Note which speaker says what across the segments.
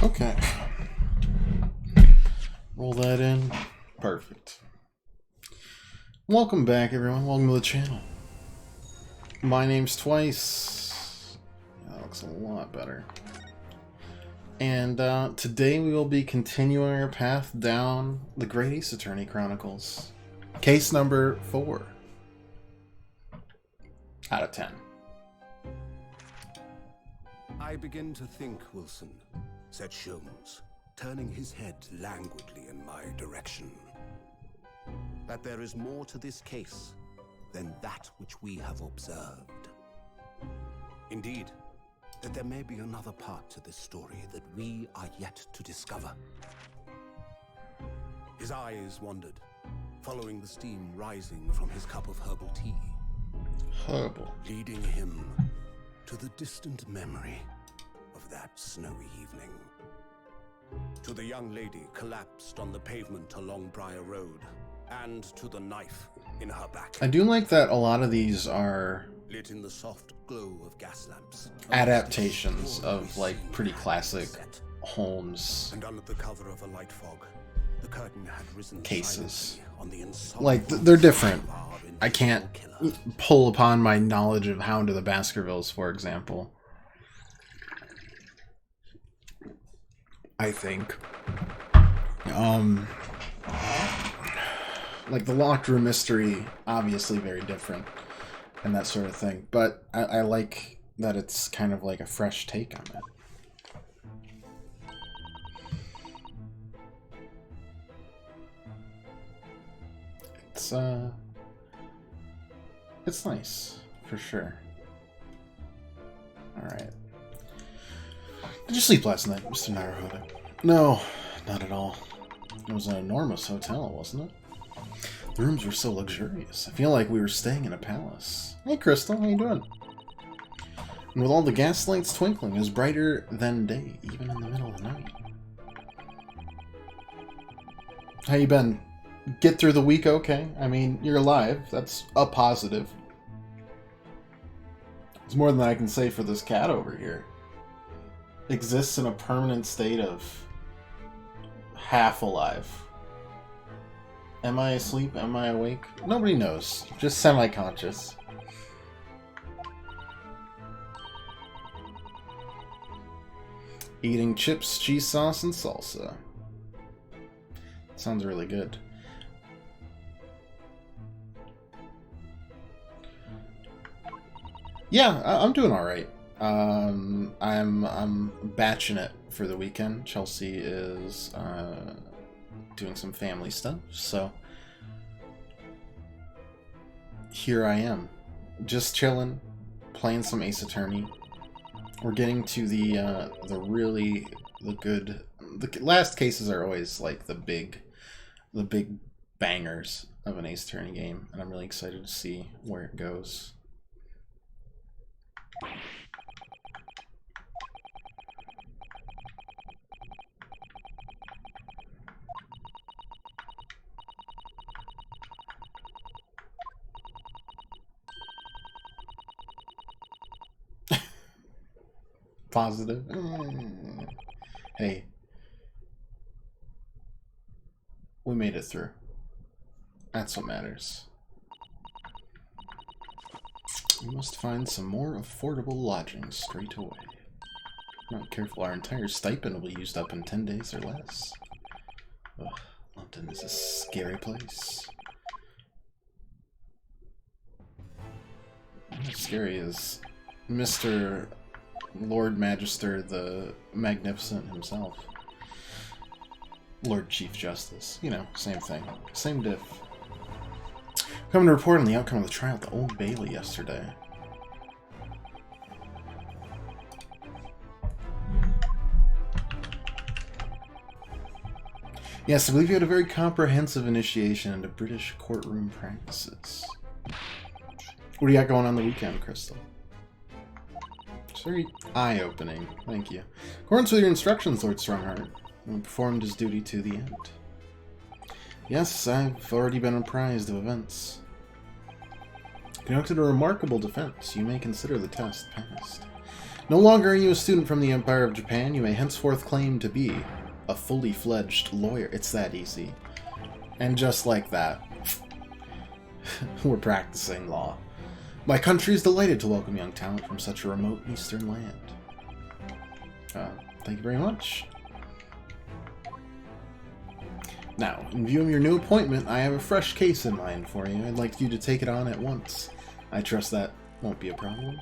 Speaker 1: Okay. Roll that in. Perfect. Welcome back, everyone. Welcome to the channel. My name's Twice. That looks a lot better. And today we will be continuing our path down the Great Ace Attorney Chronicles. Case number 4. Out of 10.
Speaker 2: I begin to think, Wilson, said Sholmes, turning his head languidly in my direction, that there is more to this case than that which we have observed. Indeed, that there may be another part to this story that we are yet to discover. His eyes wandered, following the steam rising from his cup of herbal tea, leading him to the distant memory of that snowy evening. To the young lady collapsed on the pavement along Briar Road, and to the knife in her back.
Speaker 1: I do like that a lot of these are
Speaker 2: lit in the soft glow of gas lamps,
Speaker 1: adaptations of like pretty classic Holmes
Speaker 2: and under the cover of a light fog, the curtain had risen
Speaker 1: cases.
Speaker 2: on the
Speaker 1: Like they're different. I can't pull upon my knowledge of Hound of the Baskervilles, for example. I think. Like the locked room mystery, obviously very different, and that sort of thing. But I like that it's kind of like a fresh take on it. It's nice, for sure. Alright. Did you sleep last night, Mr. Naruhodo? No, not at all. It was an enormous hotel, wasn't it? The rooms were so luxurious. I feel like we were staying in a palace. Hey, Crystal, how you doing? And with all the gas lights twinkling, it was brighter than day, even in the middle of the night. How you been? Get through the week okay? I mean, you're alive. That's a positive. It's more than I can say for this cat over here. Exists in a permanent state of half alive. Am I asleep? Am I awake? Nobody knows. Just semi-conscious. Eating chips, cheese sauce, and salsa. Sounds really good. Yeah, I'm doing all right. I'm batching it for the weekend. Chelsea is doing some family stuff, so here I am, just chilling, playing some Ace Attorney. We're getting to the good. The last cases are always like the big bangers of an Ace Attorney game, and I'm really excited to see where it goes. Positive. Hey, we made it through. That's what matters. We must find some more affordable lodging straight away. If we're not careful, our entire stipend will be used up in 10 days or less. Ugh, London is a scary place. Not as scary as Mr. Lord Magister the Magnificent himself. Lord Chief Justice. You know, same thing. Same diff. Coming to report on the outcome of the trial at the Old Bailey yesterday. Yes, I believe you had a very comprehensive initiation into British courtroom practices. What do you got going on the weekend, Crystal? It's very eye-opening. Thank you. In accordance with your instructions, Lord Strongheart, he performed his duty to the end. Yes, I've already been apprised of events. Conducted a remarkable defense. You may consider the test passed. No longer are you a student from the Empire of Japan. You may henceforth claim to be a fully fledged lawyer. It's that easy. And just like that, we're practicing law. My country is delighted to welcome young talent from such a remote eastern land. Thank you very much. Now, in view of your new appointment, I have a fresh case in mind for you. I'd like you to take it on at once. I trust that won't be a problem.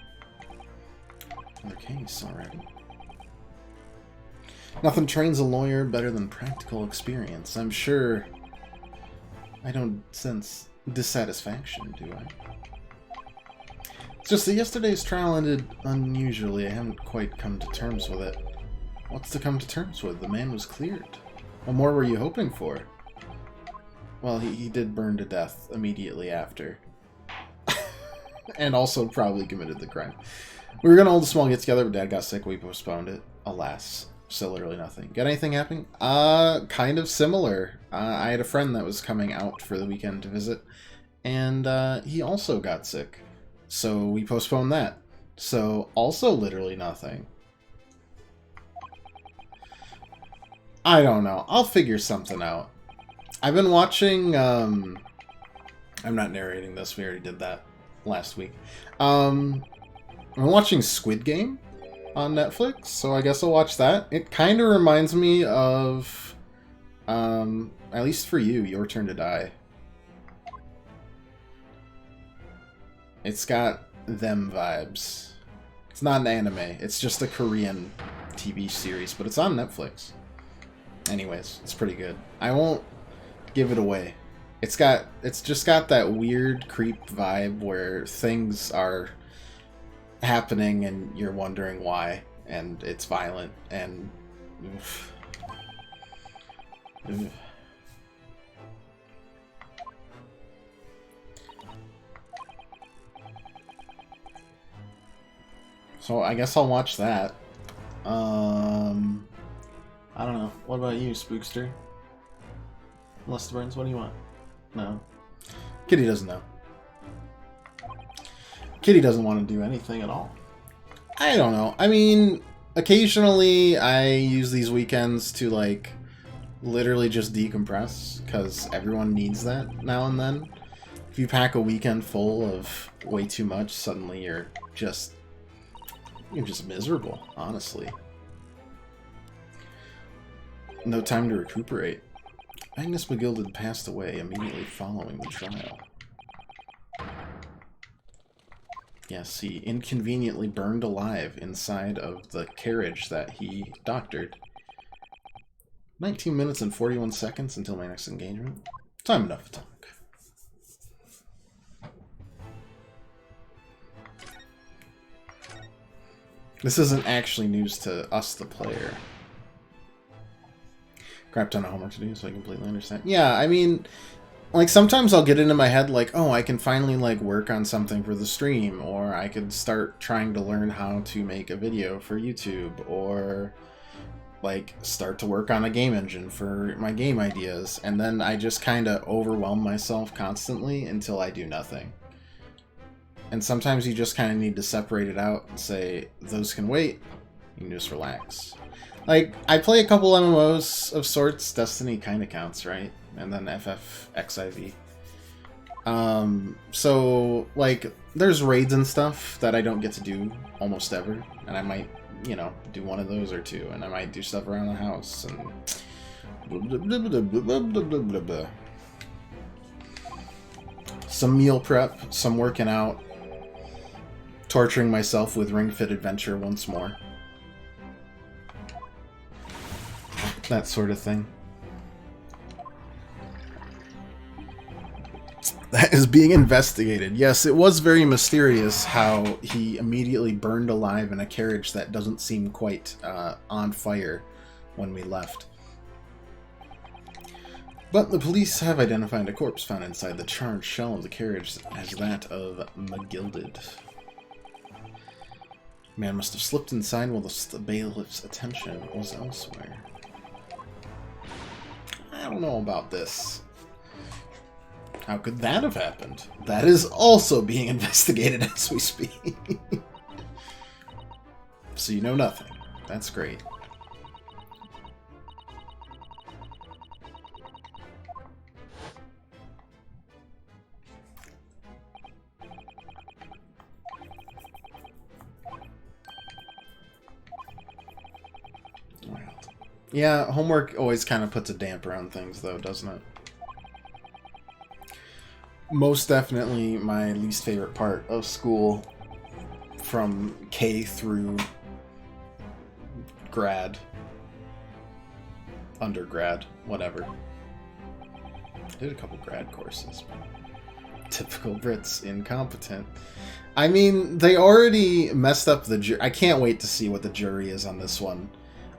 Speaker 1: Another case already. Nothing trains a lawyer better than practical experience. I'm sure I don't sense dissatisfaction, do I? It's just that yesterday's trial ended unusually. I haven't quite come to terms with it. What's to come to terms with? The man was cleared. What more were you hoping for? Well, he did burn to death immediately after. And also probably committed the crime. We were going to hold a small get-together, but Dad got sick. We postponed it. Alas. Still literally nothing. Got anything happening? Kind of similar. I had a friend that was coming out for the weekend to visit, and he also got sick. So we postponed that. So also literally nothing. I don't know. I'll figure something out. I've been watching, I'm not narrating this. We already did that last week. I'm watching Squid Game on Netflix, so I guess I'll watch that. It kind of reminds me of, at least for you, Your Turn to Die. It's got them vibes. It's not an anime. It's just a Korean TV series, but it's on Netflix. Anyways, it's pretty good. I won't give it away. It's just got that weird creep vibe where things are happening and you're wondering why, and it's violent and oof. Oof. So I guess I'll watch that. I don't know. What about you, Spookster? Lester Burns, what do you want? No. Kitty doesn't know. Kitty doesn't want to do anything at all. I don't know. I mean, occasionally I use these weekends to, like, literally just decompress, because everyone needs that now and then. If you pack a weekend full of way too much, suddenly you're just miserable, honestly. No time to recuperate. Agnes McGilded passed away immediately following the trial. Yes, he inconveniently burned alive inside of the carriage that he doctored. 19 minutes and 41 seconds until my next engagement. Time enough to talk. This isn't actually news to us, the player. Crap ton of homework to do, so I completely understand. Yeah, I mean, like, sometimes I'll get into my head, like, oh, I can finally, like, work on something for the stream, or I could start trying to learn how to make a video for YouTube, or, like, start to work on a game engine for my game ideas, and then I just kind of overwhelm myself constantly until I do nothing. And sometimes you just kind of need to separate it out and say, those can wait, you can just relax. Like, I play a couple MMOs of sorts. Destiny kind of counts, right? And then FFXIV. So, like, there's raids and stuff that I don't get to do almost ever. And I might, you know, do one of those or two. And I might do stuff around the house. And blah, blah, blah, blah, blah, blah, blah, blah. Some meal prep, some working out. Torturing myself with Ring Fit Adventure once more. That sort of thing. That is being investigated. Yes, it was very mysterious how he immediately burned alive in a carriage that doesn't seem quite on fire when we left. But the police have identified a corpse found inside the charred shell of the carriage as that of McGilded. Man must have slipped inside while the bailiff's attention was elsewhere. I don't know about this. How could that have happened? That is also being investigated as we speak. so you know nothing. That's great. Yeah, homework always kind of puts a damper on things, though, doesn't it? Most definitely my least favorite part of school from K through grad, undergrad, whatever. I did a couple grad courses, but typical Brits, incompetent. I mean, they already messed up the jury. I can't wait to see what the jury is on this one.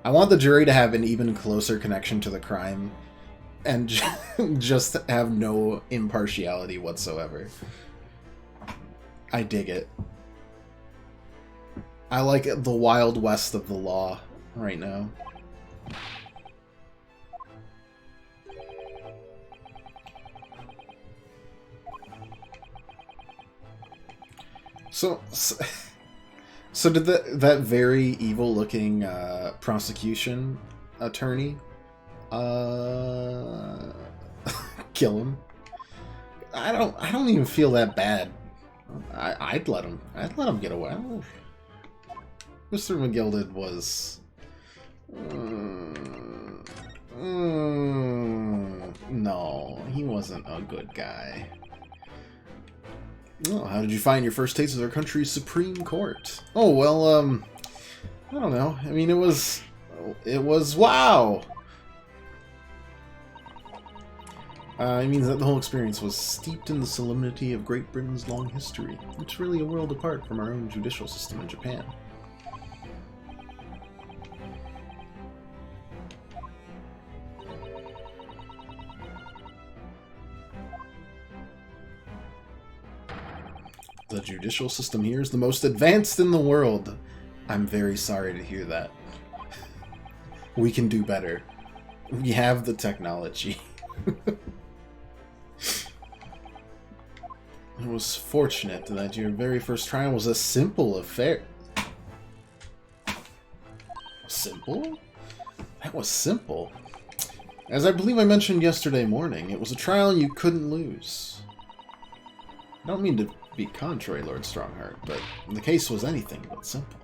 Speaker 1: I want the jury to have an even closer connection to the crime and just have no impartiality whatsoever. I dig it. I like the Wild West of the law right now. So did that very evil-looking prosecution attorney kill him? I don't even feel that bad. I'd let him get away. Mr. McGilded was no, he wasn't a good guy. Oh, how did you find your first taste of our country's Supreme Court? Oh, well, I don't know. I mean, it was wow! It means that the whole experience was steeped in the solemnity of Great Britain's long history. It's really a world apart from our own judicial system in Japan. The judicial system here is the most advanced in the world. I'm very sorry to hear that. We can do better. We have the technology. It was fortunate that your very first trial was a simple affair. Simple? That was simple. As I believe I mentioned yesterday morning, it was a trial you couldn't lose. I don't mean to be contrary, Lord Strongheart, but the case was anything but simple.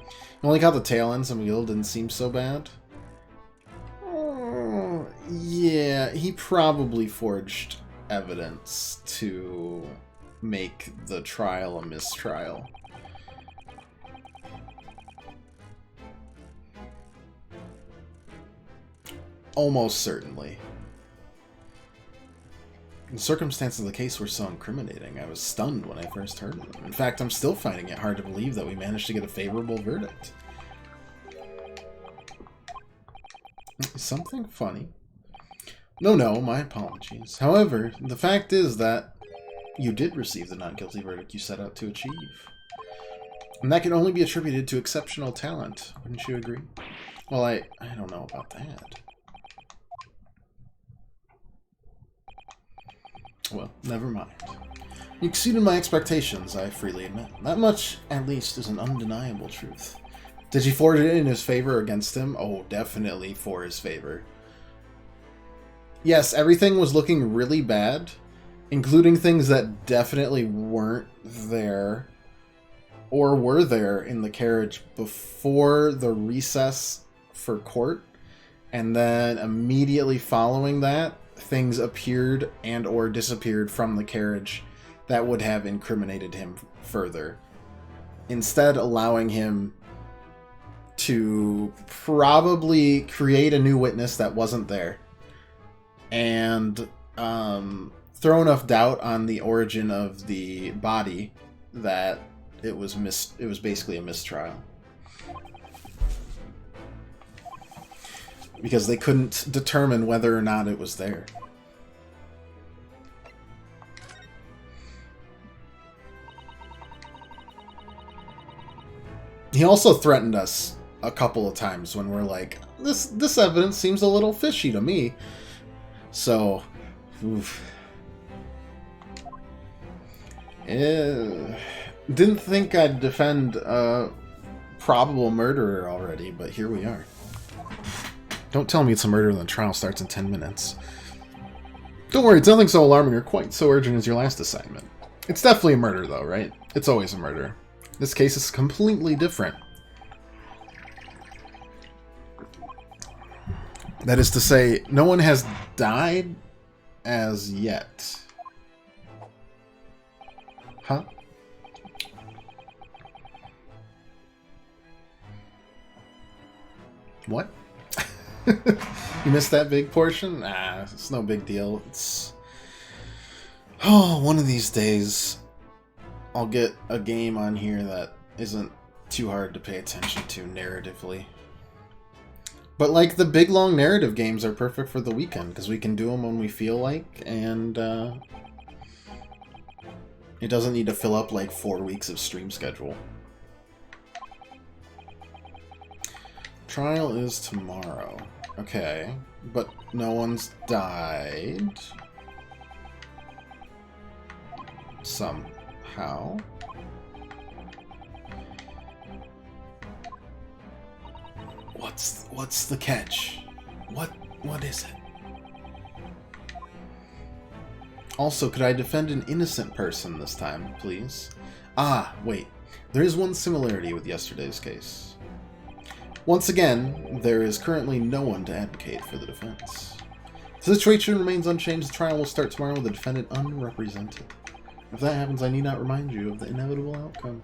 Speaker 1: You only got the tail ends, and McGill didn't seem so bad. Oh, yeah, he probably forged evidence to make the trial a mistrial. Almost certainly. The circumstances of the case were so incriminating, I was stunned when I first heard of them. In fact, I'm still finding it hard to believe that we managed to get a favorable verdict. Something funny? No, my apologies. However, the fact is that you did receive the not-guilty verdict you set out to achieve. And that can only be attributed to exceptional talent, wouldn't you agree? Well, I don't know about that. Well, never mind. You exceeded my expectations, I freely admit. That much, at least, is an undeniable truth. Did you forge it in his favor or against him? Oh, definitely for his favor. Yes, everything was looking really bad, including things that definitely weren't there or were there in the carriage before the recess for court, and then immediately following that, things appeared and or disappeared from the carriage that would have incriminated him further, instead allowing him to probably create a new witness that wasn't there and throw enough doubt on the origin of the body that it was basically a mistrial. Because they couldn't determine whether or not it was there. He also threatened us a couple of times when we're like, this evidence seems a little fishy to me. So, oof. Didn't think I'd defend probable murderer already, but here we are. Don't tell me it's a murder and the trial starts in 10 minutes. Don't worry, it's nothing so alarming or quite so urgent as your last assignment. It's definitely a murder, though, right? It's always a murder. This case is completely different. That is to say, no one has died as yet. Huh? What? You missed that big portion? Nah, it's no big deal. It's... Oh, one of these days, I'll get a game on here that isn't too hard to pay attention to narratively. But, like, the big, long narrative games are perfect for the weekend, because we can do them when we feel like, and, it doesn't need to fill up, like, 4 weeks of stream schedule. Trial is tomorrow. Okay, but no one's died. Somehow. What's the catch? What is it? Also, could I defend an innocent person this time, please? Ah, wait. There is one similarity with yesterday's case. Once again, there is currently no one to advocate for the defense. The situation remains unchanged. The trial will start tomorrow with the defendant unrepresented. If that happens, I need not remind you of the inevitable outcome.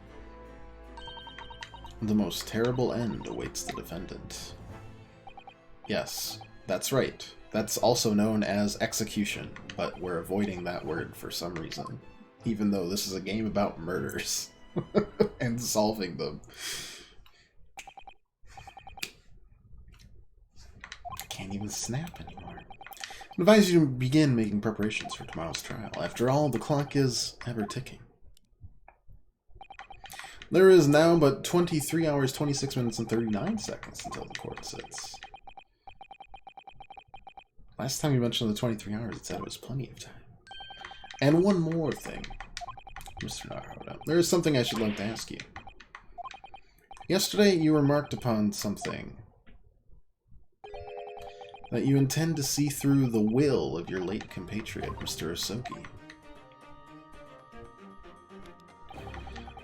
Speaker 1: The most terrible end awaits the defendant. Yes, that's right. That's also known as execution, but we're avoiding that word for some reason. Even though this is a game about murders and solving them. I can't even snap anymore. I advise you to begin making preparations for tomorrow's trial. After all, the clock is ever ticking. There is now but 23 hours, 26 minutes, and 39 seconds until the court sits. Last time you mentioned the 23 hours, it said it was plenty of time. And one more thing, Mr. Naruhodo. There is something I should like to ask you. Yesterday, you remarked upon something. That you intend to see through the will of your late compatriot, Mr. Osoki.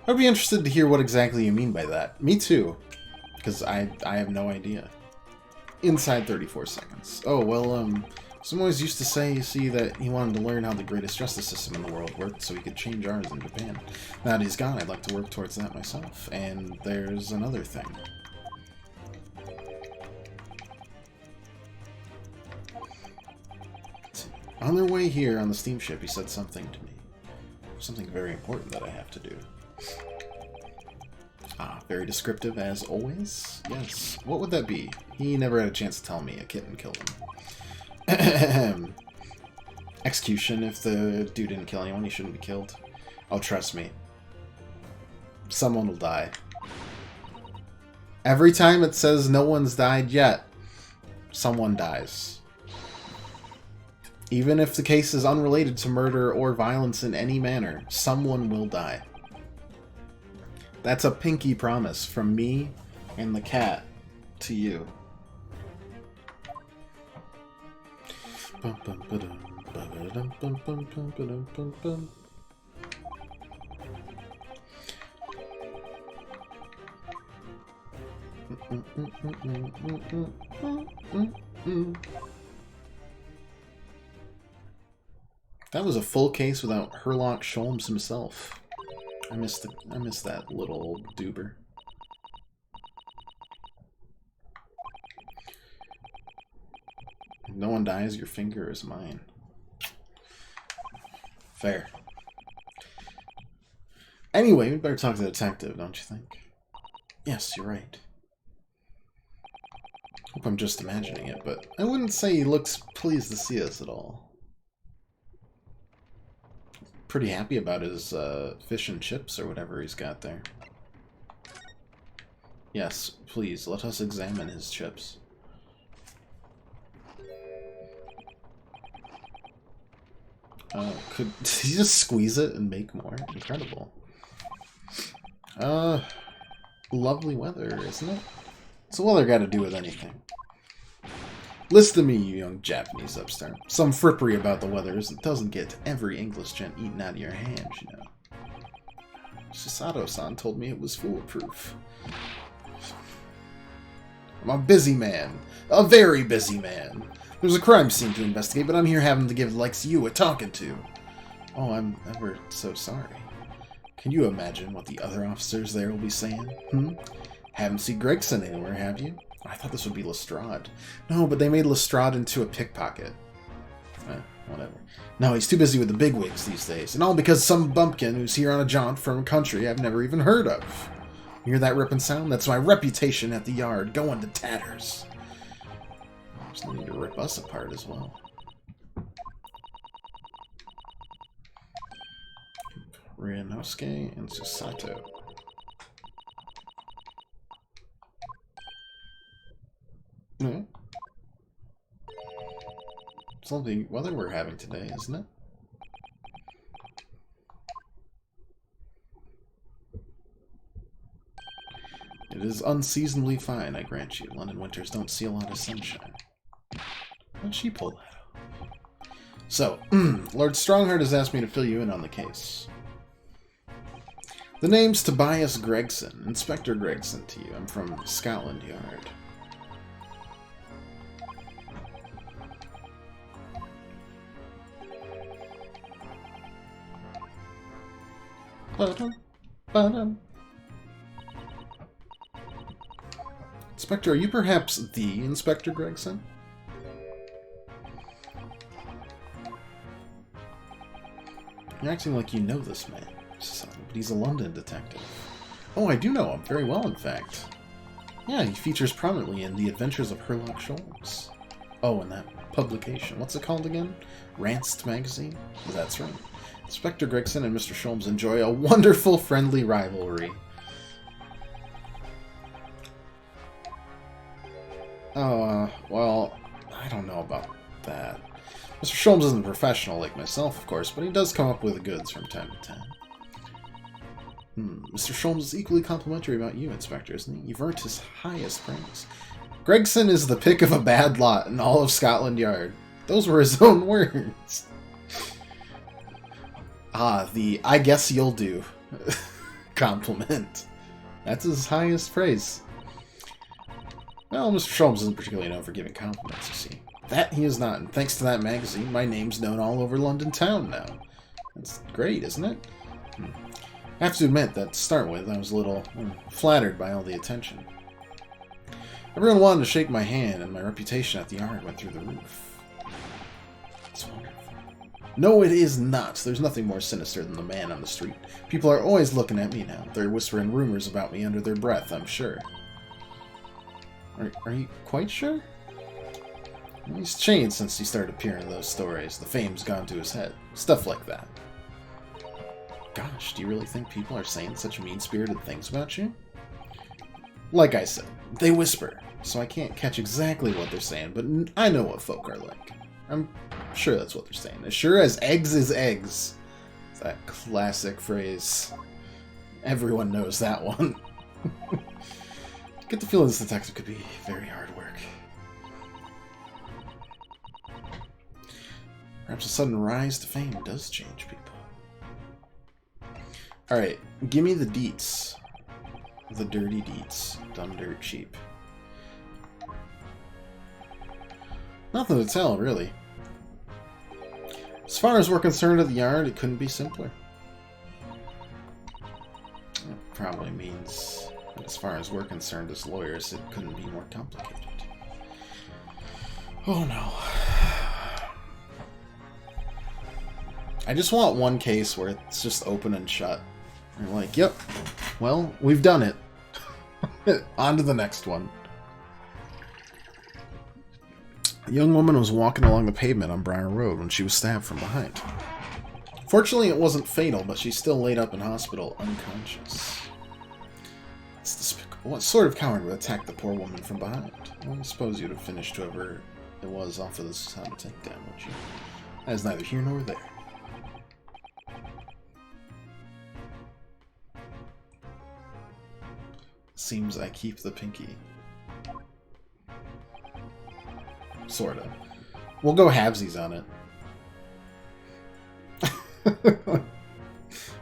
Speaker 1: I'd be interested to hear what exactly you mean by that. Me too, because I have no idea. Inside 34 seconds. Oh, well, someone always used to say, you see, that he wanted to learn how the greatest justice system in the world worked so he could change ours in Japan. Now that he's gone, I'd like to work towards that myself. And there's another thing. On their way here on the steamship, he said something to me. Something very important that I have to do. Ah, very descriptive as always? Yes. What would that be? He never had a chance to tell me. A kitten killed him. Execution. If the dude didn't kill anyone, he shouldn't be killed. Oh, trust me. Someone will die. Every time it says no one's died yet, someone dies. Even if the case is unrelated to murder or violence in any manner, someone will die. That's a pinky promise from me and the cat to you. That was a full case without Herlock Sholmes himself. I miss that little old doober. If no one dies, your finger is mine. Fair. Anyway, we better talk to the detective, don't you think? Yes, you're right. Hope I'm just imagining it, but I wouldn't say he looks pleased to see us at all. Pretty happy about his fish and chips or whatever he's got there. Yes, please, let us examine his chips. Could he just squeeze it and make more? Incredible. lovely weather, isn't it? What's the weather got to do with anything? Listen to me, you young Japanese upstart. Some frippery about the weather is it doesn't get every English gent eaten out of your hands, you know. Shisato-san told me it was foolproof. I'm a busy man. A very busy man. There's a crime scene to investigate, but I'm here having to give the likes of you a talking to. Oh, I'm ever so sorry. Can you imagine what the other officers there will be saying? Haven't seen Gregson anywhere, have you? I thought this would be Lestrade. No, but they made Lestrade into a pickpocket. Whatever. No, he's too busy with the bigwigs these days. And all because some bumpkin who's here on a jaunt from a country I've never even heard of. You hear that ripping sound? That's my reputation at the yard, going to tatters. Just need to rip us apart as well. Ryanosuke and Susato. No. It's lovely weather we're having today, isn't it? It is unseasonably fine, I grant you. London winters don't see a lot of sunshine. How'd she pull that off? So, Lord Strongheart has asked me to fill you in on the case. The name's Tobias Gregson, Inspector Gregson to you. I'm from Scotland Yard. Inspector, are you perhaps the Inspector Gregson? You're acting like you know this man, son, but he's a London detective. Oh, I do know him very well, in fact. Yeah, he features prominently in The Adventures of Sherlock Holmes. Oh, and that publication. What's it called again? Ranced Magazine? That's right. Inspector Gregson and Mr. Sholmes enjoy a wonderful friendly rivalry. Oh, well, I don't know about that. Mr. Sholmes isn't a professional like myself, of course, but he does come up with the goods from time to time. Mr. Sholmes is equally complimentary about you, Inspector, isn't he? You've earned his highest praise. Gregson is the pick of a bad lot in all of Scotland Yard. Those were his own words. The I guess you'll do compliment. That's his highest praise. Well, Mr. Sholmes isn't particularly known for giving compliments, you see. That he is not, and thanks to that magazine, my name's known all over London town now. That's great, isn't it? I have to admit that to start with, I was a little flattered by all the attention. Everyone wanted to shake my hand, and my reputation at the yard went through the roof. It's wonderful. No, it is not. There's nothing more sinister than the man on the street. People are always looking at me now. They're whispering rumors about me under their breath, I'm sure. Are you quite sure? He's changed since he started appearing in those stories. The fame's gone to his head. Stuff like that. Gosh, do you really think people are saying such mean-spirited things about you? Like I said, they whisper, so I can't catch exactly what they're saying, but I know what folk are like. I'm sure that's what they're saying. As sure as eggs is eggs. It's that classic phrase. Everyone knows that one. Get the feeling this detective could be very hard work. Perhaps a sudden rise to fame does change people. Alright, give me the deets. The dirty deets. Dumb, dirt, cheap. Nothing to tell, really. As far as we're concerned at the yard, it couldn't be simpler. It probably means that as far as we're concerned as lawyers, it couldn't be more complicated. Oh no. I just want one case where it's just open and shut. You're like, yep, well, we've done it. On to the next one. A young woman was walking along the pavement on Briar Road when she was stabbed from behind. Fortunately, it wasn't fatal, but she's still laid up in hospital unconscious. It's despicable. What sort of coward would attack the poor woman from behind? Well, I suppose you'd have finished whoever it was off of this time to take down, would you? That is neither here nor there. seems I keep the pinky. Sorta. We'll go halvesies on it.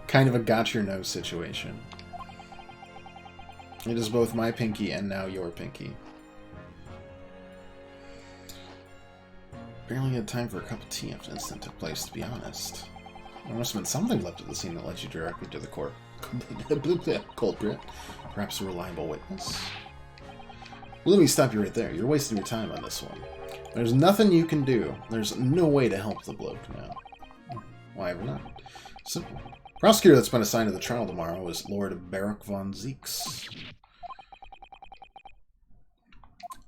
Speaker 1: Kind of a got your nose situation. It is both my pinky and now your pinky. Barely had time for a cup of tea after the incident took place, to be honest. There must have been something left at the scene that led you directly to the culprit. Perhaps a reliable witness? Let me stop you right there. You're wasting your time on this one. There's nothing you can do. There's no way to help the bloke now. Why ever not? Simple. Prosecutor that's been assigned to the trial tomorrow is Lord Baruch von Zeeks.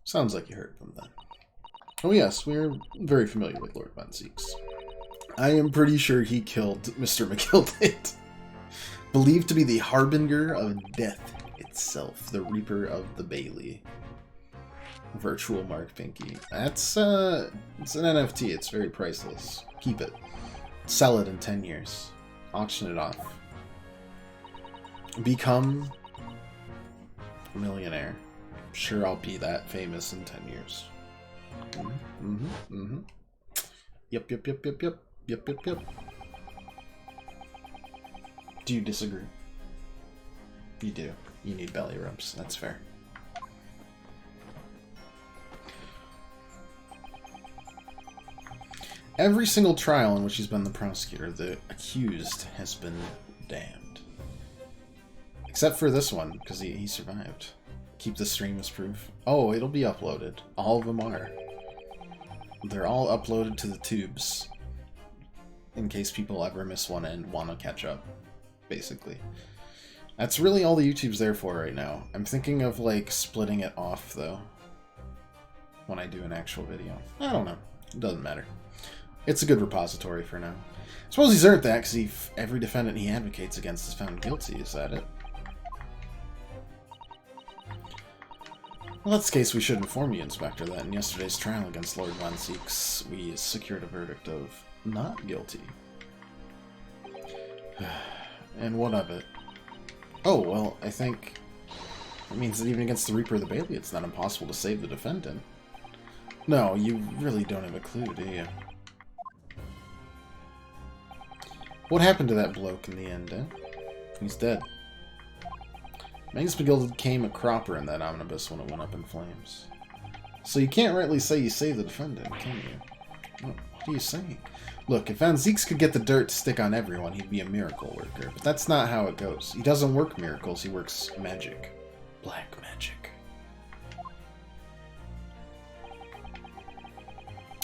Speaker 1: Sounds like you heard from them. Oh yes, we're very familiar with Lord von Zeeks. I am pretty sure he killed Mr. McGilded. Believed to be the harbinger of death itself, the Reaper of the Bailey. Virtual Mark Pinky. That's, it's an NFT. It's very priceless. Keep it. Sell it in 10 years. Auction it off. Become a millionaire. Sure, I'll be that famous in 10 years. Yep. Do you disagree? You do. You need belly rubs. That's fair. Every single trial in which he's been the prosecutor, the accused has been damned. Except for this one, because he survived. Keep the stream as proof. Oh, it'll be uploaded. All of them are. They're all uploaded to the tubes. In case people ever miss one and want to catch up. Basically. That's really all the YouTube's there for right now. I'm thinking of, like, splitting it off, though. When I do an actual video. I don't know. It doesn't matter. It's a good repository for now. I suppose he's earned that, because every defendant he advocates against is found guilty. Is that it? Well, that's the case. We should inform you, Inspector, that in yesterday's trial against Lord Von Zeeks, we secured a verdict of not guilty. And what of it? Oh, well, I think it means that even against the Reaper of the Bailey, it's not impossible to save the defendant. No, you really don't have a clue, do you? What happened to that bloke in the end, eh? He's dead. Magnus McGilded came a cropper in that omnibus when it went up in flames. So you can't rightly say you saved the defendant, can you? What are you saying? Look, if Van Zeeks could get the dirt to stick on everyone, he'd be a miracle worker. But that's not how it goes. He doesn't work miracles, he works magic. Black magic.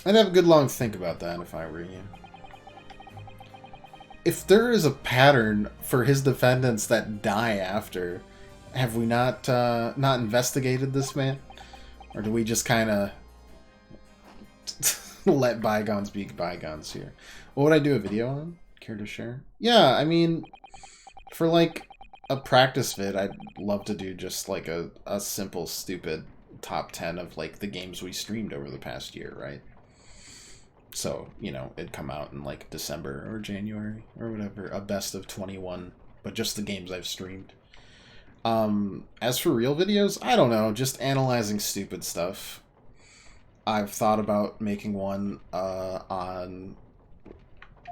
Speaker 1: I'd have a good long think about that if I were you. If there is a pattern for his defendants that die after, have we not investigated this man? Or do we just kind of let bygones be bygones here? What would I do a video on? Care to share? Yeah, I mean, for like a practice vid, I'd love to do just like a simple, stupid top 10 of like the games we streamed over the past year, right? So, you know, it'd come out in like December or January or whatever. A best of 21, but just the games I've streamed. As for real videos, I don't know, just analyzing stupid stuff. I've thought about making one on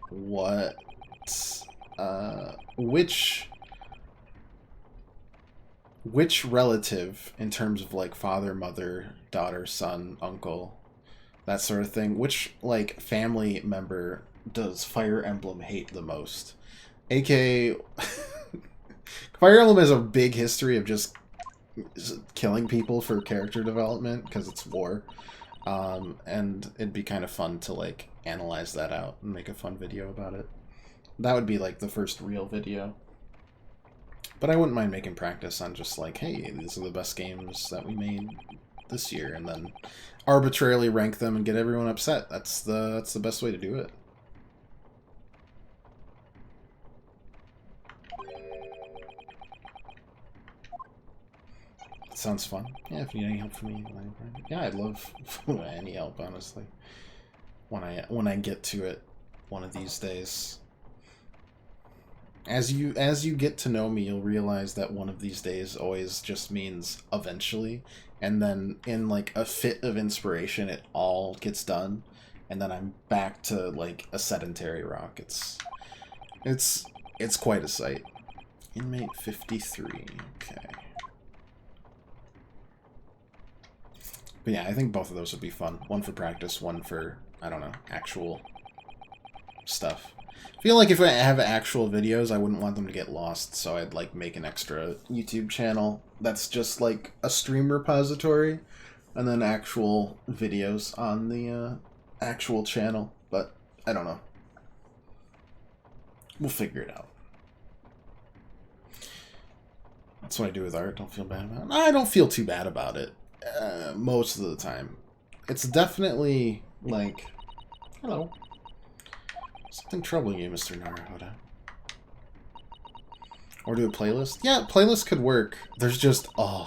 Speaker 1: what, which relative in terms of like father, mother, daughter, son, uncle, that sort of thing, which like family member does Fire Emblem hate the most? AKA Fire Emblem has a big history of just killing people for character development because it's war. And it'd be kind of fun to like analyze that out and make a fun video about it. That would be like the first real video. But I wouldn't mind making practice on just like, hey, these are the best games that we made this year, and then arbitrarily rank them and get everyone upset. That's the best way to do it. Sounds fun. Yeah, if you need any help from me, yeah, I'd love any help, honestly. When I get to it one of these days. As you get to know me, you'll realize that one of these days always just means eventually, and then in like a fit of inspiration, it all gets done, and then I'm back to like a sedentary rock. It's quite a sight. Inmate 53. Okay. But yeah, I think both of those would be fun. One for practice, one for, I don't know, actual stuff. I feel like if I have actual videos, I wouldn't want them to get lost, so I'd like make an extra YouTube channel that's just like a stream repository, and then actual videos on the actual channel. But I don't know. We'll figure it out. That's what I do with art. Don't feel bad about it. I don't feel too bad about it most of the time. It's definitely like, hello. Something troubling you, Mr. Naruhodo. Or do a playlist? Yeah, playlist could work. There's just a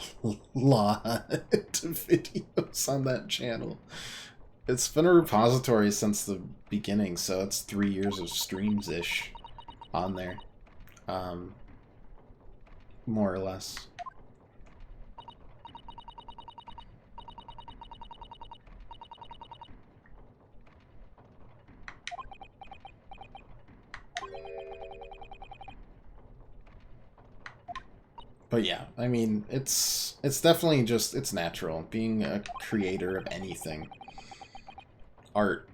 Speaker 1: lot of videos on that channel. It's been a repository since the beginning, so it's 3 years of streams-ish on there. More or less. But yeah, I mean, it's definitely just, it's natural. Being a creator of anything, art,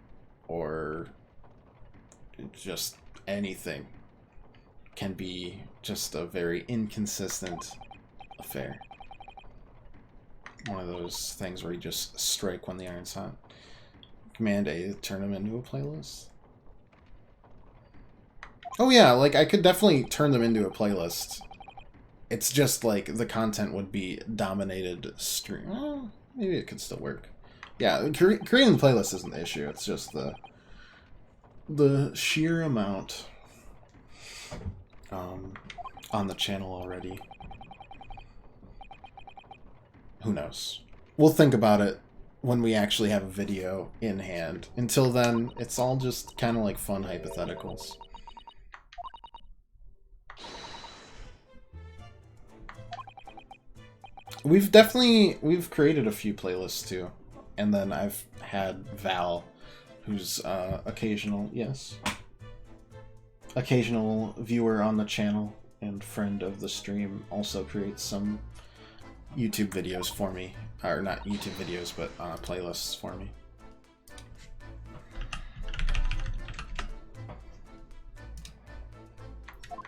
Speaker 1: or just anything, can be just a very inconsistent affair. One of those things where you just strike when the iron's hot. Command A to turn them into a playlist. Oh yeah, like I could definitely turn them into a playlist. It's just like the content would be dominated stream. Well, maybe it could still work. Yeah, creating the playlist isn't the issue. It's just the sheer amount on the channel already. Who knows? We'll think about it when we actually have a video in hand. Until then, it's all just kind of like fun hypotheticals. We've created a few playlists too. And then I've had Val, who's occasional viewer on the channel and friend of the stream, also creates some YouTube videos for me. Or not YouTube videos, but playlists for me.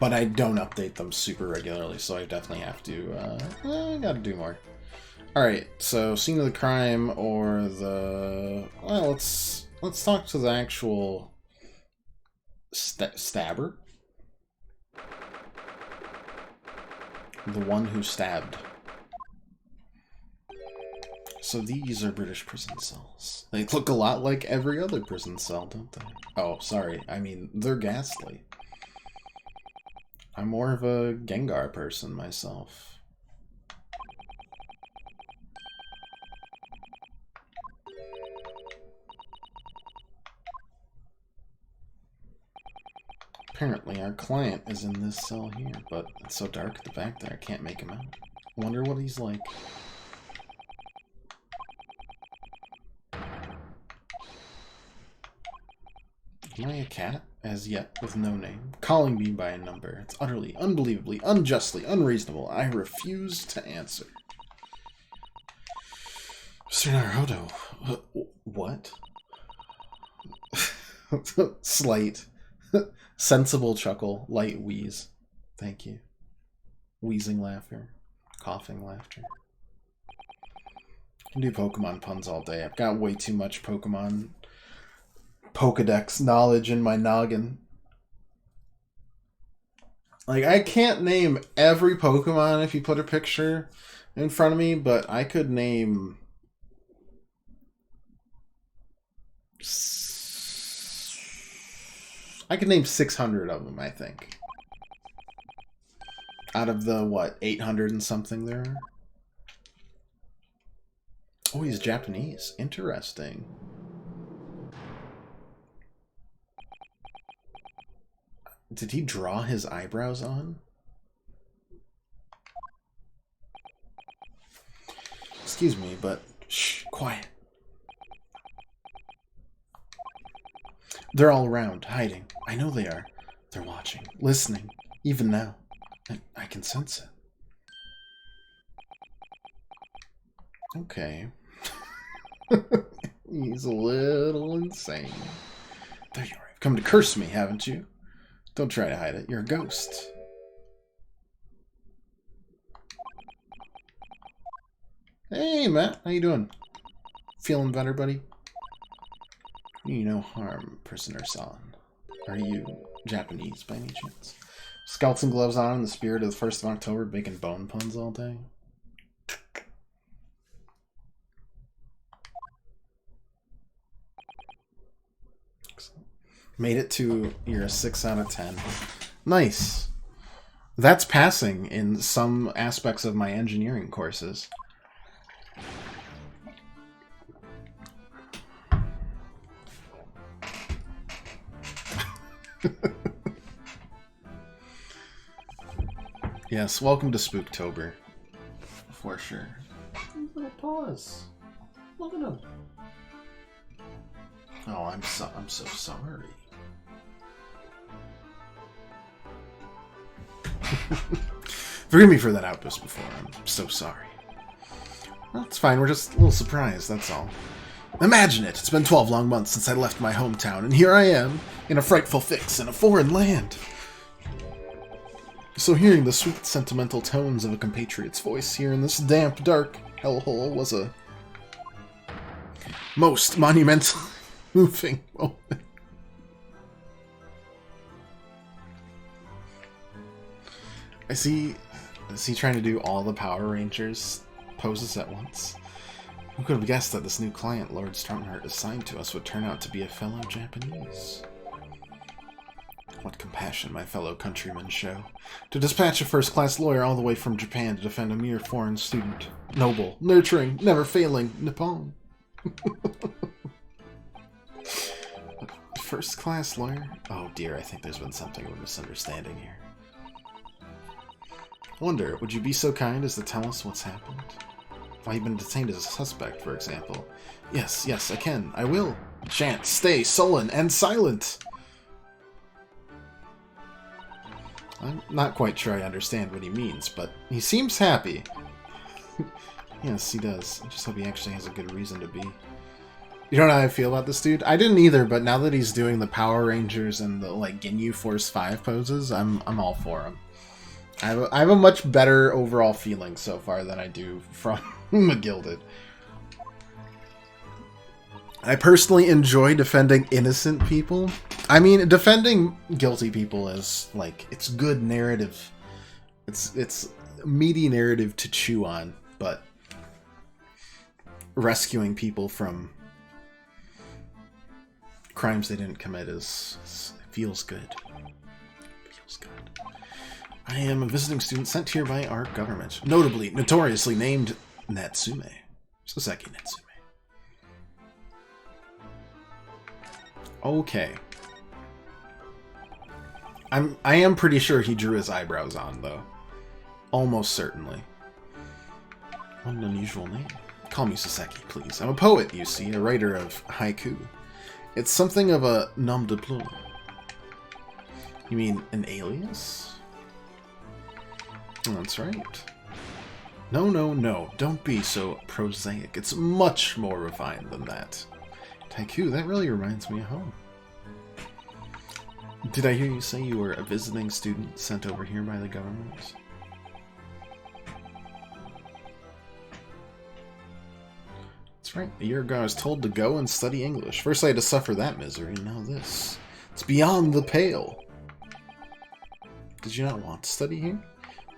Speaker 1: But I don't update them super regularly, so I definitely have to, I gotta do more. Alright, so scene of the crime or the... Well, let's talk to the actual stabber. The one who stabbed. So these are British prison cells. They look a lot like every other prison cell, don't they? Oh, sorry. I mean, they're ghastly. I'm more of a Gengar person myself. Apparently our client is in this cell here, but it's so dark at the back there I can't make him out. Wonder what he's like. Am I a cat? As yet, with no name. Calling me by a number. It's utterly, unbelievably, unjustly, unreasonable. I refuse to answer. Mr. Naruhodo. What? Slight. Sensible chuckle. Light wheeze. Thank you. Wheezing laughter. Coughing laughter. I can do Pokemon puns all day. I've got way too much Pokemon Pokedex knowledge in my noggin. Like, I can't name every Pokemon if you put a picture in front of me, but I could name... I could name 600 of them, I think. Out of the, what, 800 and something there are? Oh, he's Japanese. Interesting. Did he draw his eyebrows on? Excuse me, but shh, quiet. They're all around, hiding. I know they are. They're watching, listening, even now. I can sense it. Okay. He's a little insane. There you are. You've come to curse me, haven't you? Don't try to hide it. You're a ghost. Hey, Matt. How you doing? Feeling better, buddy? You no harm, prisoner-san. Are you Japanese by any chance? Scouts and gloves on in the spirit of the 1st of October, making bone puns all day. Made it to your 6 out of 10. Nice. That's passing in some aspects of my engineering courses. Yes, welcome to Spooktober. For sure. Little paws. Look at them. Oh, I'm so sorry. Forgive me for that outburst before. I'm so sorry. Well, it's fine. We're just a little surprised, that's all. Imagine it. It's been 12 long months since I left my hometown, and here I am, in a frightful fix in a foreign land. So hearing the sweet, sentimental tones of a compatriot's voice here in this damp, dark hellhole was a most monumental, moving moment. Is he trying to do all the Power Rangers poses at once? Who could have guessed that this new client Lord Strongheart assigned to us would turn out to be a fellow Japanese? What compassion my fellow countrymen show. To dispatch a first-class lawyer all the way from Japan to defend a mere foreign student. Noble, nurturing, never failing Nippon. First-class lawyer? Oh dear, I think there's been something of a misunderstanding here. Wonder, would you be so kind as to tell us what's happened? Why you've been detained as a suspect, for example. Yes, I can. I will. Shan't stay sullen and silent. I'm not quite sure I understand what he means, but he seems happy. Yes, he does. I just hope he actually has a good reason to be. You don't know how I feel about this dude? I didn't either, but now that he's doing the Power Rangers and the like Ginyu Force 5 poses, I'm all for him. I have a much better overall feeling so far than I do from McGilded. I personally enjoy defending innocent people. I mean, defending guilty people is, like, it's good narrative. It's meaty narrative to chew on, but rescuing people from crimes they didn't commit feels good. Feels good. I am a visiting student sent here by our government, notoriously named Natsume. Soseki Natsume. Okay. I am pretty sure he drew his eyebrows on, though. Almost certainly. What an unusual name. Call me Soseki, please. I'm a poet, you see, a writer of haiku. It's something of a nom de plume. You mean an alias? That's right. No, don't be so prosaic. It's much more refined than that. Haiku, that really reminds me of home. Did I hear you say you were a visiting student sent over here by the government? That's right. A year ago I was told to go and study English. First I had to suffer that misery, now this. It's beyond the pale. Did you not want to study here?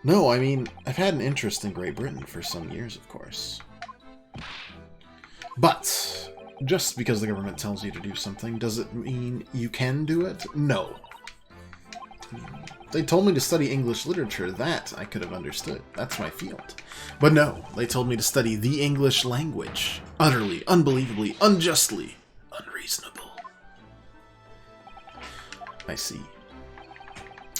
Speaker 1: No, I mean, I've had an interest in Great Britain for some years, of course. But just because the government tells you to do something, does it mean you can do it? No. They told me to study English literature. That I could have understood. That's my field. But no, they told me to study the English language. Utterly, unbelievably, unjustly unreasonable. I see.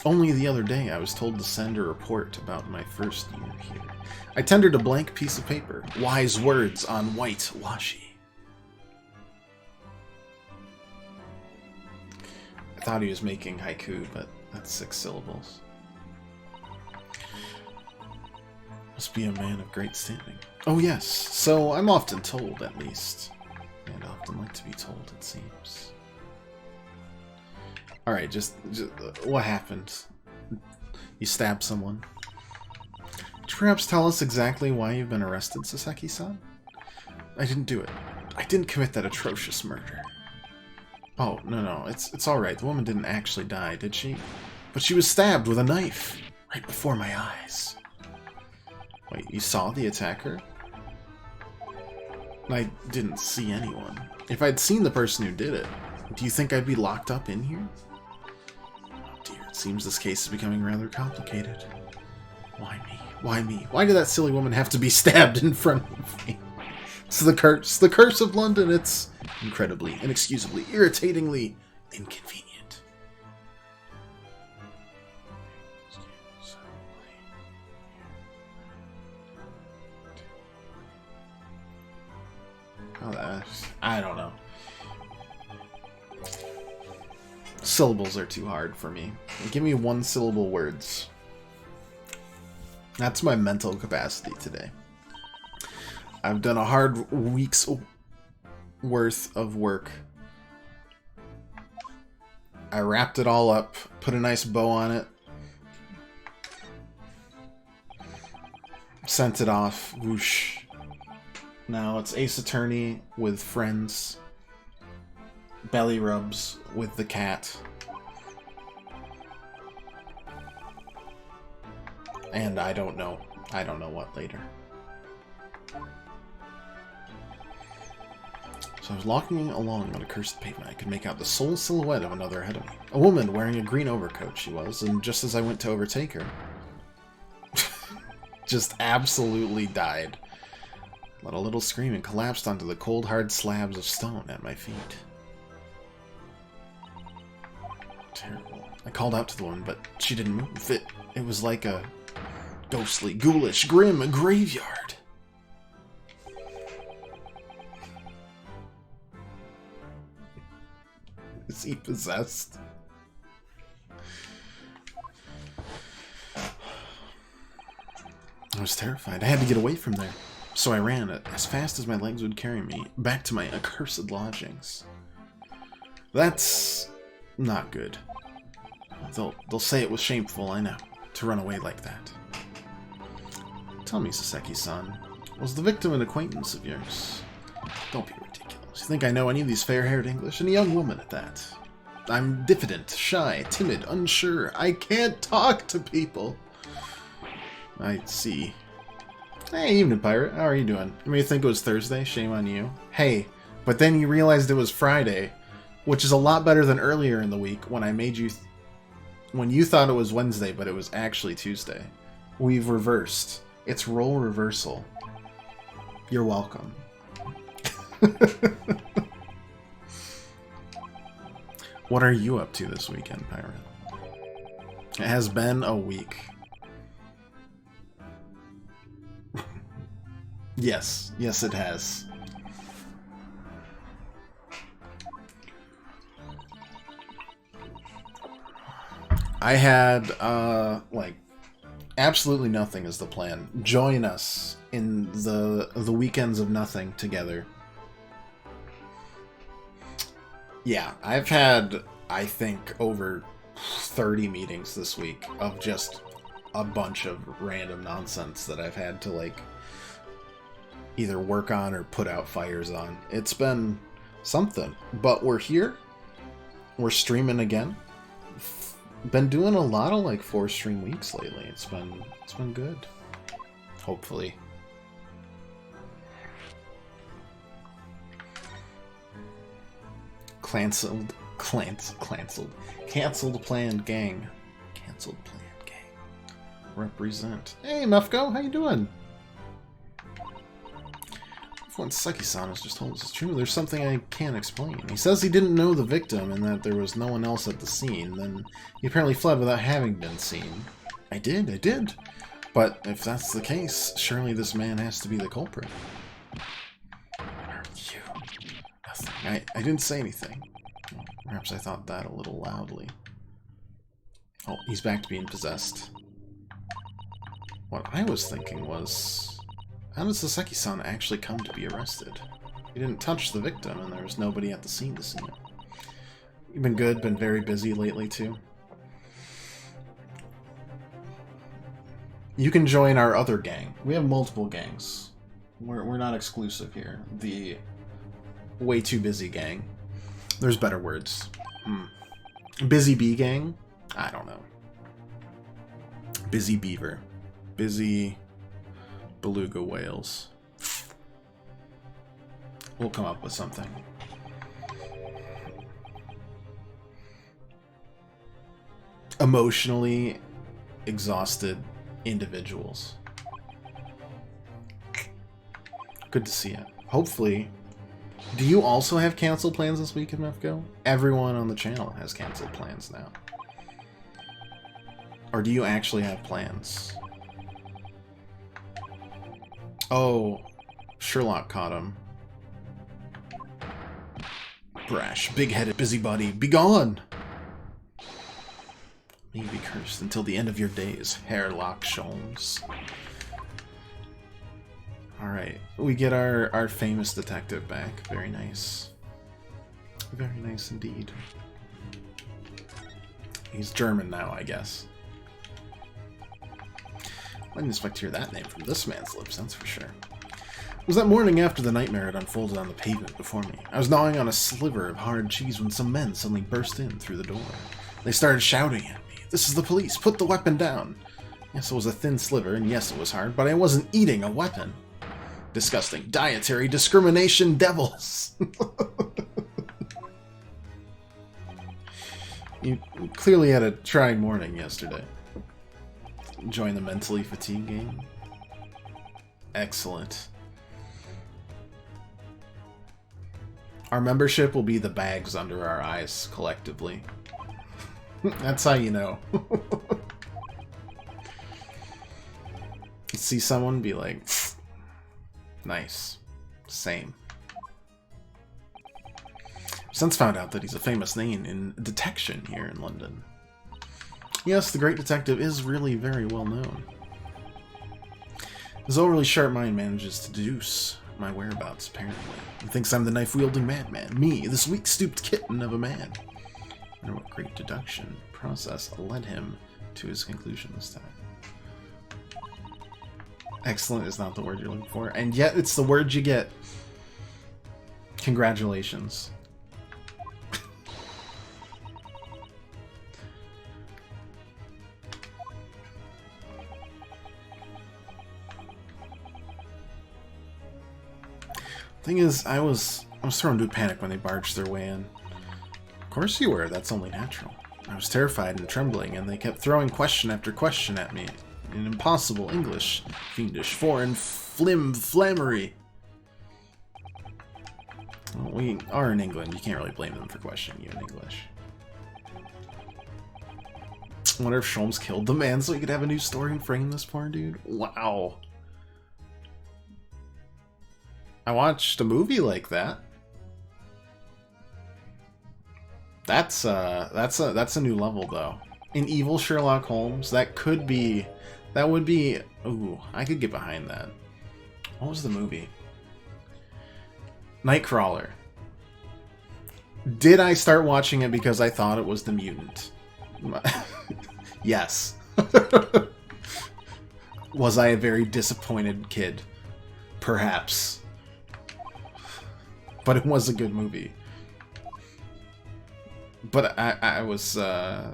Speaker 1: Only the other day I was told to send a report about my first year here. I tendered a blank piece of paper. Wise words on white washi. I thought he was making haiku, but that's 6 syllables. Must be a man of great standing. Oh yes, so I'm often told, at least. And often like to be told, it seems. Alright, just what happened? You stabbed someone? Could you perhaps tell us exactly why you've been arrested, Saseki-san? I didn't do it. I didn't commit that atrocious murder. Oh, no, it's alright. The woman didn't actually die, did she? But she was stabbed with a knife, right before my eyes. Wait, you saw the attacker? I didn't see anyone. If I'd seen the person who did it, do you think I'd be locked up in here? Oh dear, it seems this case is becoming rather complicated. Why me? Why me? Why did that silly woman have to be stabbed in front of me? It's the curse of London. It's incredibly, inexcusably, irritatingly inconvenient. Oh, I don't know. Syllables are too hard for me. Give me 1-syllable words. That's my mental capacity today. I've done a hard week's worth of work. I wrapped it all up, put a nice bow on it, sent it off, whoosh. Now it's Ace Attorney with friends, belly rubs with the cat, and I don't know what later. So I was walking along on a cursed pavement. I could make out the sole silhouette of another ahead of me. A woman wearing a green overcoat she was, and just as I went to overtake her, just absolutely died. Let a little scream and collapsed onto the cold, hard slabs of stone at my feet. Terrible. I called out to the woman, but she didn't move. It was like a ghostly, ghoulish, grim graveyard. Is he possessed? I was terrified. I had to get away from there. So I ran, as fast as my legs would carry me, back to my accursed lodgings. That's not good. They'll say it was shameful, I know, to run away like that. Tell me, Saseki-san, was the victim an acquaintance of yours? Don't be ridiculous. You think I know any of these fair-haired English? And a young woman at that. I'm diffident, shy, timid, unsure. I can't talk to people. I see. Hey, evening, Pirate. How are you doing? You may think it was Thursday. Shame on you. Hey, but then you realized it was Friday, which is a lot better than earlier in the week when I made you... when you thought it was Wednesday, but it was actually Tuesday. We've reversed. It's role reversal. You're welcome. What are you up to this weekend, Pirate? It has been a week. Yes, it has. I had, like, absolutely nothing is the plan. Join us in the weekends of nothing together. Yeah, I've had, I think, over 30 meetings this week of just a bunch of random nonsense that I've had to, like, either work on or put out fires on. It's been something. But we're here. We're streaming again. Been doing a lot of, like, 4-stream weeks lately. It's been good. Hopefully. Cancelled planned gang. Cancelled planned gang. Represent. Hey, Mefko, how you doing? What Saki-san has just told us is true. There's something I can't explain. He says he didn't know the victim and that there was no one else at the scene. Then he apparently fled without having been seen. I did. But if that's the case, surely this man has to be the culprit. You. Nothing. I didn't say anything. Well, perhaps I thought that a little loudly. Oh, he's back to being possessed. What I was thinking was, how does the Saki-san actually come to be arrested? He didn't touch the victim, and there was nobody at the scene to see him. You've been good, been very busy lately, too. You can join our other gang. We have multiple gangs. We're not exclusive here. The way too busy gang. There's better words. Busy bee gang? I don't know. Busy beaver. Busy beluga whales. We'll come up with something. Emotionally exhausted individuals. Good to see it. Hopefully. Do you also have canceled plans this week in MEFCO? Everyone on the channel has canceled plans now. Or do you actually have plans? Oh, Sherlock caught him. Brash, big-headed busybody, be gone! May you be cursed until the end of your days, Herlock Sholmes. Alright, we get our famous detective back. Very nice. Very nice indeed. He's German now, I guess. I didn't expect to hear that name from this man's lips, that's for sure. It was that morning after the nightmare had unfolded on the pavement before me. I was gnawing on a sliver of hard cheese when some men suddenly burst in through the door. They started shouting at me, "This is the police! Put the weapon down!" Yes, it was a thin sliver, and yes, it was hard, but I wasn't eating a weapon. Disgusting. Dietary discrimination devils! You clearly had a trying morning yesterday. Join the mentally fatigued game. Excellent. Our membership will be the bags under our eyes, collectively. That's how you know. See someone be like, nice. Same. Since found out that he's a famous name in detection here in London. Yes, the great detective is really very well known. His overly sharp mind manages to deduce my whereabouts, apparently. He thinks I'm the knife-wielding madman. Me, this weak-stooped kitten of a man. I wonder what great deduction process led him to his conclusion this time. Excellent is not the word you're looking for, and yet it's the word you get. Congratulations. Thing is, I was thrown into a panic when they barged their way in. Of course you were, that's only natural. I was terrified and trembling, and they kept throwing question after question at me in impossible English, fiendish, foreign, flammery. Well, we are in England, you can't really blame them for questioning you in English. I wonder if Sholmes killed the man so he could have a new story and frame this poor dude. Wow. I watched a movie like that. That's a new level though. An evil Sherlock Holmes, that would be, ooh, I could get behind that. What was the movie? Nightcrawler. Did I start watching it because I thought it was The Mutant? Yes. Was I a very disappointed kid? Perhaps. But it was a good movie. But I was, I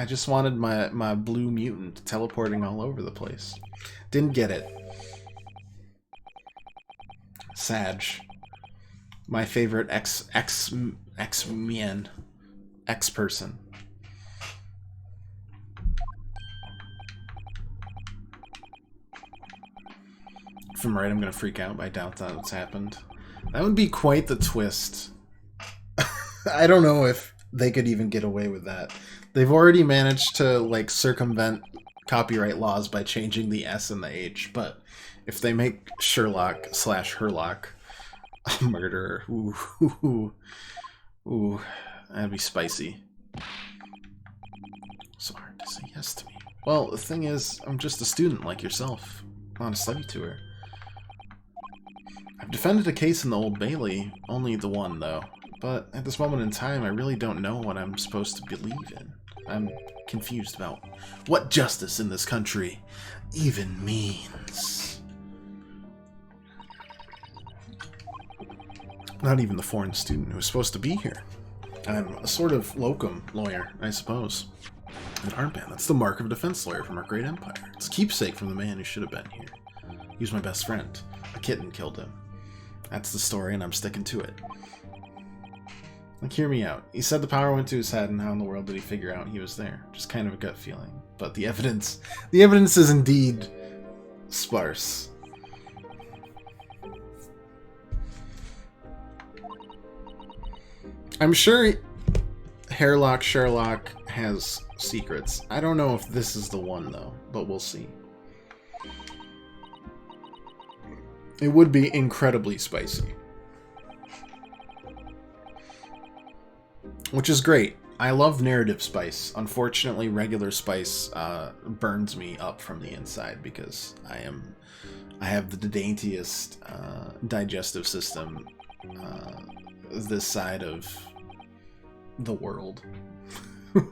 Speaker 1: just wanted my blue mutant teleporting all over the place. Didn't get it. Sag. My favorite X-Men. X-person. If I'm right, I'm going to freak out, but I doubt that's happened. That would be quite the twist. I don't know if they could even get away with that. They've already managed to, like, circumvent copyright laws by changing the S and the H, but if they make Sherlock/Herlock a murderer, ooh, that'd be spicy. So hard to say yes to me. Well, the thing is, I'm just a student like yourself, on a study tour. I've defended a case in the Old Bailey, only the one, though. But at this moment in time, I really don't know what I'm supposed to believe in. I'm confused about what justice in this country even means. Not even the foreign student who was supposed to be here. I'm a sort of locum lawyer, I suppose. An armband, that's the mark of a defense lawyer from our great empire. It's a keepsake from the man who should have been here. He was my best friend. A kitten killed him. That's the story, and I'm sticking to it. Like, hear me out. He said the power went to his head, and how in the world did he figure out he was there? Just kind of a gut feeling. But the evidence is indeed sparse. I'm sure Sherlock has secrets. I don't know if this is the one, though, but we'll see. It would be incredibly spicy. Which is great. I love narrative spice. Unfortunately, regular spice burns me up from the inside because I have the daintiest digestive system this side of the world. I'm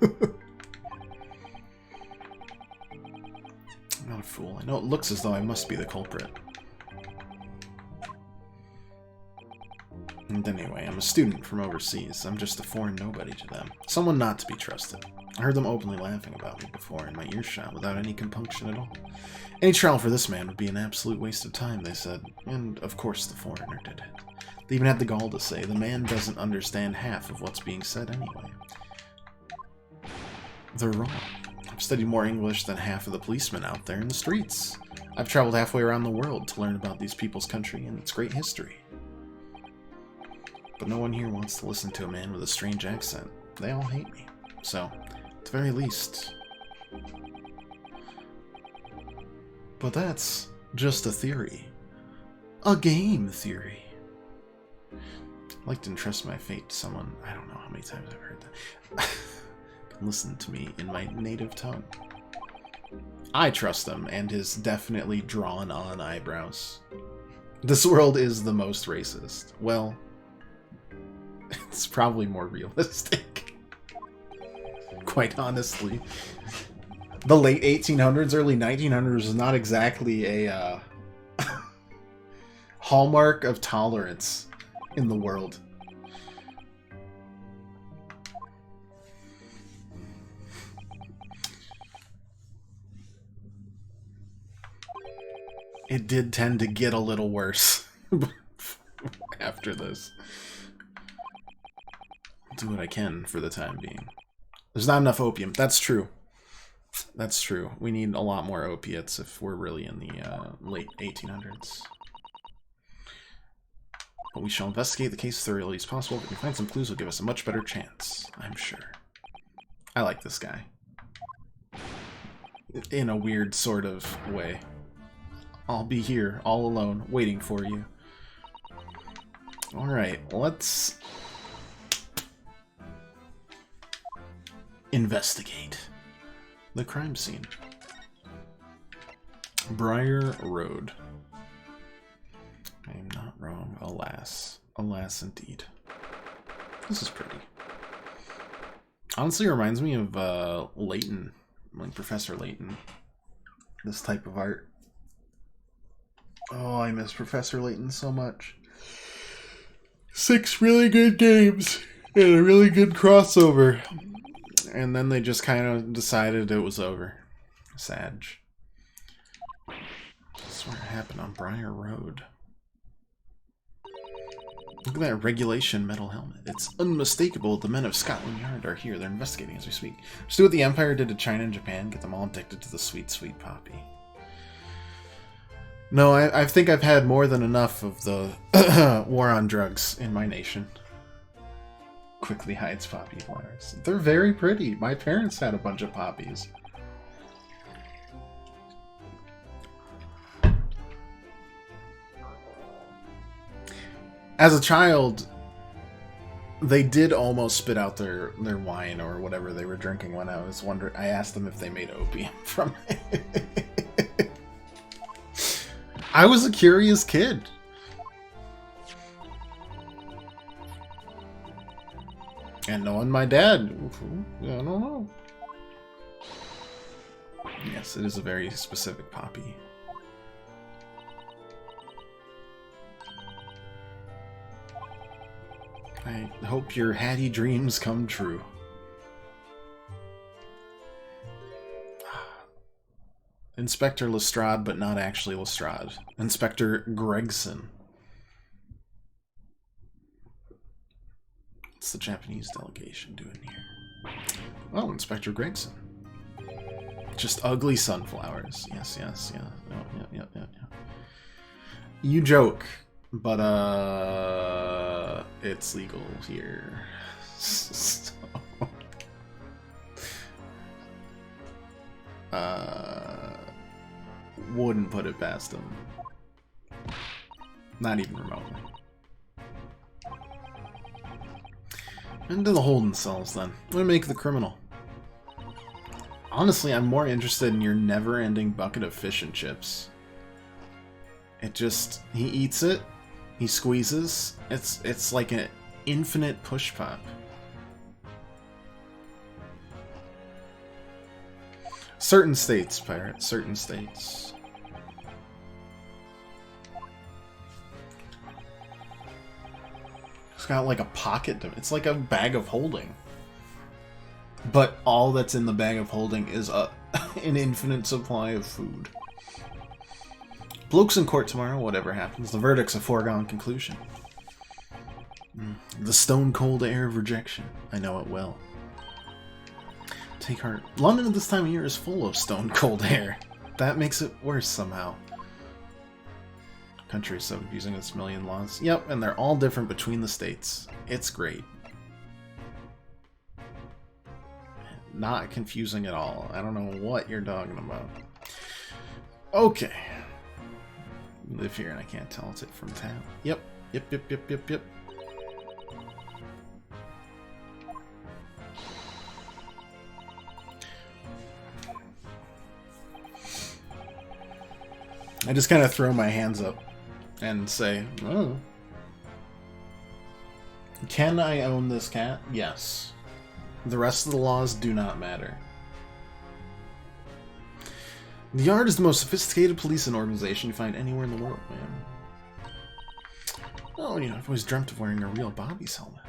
Speaker 1: not a fool. I know it looks as though I must be the culprit. And anyway, I'm a student from overseas. I'm just a foreign nobody to them. Someone not to be trusted. I heard them openly laughing about me before in my earshot without any compunction at all. Any trial for this man would be an absolute waste of time, they said. And, of course, the foreigner did it. They even had the gall to say, the man doesn't understand half of what's being said anyway. They're wrong. I've studied more English than half of the policemen out there in the streets. I've traveled halfway around the world to learn about these people's country and its great history. But no one here wants to listen to a man with a strange accent. They all hate me. So, at the very least... But that's just a theory. A game theory. I'd like to entrust my fate to someone. I don't know how many times I've heard that. Can listen to me in my native tongue. I trust him and his definitely drawn-on eyebrows. This world is the most racist. Well... it's probably more realistic. Quite honestly. The late 1800s, early 1900s is not exactly a hallmark of tolerance in the world. It did tend to get a little worse after this. Do what I can for the time being. There's not enough opium. That's true. That's true. We need a lot more opiates if we're really in the late 1800s. But we shall investigate the case as thoroughly as possible. If we can find some clues, will give us a much better chance, I'm sure. I like this guy. In a weird sort of way. I'll be here, all alone, waiting for you. Alright, let's... investigate the crime scene. Briar Road. I am not wrong, alas. Alas indeed. This is pretty. Honestly, it reminds me of Layton, like Professor Layton. This type of art. Oh, I miss Professor Layton so much. 6 really good games and a really good crossover. And then they just kind of decided it was over. Sad. I swear it happened on Briar Road. Look at that regulation metal helmet. It's unmistakable the men of Scotland Yard are here. They're investigating as we speak. Just do what the Empire did to China and Japan. Get them all addicted to the sweet, sweet poppy. No, I think I've had more than enough of the war on drugs in my nation. Quickly hides poppy flowers. They're very pretty. My parents had a bunch of poppies. As a child, they did almost spit out their wine or whatever they were drinking when I was wondering. I asked them if they made opium from it. I was a curious kid. And knowing my dad, I don't know. Yes, it is a very specific poppy. I hope your hatty dreams come true. Inspector Lestrade, but not actually Lestrade. Inspector Gregson. What's the Japanese delegation doing here? Oh, Inspector Gregson. Just ugly sunflowers. Yes, yes, yeah. Oh, yeah. You joke, but it's legal here. So, wouldn't put it past him. Not even remotely. Into the holding cells, then. I'm gonna make the criminal. Honestly, I'm more interested in your never-ending bucket of fish and chips. It just... he eats it, he squeezes, it's like an infinite push pop. Certain states, Pirate, certain states. It's got like a pocket, it's like a bag of holding. But all that's in the bag of holding is an infinite supply of food. Bloke's in court tomorrow, whatever happens. The verdict's a foregone conclusion. The stone-cold air of rejection. I know it well. Take heart. London at this time of year is full of stone-cold air. That makes it worse somehow. Country is so confusing its million laws. Yep, and they're all different between the states. It's great. Not confusing at all. I don't know what you're talking about. Okay. You live here and I can't tell it's it from town. Yep. Yep. I just kind of throw my hands up and say, oh. Can I own this cat? Yes. The rest of the laws do not matter. The Yard is the most sophisticated policing organization you find anywhere in the world, man. Oh, you know, I've always dreamt of wearing a real Bobby's helmet.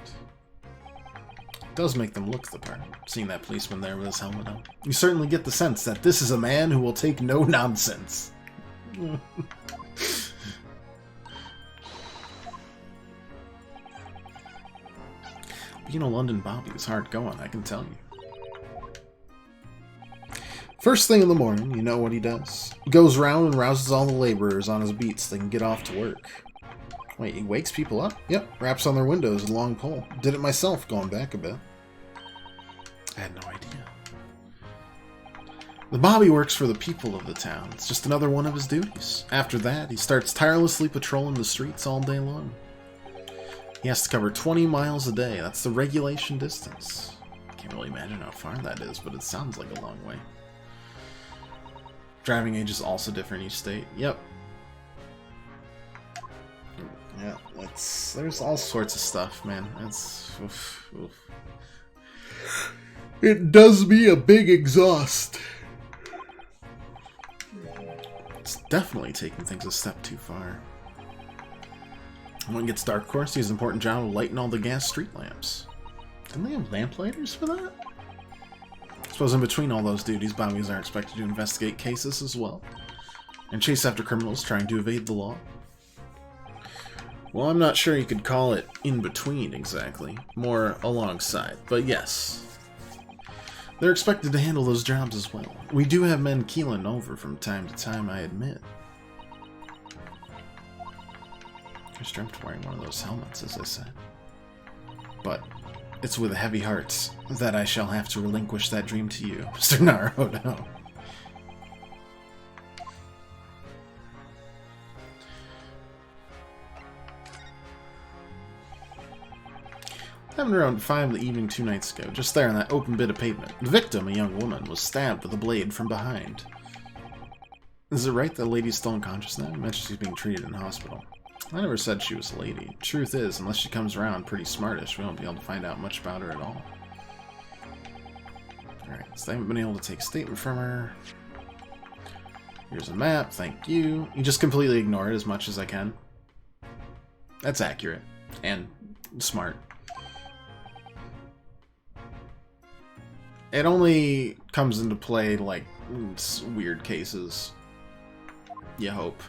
Speaker 1: It does make them look the part, seeing that policeman there with his helmet on. You certainly get the sense that this is a man who will take no nonsense. Being a London Bobby is hard going, I can tell you. First thing in the morning, you know what he does. He goes round and rouses all the laborers on his beat so they can get off to work. Wait, he wakes people up? Yep, raps on their windows with a long pole. Did it myself, going back a bit. I had no idea. The Bobby works for the people of the town. It's just another one of his duties. After that, he starts tirelessly patrolling the streets all day long. He has to cover 20 miles a day. That's the regulation distance. Can't really imagine how far that is, but it sounds like a long way. Driving age is also different each state. Yep. Yeah, there's all sorts of stuff, man. Oof. It does me a big exhaust. It's definitely taking things a step too far. When it gets dark, of course, he has an important job of lighting all the gas street lamps. Didn't they have lamplighters for that? I suppose in between all those duties, Bobbies are expected to investigate cases as well, and chase after criminals trying to evade the law. Well, I'm not sure you could call it in between exactly, more alongside, but yes. They're expected to handle those jobs as well. We do have men keeling over from time to time, I admit. just dreamt of wearing one of those helmets, as I said. But it's with a heavy heart that I shall have to relinquish that dream to you, Mr. Naruhodo. Happened around 5 in the evening 2 nights ago, just there on that open bit of pavement. The victim, a young woman, was stabbed with a blade from behind. Is it right that the lady's still unconscious now? You mentioned she's being treated in hospital. I never said she was a lady. Truth is, unless she comes around pretty smartish, we won't be able to find out much about her at all. Alright, so they haven't been able to take a statement from her. Here's a map, thank you. You just completely ignore it as much as I can. That's accurate. And smart. It only comes into play, like, in weird cases. You hope.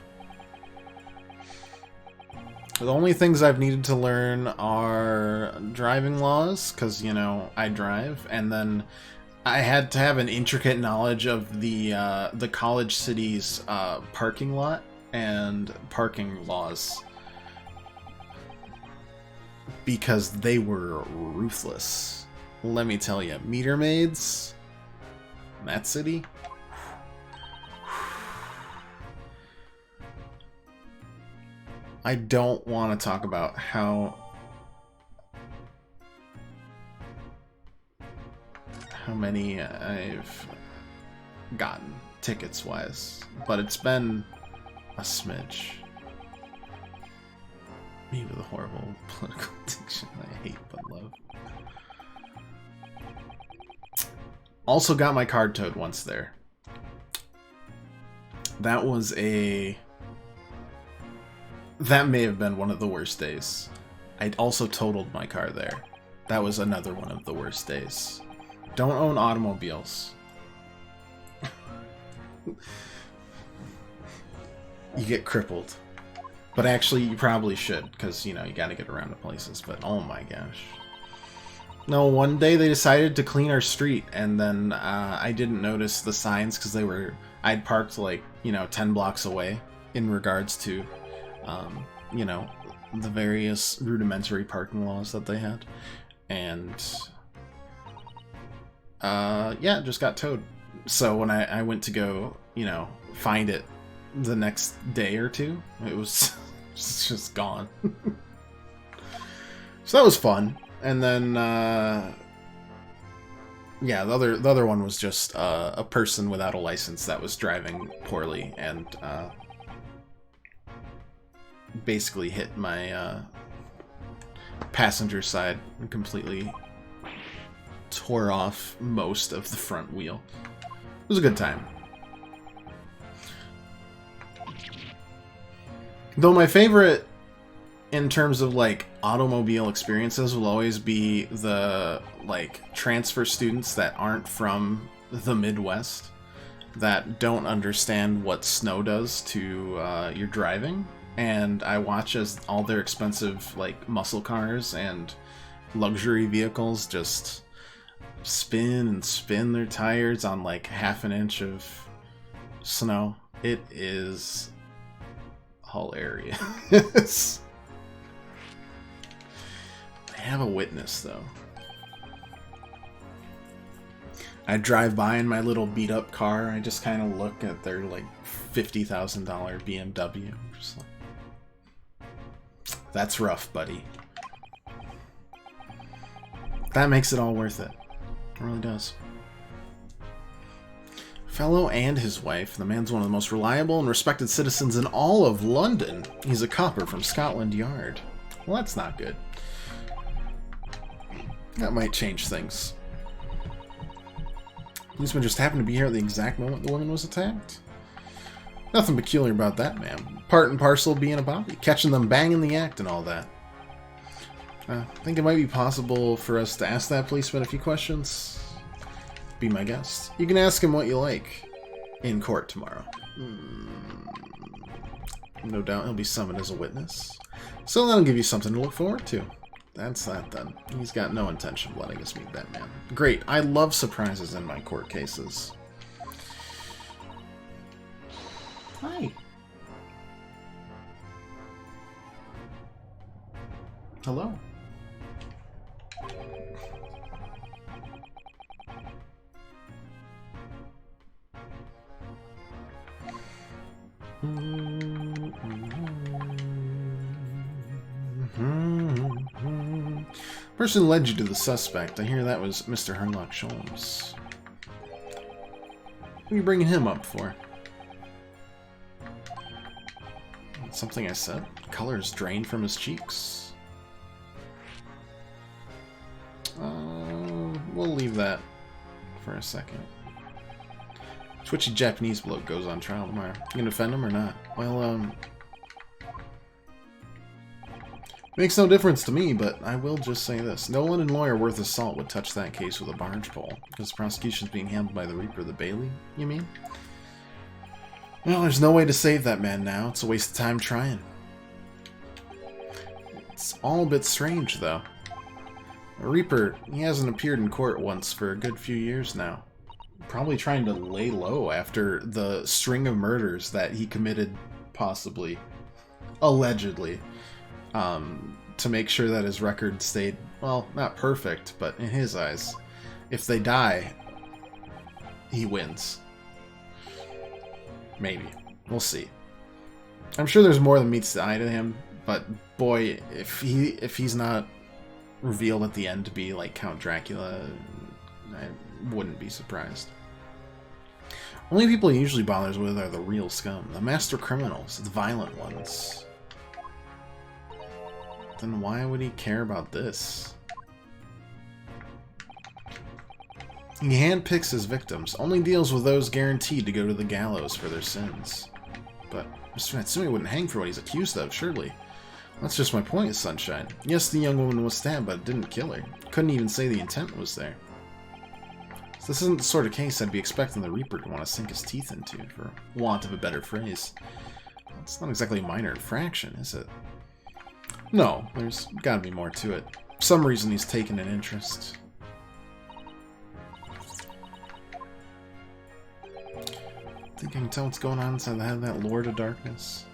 Speaker 1: The only things I've needed to learn are driving laws, because, you know, I drive, and then I had to have an intricate knowledge of the college city's parking lot and parking laws. Because they were ruthless. Let me tell you, meter maids in that city. I don't want to talk about how many I've gotten tickets wise, but it's been a smidge. Maybe the horrible political addiction I hate but love. Also got my card towed once there. That was a... That may have been one of the worst days. I also totaled my car there. That was another one of the worst days. Don't own automobiles. You get crippled. But actually, you probably should, because, you know, you gotta get around to places. But, oh my gosh. No, one day they decided to clean our street, and then I didn't notice the signs because they were... I'd parked, like, you know, 10 blocks away in regards to, you know, the various rudimentary parking laws that they had. And, yeah, just got towed. So when I went to go, you know, find it the next day or two, it was just gone. So that was fun. And then, yeah, the other one was just a person without a license that was driving poorly and basically hit my passenger side and completely tore off most of the front wheel. It was a good time. Though my favorite in terms of, like, automobile experiences will always be the, like, transfer students that aren't from the Midwest, that don't understand what snow does to your driving, and I watch as all their expensive, like, muscle cars and luxury vehicles just spin and spin their tires on, like, half an inch of snow. It is hilarious. I have a witness, though. I drive by in my little beat-up car. I just kind of look at their, like, $50,000 BMW. I'm just like, that's rough, buddy. That makes it all worth it. It really does. Fellow and his wife. The man's one of the most reliable and respected citizens in all of London. He's a copper from Scotland Yard. Well, that's not good. That might change things. Policeman just happened to be here at the exact moment the woman was attacked. Nothing peculiar about that, man. Part and parcel of being a bobby. Catching them banging the act and all that. I think it might be possible for us to ask that policeman a few questions. Be my guest. You can ask him what you like in court tomorrow. No doubt he'll be summoned as a witness. So that'll give you something to look forward to. That's that, then. He's got no intention of letting us meet that man. Great. I love surprises in my court cases. Hi. hello. Person led you to the suspect. I hear that was Mr. Sherlock Holmes. What are you bringing him up for? Something I said? Colors drained from his cheeks. We'll leave that for a second. Twitchy Japanese bloke goes on trial tomorrow. You gonna defend him or not? Well, makes no difference to me, but I will just say this. No London lawyer worth his salt would touch that case with a barge pole. Because the prosecution's being handled by the Reaper, the Bailey, you mean? Well, there's no way to save that man now. It's a waste of time trying. It's all a bit strange, though. The Reaper, he hasn't appeared in court once for a good few years now. Probably trying to lay low after the string of murders that he committed, possibly, allegedly, to make sure that his record stayed, well, not perfect, but in his eyes, if they die, he wins. Maybe. We'll see. I'm sure there's more than meets the eye to him, but boy, if he's not revealed at the end to be like Count Dracula, I wouldn't be surprised. Only people he usually bothers with are the real scum, the master criminals, the violent ones. Then why would he care about this? He handpicks his victims, only deals with those guaranteed to go to the gallows for their sins. But Mr. Natsume wouldn't hang for what he's accused of, surely. That's just my point, Sunshine. Yes, the young woman was stabbed, but it didn't kill her. Couldn't even say the intent was there. So this isn't the sort of case I'd be expecting the Reaper to want to sink his teeth into, for want of a better phrase. It's not exactly a minor infraction, is it? No, there's gotta be more to it. For some reason he's taken an interest. Think I can tell what's going on inside the head of that Lord of Darkness?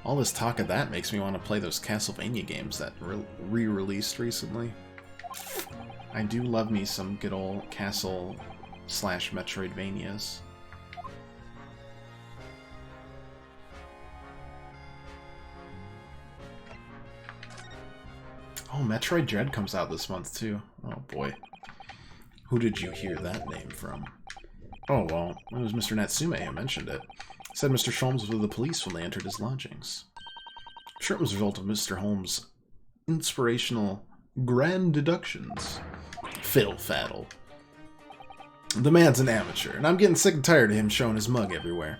Speaker 1: All this talk of that makes me want to play those Castlevania games that re-released recently. I do love me some good old Castle/Metroidvanias. Oh, Metroid Dread comes out this month too. Oh boy. Who did you hear that name from? Oh, well, it was Mr. Natsume who mentioned it. He said Mr. Sholmes was with the police when they entered his lodgings. I'm sure it was a result of Mr. Holmes' inspirational grand deductions. Fiddle-faddle. The man's an amateur, and I'm getting sick and tired of him showing his mug everywhere.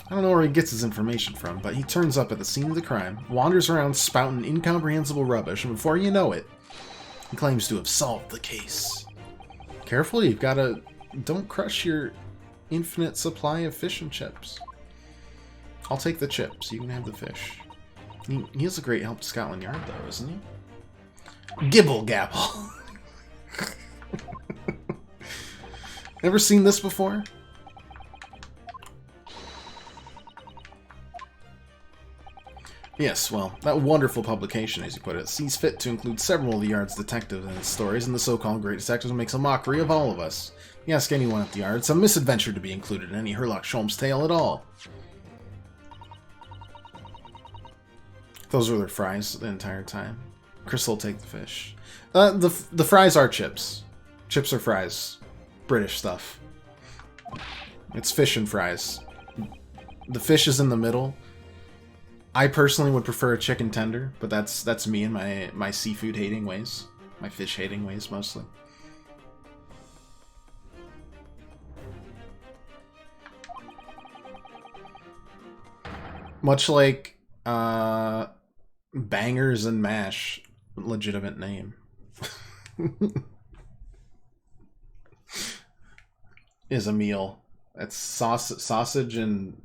Speaker 1: I don't know where he gets his information from, but he turns up at the scene of the crime, wanders around spouting incomprehensible rubbish, and before you know it, he claims to have solved the case. Careful, you've got to... Don't crush your infinite supply of fish and chips. I'll take the chips. You can have the fish. He is a great help to Scotland Yard, though, isn't he? Gibble gabble. Ever seen this before? Yes, well, that wonderful publication, as you put it, sees fit to include several of the Yard's detectives in its stories, and the so-called great detectives makes a mockery of all of us. You ask anyone at the Yard, it's a misadventure to be included in any Sherlock Holmes tale at all. Those were their fries the entire time. Crystal will take the fish. The fries are chips. Chips are fries. British stuff. It's fish and fries. The fish is in the middle. I personally would prefer a chicken tender, but that's me and my seafood hating ways. My fish hating ways, mostly. Much like Bangers and Mash, legitimate name. Is a meal. It's sausage and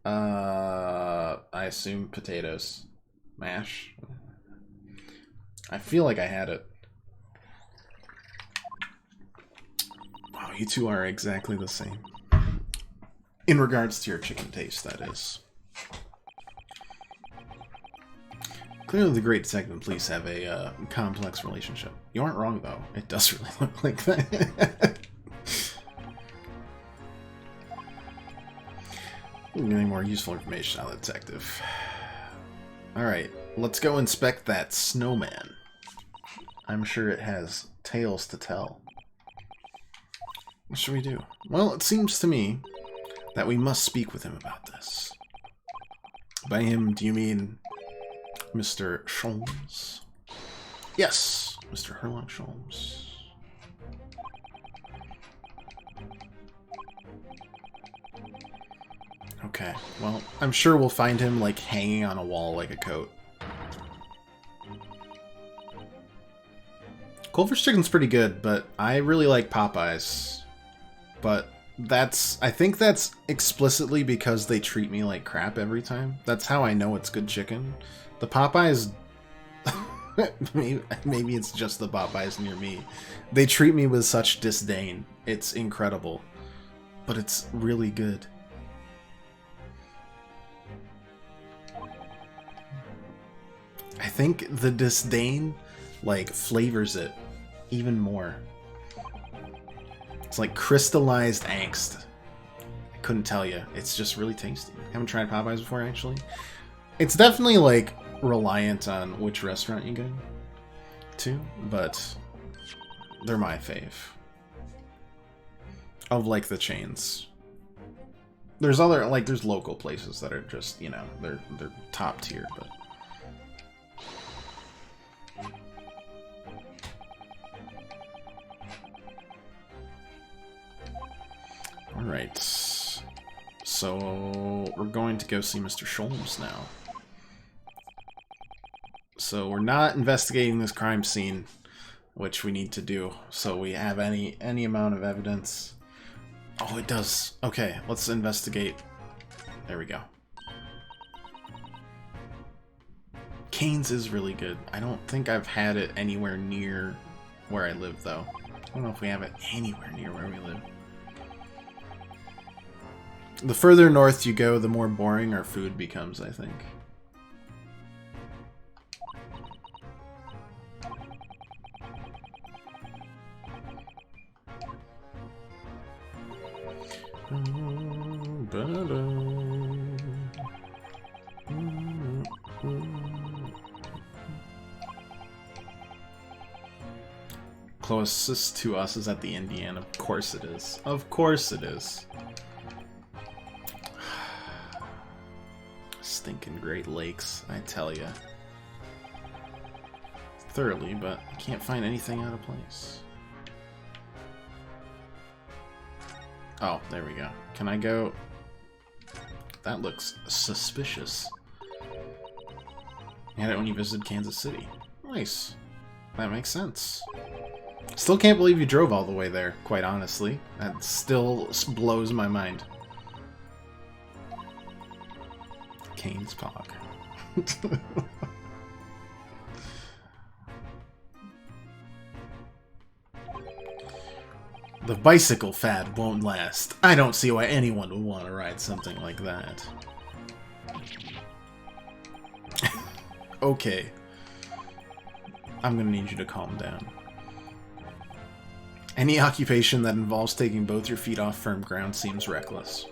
Speaker 1: I assume potatoes. Mash. I feel like I had it. Wow, you two are exactly the same. In regards to your chicken taste, that is. Clearly the Great Detective and police have a complex relationship. You aren't wrong, though. It does really look like that. Any more useful information on the detective. Alright, let's go inspect that snowman. I'm sure it has tales to tell. What should we do? Well, it seems to me that we must speak with him about this. By him, do you mean Mr. Sholmes? Yes, Mr. Herlock Sholmes. Okay, well, I'm sure we'll find him, like, hanging on a wall like a coat. Culver's chicken's pretty good, but I really like Popeyes. But I think that's explicitly because they treat me like crap every time. That's how I know it's good chicken. The Popeyes... maybe it's just the Popeyes near me. They treat me with such disdain. It's incredible. But it's really good. I think the disdain, like, flavors it even more. It's like crystallized angst. I couldn't tell you. It's just really tasty. Haven't tried Popeyes before, actually. It's definitely, like, reliant on which restaurant you go to, but they're my fave. Of, like, the chains. There's other, like, there's local places that are just, you know, they're top tier, but... Alright, so we're going to go see Mr. Sholmes now. So we're not investigating this crime scene, which we need to do, so we have any amount of evidence. Oh, it does. Okay, let's investigate. There we go. Cane's is really good. I don't think I've had it anywhere near where I live, though. I don't know if we have it anywhere near where we live. The further north you go, the more boring our food becomes, I think. Closest to us is at the Indian. Of course it is. Of course it is. Stinking Great Lakes, I tell ya. Thoroughly, but I can't find anything out of place. Oh, there we go. Can I go? That looks suspicious. You had it when you visited Kansas City. Nice. That makes sense. Still can't believe you drove all the way there, quite honestly. That still blows my mind. Kane's Pog. The bicycle fad won't last. I don't see why anyone would want to ride something like that. Okay. I'm gonna need you to calm down. Any occupation that involves taking both your feet off firm ground seems reckless.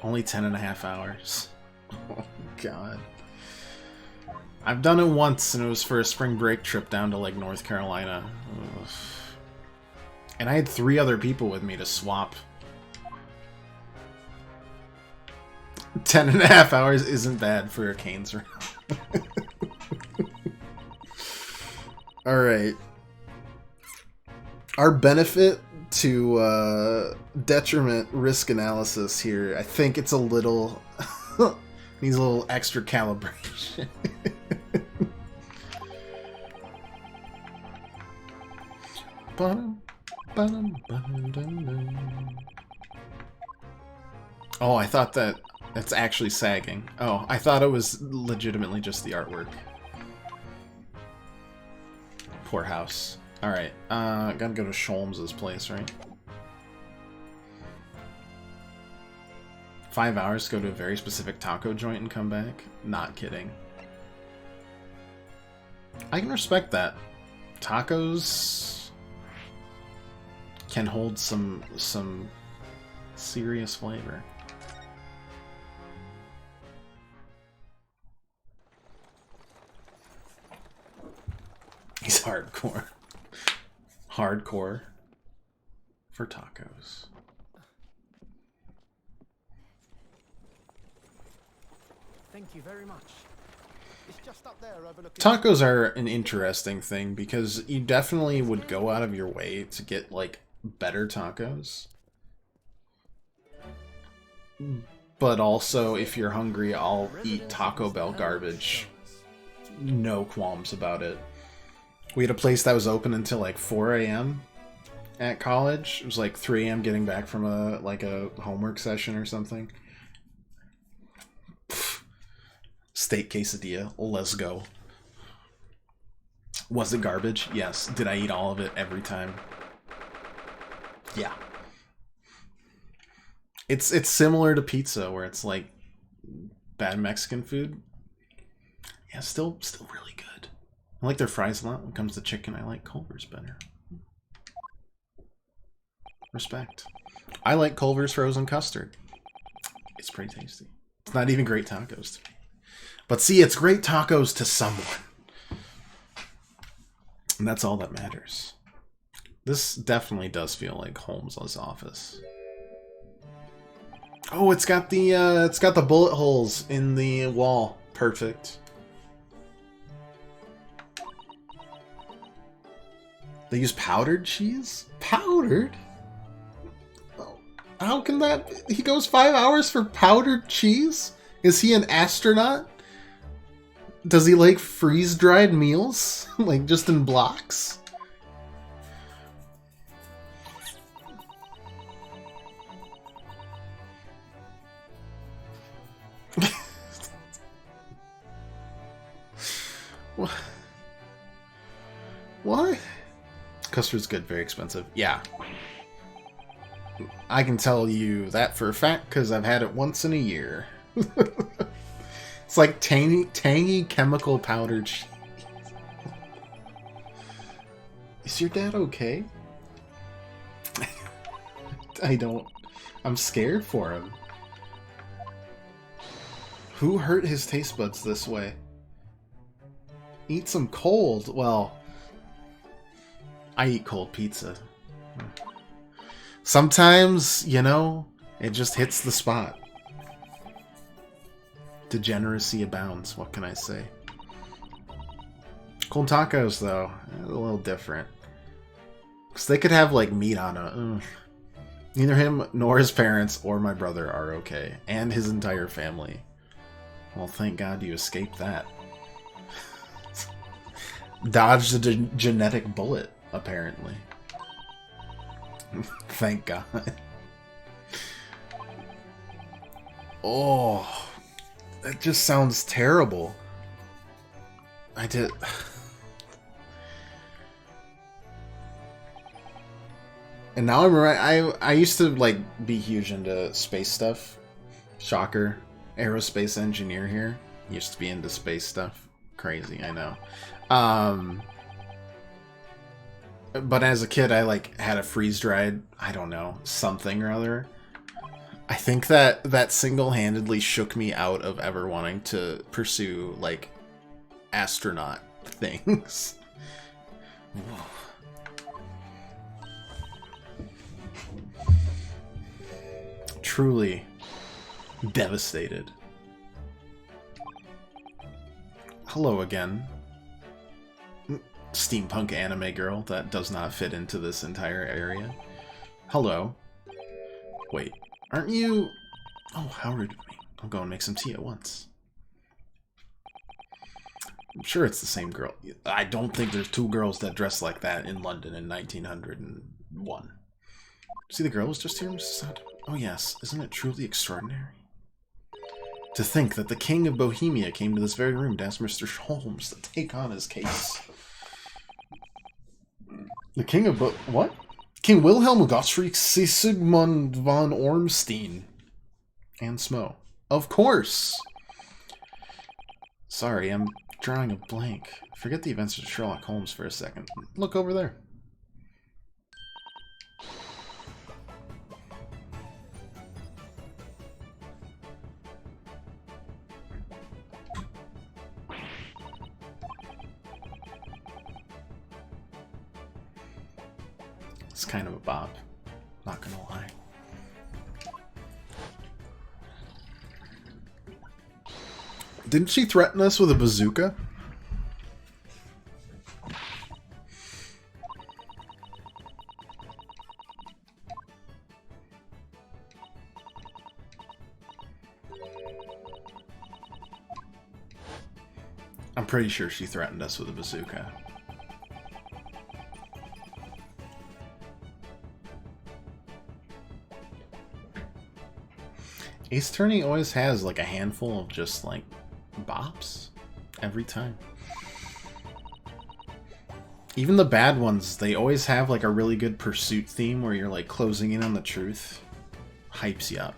Speaker 1: Only 10.5 hours. Oh, God. I've done it once, and it was for a spring break trip down to, like, North Carolina. Ugh. And I had 3 other people with me to swap. 10.5 hours isn't bad for a Cane's round. Alright. Our benefit to detriment risk analysis here, I think it's a little... needs a little extra calibration. Oh, I thought that's actually sagging. Oh, I thought it was legitimately just the artwork. Poor house. Alright, gotta go to Sholmes' place, right? 5 hours to go to a very specific taco joint and come back? Not kidding. I can respect that. Tacos can hold some serious flavor. He's hardcore. Hardcore for tacos.
Speaker 3: Thank you very much.
Speaker 2: It's just up there overlooking.
Speaker 1: Tacos are an interesting thing because you definitely would go out of your way to get like better tacos. But also, if you're hungry, I'll eat Taco Bell garbage. No qualms about it. We had a place that was open until like 4 a.m. at college. It was like 3 a.m. getting back from a homework session or something. Steak quesadilla. Let's go. Was it garbage? Yes. Did I eat all of it every time? Yeah. It's similar to pizza where it's like bad Mexican food. Yeah, still really good. I like their fries a lot. When it comes to chicken, I like Culver's better. Respect. I like Culver's frozen custard. It's pretty tasty. It's not even great tacos to me. But see, it's great tacos to someone. And that's all that matters. This definitely does feel like Holmes' office. Oh, it's got the bullet holes in the wall. Perfect. They use powdered cheese? Powdered? Oh, how can that... He goes 5 hours for powdered cheese? Is he an astronaut? Does he like freeze-dried meals? Like just in blocks? What? What? Custard's good, very expensive. Yeah. I can tell you that for a fact because I've had it once in a year. It's like tangy chemical powdered cheese. Is your dad okay? I'm scared for him. Who hurt his taste buds this way? Eat some cold. Well, I eat cold pizza. Sometimes, you know, it just hits the spot. Degeneracy abounds, what can I say? Cold tacos, though, a little different. Because they could have, like, meat on it. Neither him nor his parents or my brother are okay. And his entire family. Well, thank God you escaped that. Dodged a genetic bullet, apparently. Thank God. Oh, that just sounds terrible. I did... And now I'm right. I used to like be huge into space stuff. Shocker. Aerospace engineer here. Used to be into space stuff. Crazy, I know. But as a kid, I like had a freeze-dried, I don't know, something or other. I think that single-handedly shook me out of ever wanting to pursue like astronaut things. Truly devastated. Hello again. Steampunk anime girl that does not fit into this entire area. Hello. Wait, aren't you... Oh, how rude of me. I'll go and make some tea at once. I'm sure it's the same girl. I don't think there's two girls that dress like that in London in 1901. See the girl was just here, Mrs. Sutton? Oh yes, isn't it truly extraordinary? To think that the King of Bohemia came to this very room to ask Mr. Holmes to take on his case. The King of what? King Wilhelm Gottfried Sigismund von Ormstein. And Smo. Of course! Sorry, I'm drawing a blank. Forget the events of Sherlock Holmes for a second. Look over there. It's kind of a bop. Not gonna lie. Didn't she threaten us with a bazooka? I'm pretty sure she threatened us with a bazooka. Ace Attorney always has like a handful of just like bops every time. Even the bad ones, they always have like a really good pursuit theme where you're like closing in on the truth. Hypes you up.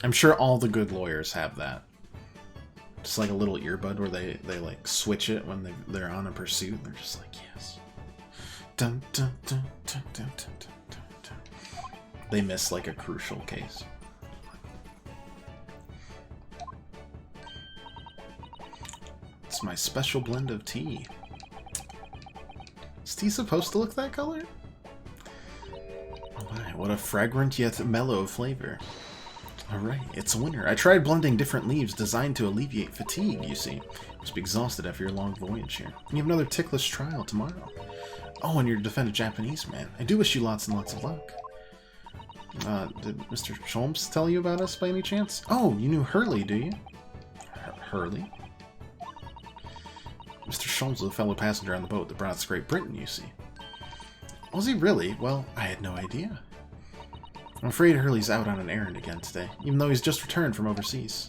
Speaker 1: I'm sure all the good lawyers have that. Just like a little earbud where they like switch it when they're on a pursuit. They're just like, yes. Dun, dun, dun, dun, dun, dun, dun, dun. They miss like a crucial case. It's my special blend of tea. Is tea supposed to look that color? Oh my, what a fragrant yet mellow flavor. Alright, it's winter. I tried blending different leaves designed to alleviate fatigue, you see. You must be exhausted after your long voyage here. You have another ticklish trial tomorrow. Oh, and you're to defend a Japanese man. I do wish you lots and lots of luck. Did Mr. Holmes tell you about us by any chance? Oh, you knew Hurley, do you? Hurley? Mr. Holmes was a fellow passenger on the boat that brought us to Great Britain, you see. Was he really? Well, I had no idea. I'm afraid Hurley's out on an errand again today, even though he's just returned from overseas.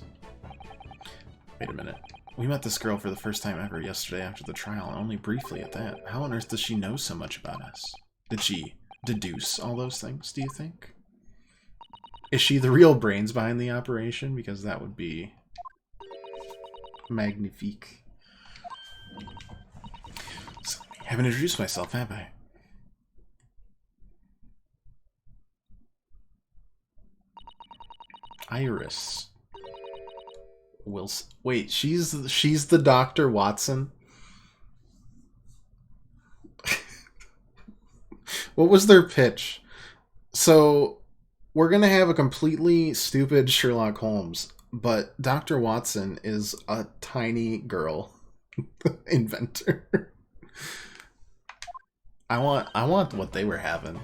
Speaker 1: Wait a minute. We met this girl for the first time ever yesterday after the trial, and only briefly at that. How on earth does she know so much about us? Did she deduce all those things, do you think? Is she the real brains behind the operation? Because that would be magnifique. So, I haven't introduced myself, have I? Iris Wilson. Wait, she's the Dr. Watson. What was their pitch? So we're gonna have a completely stupid Sherlock Holmes, but Dr. Watson is a tiny girl inventor. I want what they were having.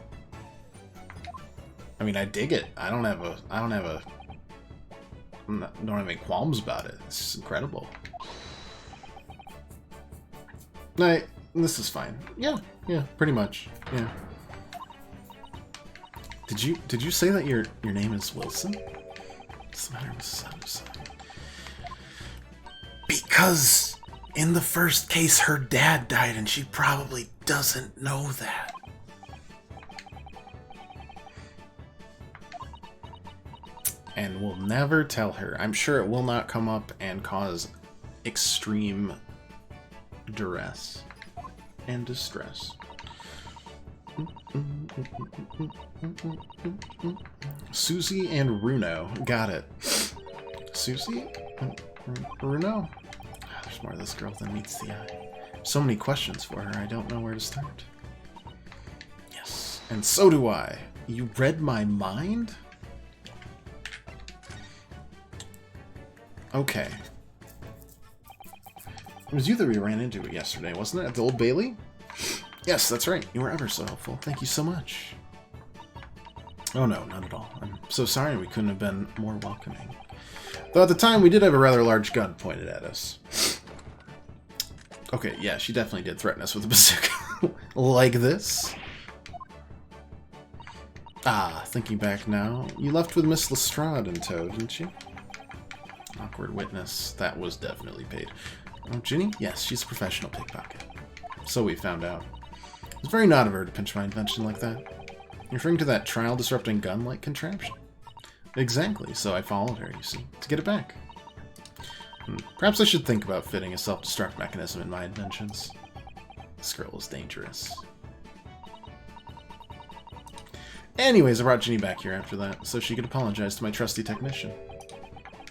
Speaker 1: I mean, I dig it. I don't have any qualms about it. It's just incredible. This is fine. Yeah, pretty much. Yeah. Did you say that your name is Wilson? What's the matter with son? Because in the first case her dad died and she probably doesn't know that. And we'll never tell her. I'm sure it will not come up and cause extreme duress and distress. Susie and Runo. Got it. Susie? Runo? There's more of this girl than meets the eye. So many questions for her, I don't know where to start. Yes, and so do I. You read my mind? Okay. It was you that we ran into yesterday, wasn't it? At the Old Bailey? Yes, that's right. You were ever so helpful. Thank you so much. Oh no, not at all. I'm so sorry we couldn't have been more welcoming. Though at the time we did have a rather large gun pointed at us. Okay, yeah, she definitely did threaten us with a bazooka. Like this. Ah, thinking back now, you left with Miss Lestrade in tow, didn't you? Awkward witness. That was definitely paid. Oh, Ginny? Yes, she's a professional pickpocket. So we found out. It was very not of her to pinch my invention like that. You're referring to that trial-disrupting gun-like contraption? Exactly, so I followed her, you see, to get it back. Perhaps I should think about fitting a self-destruct mechanism in my inventions. This girl is dangerous. Anyways, I brought Ginny back here after that, so she could apologize to my trusty technician.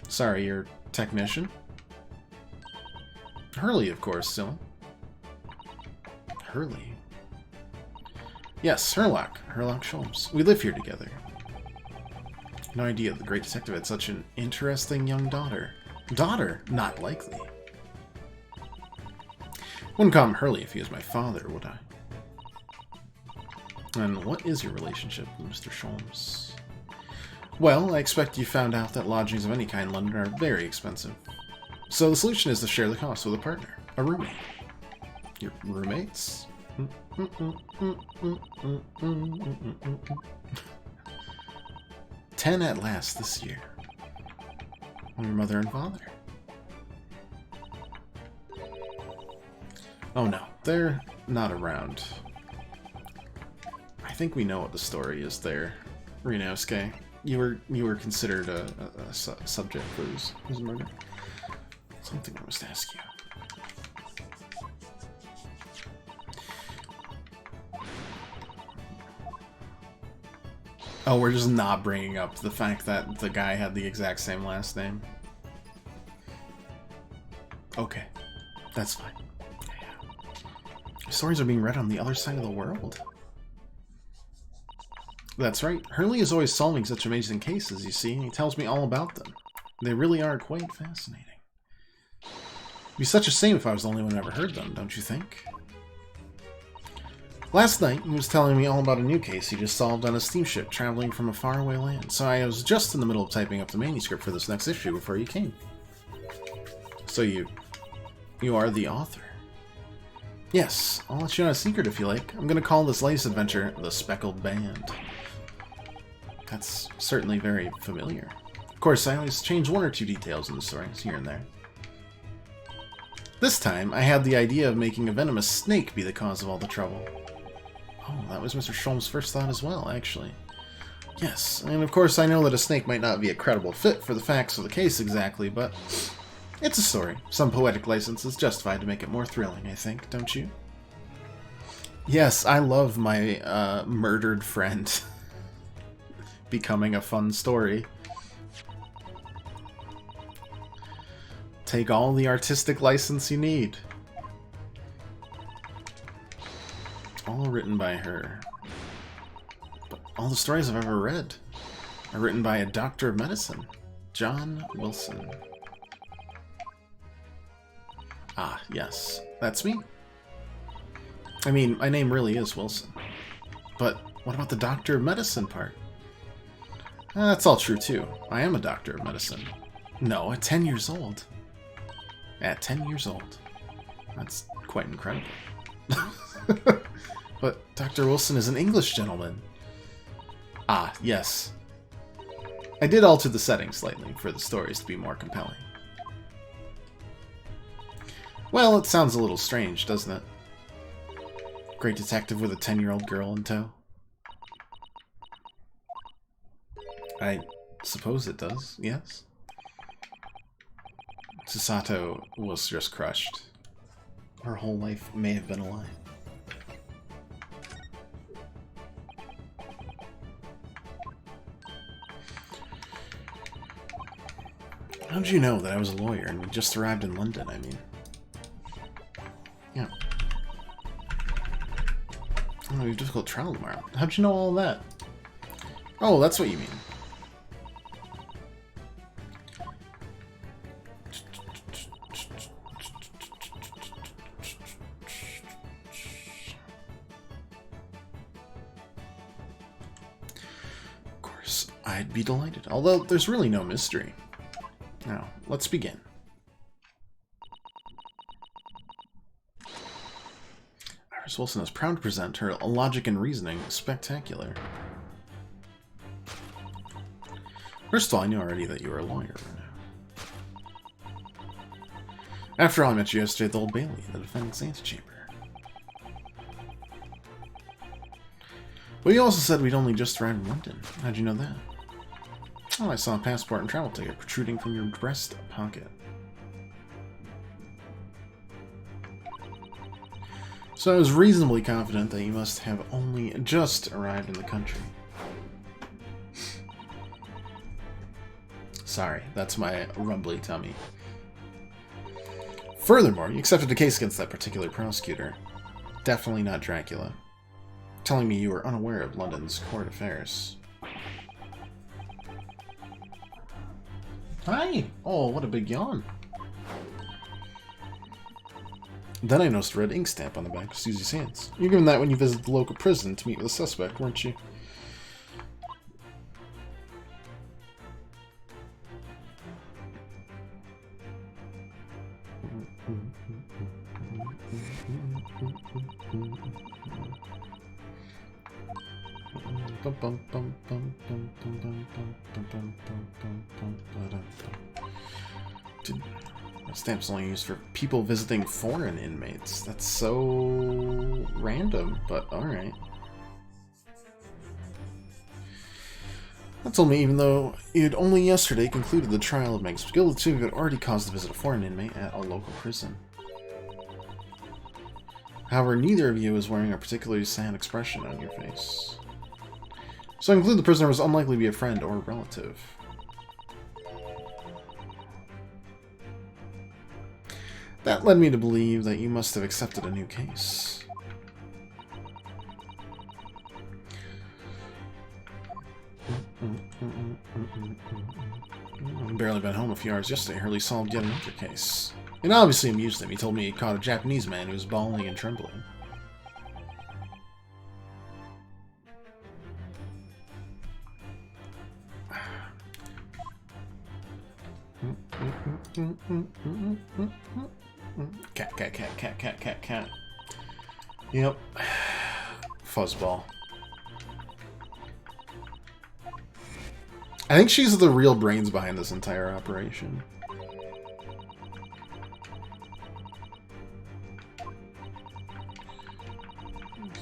Speaker 1: Sorry, your technician? Hurley, of course, silly. Hurley? Yes, Herlock Sholmes. We live here together. No idea the great detective had such an interesting young daughter. Daughter? Not likely. Wouldn't call him Hurley if he was my father, would I? And what is your relationship with Mr. Sholmes? Well, I expect you found out that lodgings of any kind in London are very expensive. So the solution is to share the cost with a partner, a roommate. Your roommates? 10 at last this year. Your mother and father. Oh no, they're not around. I think we know what the story is there, Rinosuke. You were considered a subject for his murder. Something I must ask you. Oh, we're just not bringing up the fact that the guy had the exact same last name. Okay, that's fine. Stories are being read on the other side of the world. That's right. Hurley is always solving such amazing cases, you see. He tells me all about them. They really are quite fascinating. It'd be such a shame if I was the only one who ever heard them, don't you think? Last night, he was telling me all about a new case he just solved on a steamship traveling from a faraway land, so I was just in the middle of typing up the manuscript for this next issue before you came. So you are the author? Yes, I'll let you know a secret if you like. I'm going to call this latest adventure The Speckled Band. That's certainly very familiar. Of course, I always change one or two details in the stories, here and there. This time, I had the idea of making a venomous snake be the cause of all the trouble. Oh, that was Mr. Sholmes' first thought as well, actually. Yes, and of course I know that a snake might not be a credible fit for the facts of the case exactly, but it's a story. Some poetic license is justified to make it more thrilling, I think, don't you? Yes, I love my murdered friend becoming a fun story. Take all the artistic license you need. All written by her. But all the stories I've ever read are written by a doctor of medicine, John Wilson. Ah, yes, that's me. I mean, my name really is Wilson. But what about the doctor of medicine part? That's all true too. I am a doctor of medicine. No, at 10 years old. At 10 years old. That's quite incredible. But Dr. Wilson is an English gentleman. Ah, yes. I did alter the setting slightly for the stories to be more compelling. Well, it sounds a little strange, doesn't it? Great detective with a 10-year-old girl in tow. I suppose it does, yes. Susato was just crushed. Her whole life may have been a lie. How did you know that I was a lawyer and we just arrived in London, I mean? Yeah. Oh, we have difficult travel tomorrow. How'd you know all that? Oh, that's what you mean. Of course, I'd be delighted. Although, there's really no mystery. Now, let's begin. Iris Wilson is proud to present her logic and reasoning spectacular. First of all, I knew already that you were a lawyer. After all, I met you yesterday at the Old Bailey, the defendant's antechamber. Well, you also said we'd only just arrived in London. How'd you know that? Oh, I saw a passport and travel ticket protruding from your breast pocket. So I was reasonably confident that you must have only just arrived in the country. Sorry, that's my rumbly tummy. Furthermore, you accepted a case against that particular prosecutor. Definitely not Dracula. Telling me you were unaware of London's court affairs. Hi! Oh, what a big yawn. Then I noticed a red ink stamp on the back of Susie's hands. You were given that when you visited the local prison to meet with a suspect, weren't you? Stamps only used for people visiting foreign inmates. That's so random, but alright. That told me even though you had only yesterday concluded the trial of Meg's guilt, the two of you had already caused to visit a foreign inmate at a local prison. However, neither of you was wearing a particularly sad expression on your face. So I conclude the prisoner was unlikely to be a friend or a relative. That led me to believe that you must have accepted a new case. I've barely been home a few hours yesterday. Hurley solved yet another case. It obviously amused him. He told me he caught a Japanese man who was bawling and trembling. Cat. Yep. Fuzzball. I think she's the real brains behind this entire operation.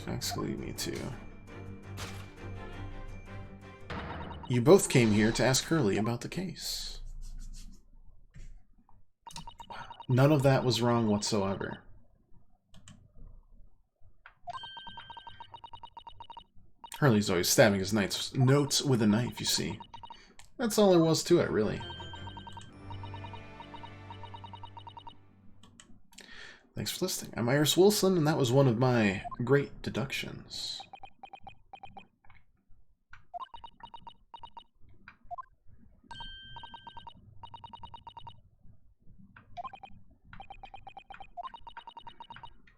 Speaker 1: Facts lead me to... You both came here to ask Hurley about the case. None of that was wrong whatsoever. Hurley's always stabbing his notes with a knife, you see. That's all there was to it, really. Thanks for listening. I'm Iris Wilson, and that was one of my great deductions.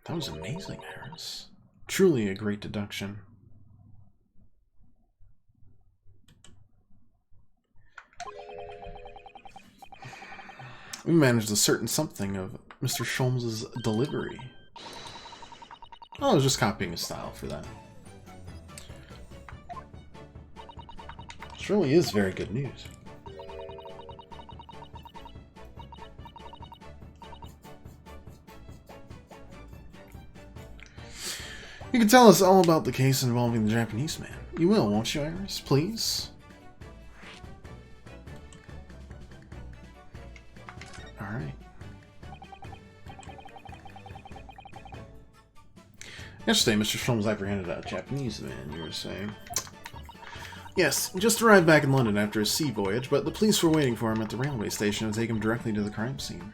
Speaker 1: That was amazing, Iris. Truly a great deduction. We managed to ascertain something of Mr. Sholmes' delivery. Oh, I was just copying his style for that. This really is very good news. You can tell us all about the case involving the Japanese man. You will, won't you, Iris? Please? Alright. Yesterday, Mr. Sholmes apprehended a Japanese man, you were saying. Yes, just arrived back in London after a sea voyage, but the police were waiting for him at the railway station to take him directly to the crime scene.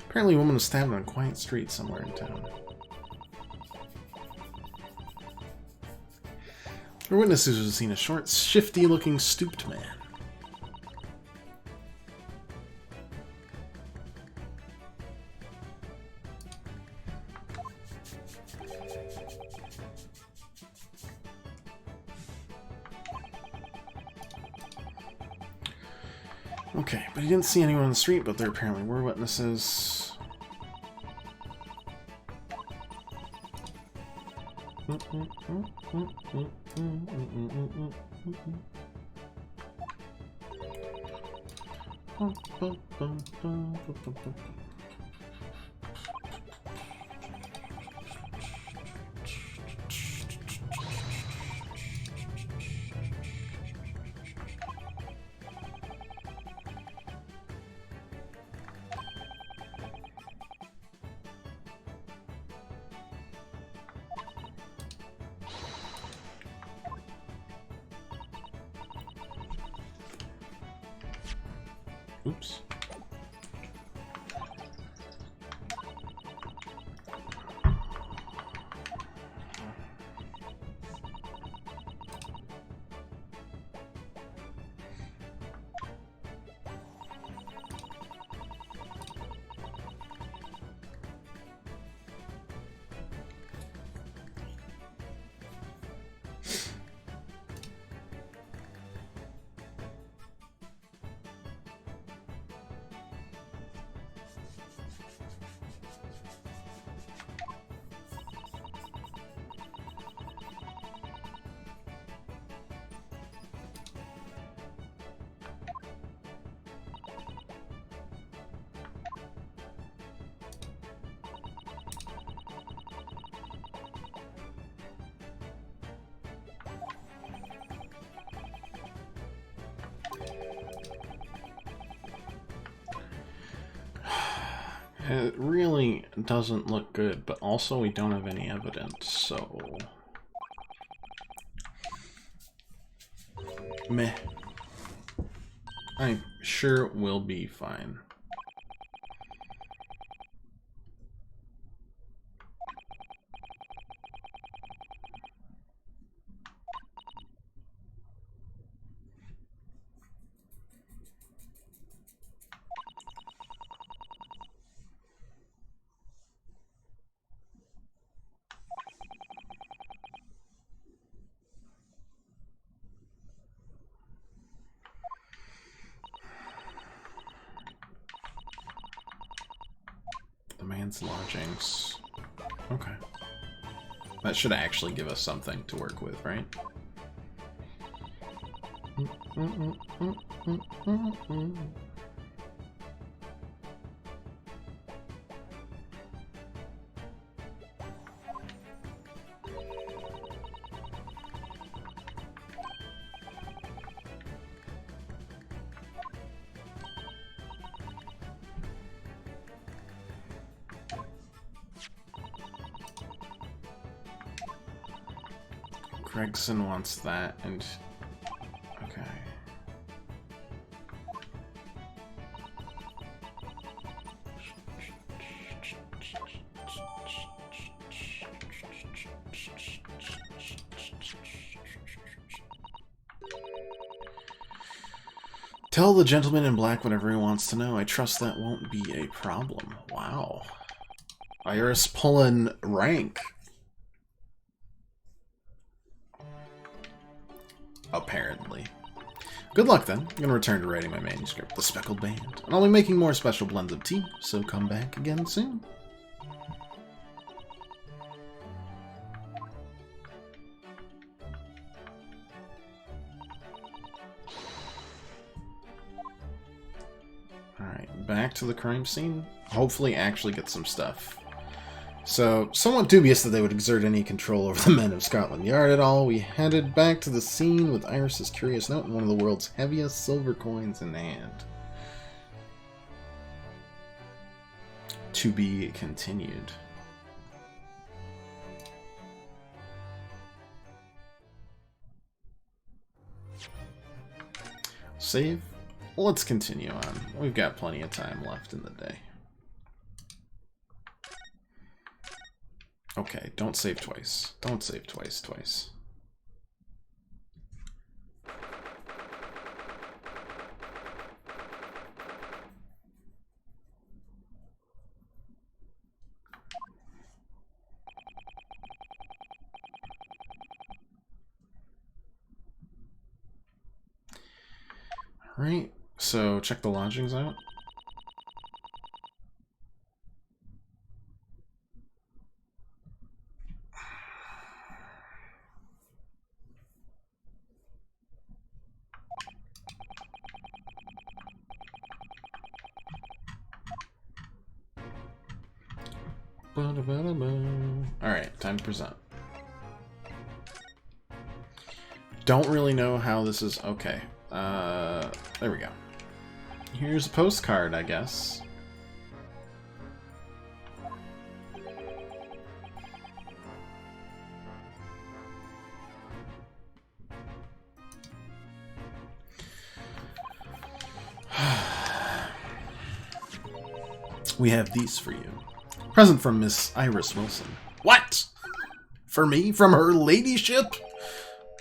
Speaker 1: Apparently a woman was stabbed on a quiet street somewhere in town. Her witnesses have seen a short, shifty-looking, stooped man. Okay, but he didn't see anyone on the street, but there apparently were witnesses. Oops. It really doesn't look good, but also we don't have any evidence, so... Meh. I'm sure we'll be fine. The man's lodgings. Okay. That should actually give us something to work with, right? Gregson wants that, and... okay. Tell the gentleman in black whatever he wants to know. I trust that won't be a problem. Wow. Iris pulling rank. Apparently. Good luck then. I'm gonna return to writing my manuscript, The Speckled Band. And I'll be making more special blends of tea, so come back again soon. Alright, back to the crime scene. Hopefully actually get some stuff. So, somewhat dubious that they would exert any control over the men of Scotland Yard at all, we headed back to the scene with Iris's curious note and one of the world's heaviest silver coins in hand. To be continued. Save. Let's continue on. We've got plenty of time left in the day. Okay, don't save twice. Don't save twice. Alright, so check the lodgings out. Alright, time to present. Don't really know how this is... okay. There we go. Here's a postcard, I guess. We have these for you. Present from Miss Iris Wilson. What? For me? From her ladyship?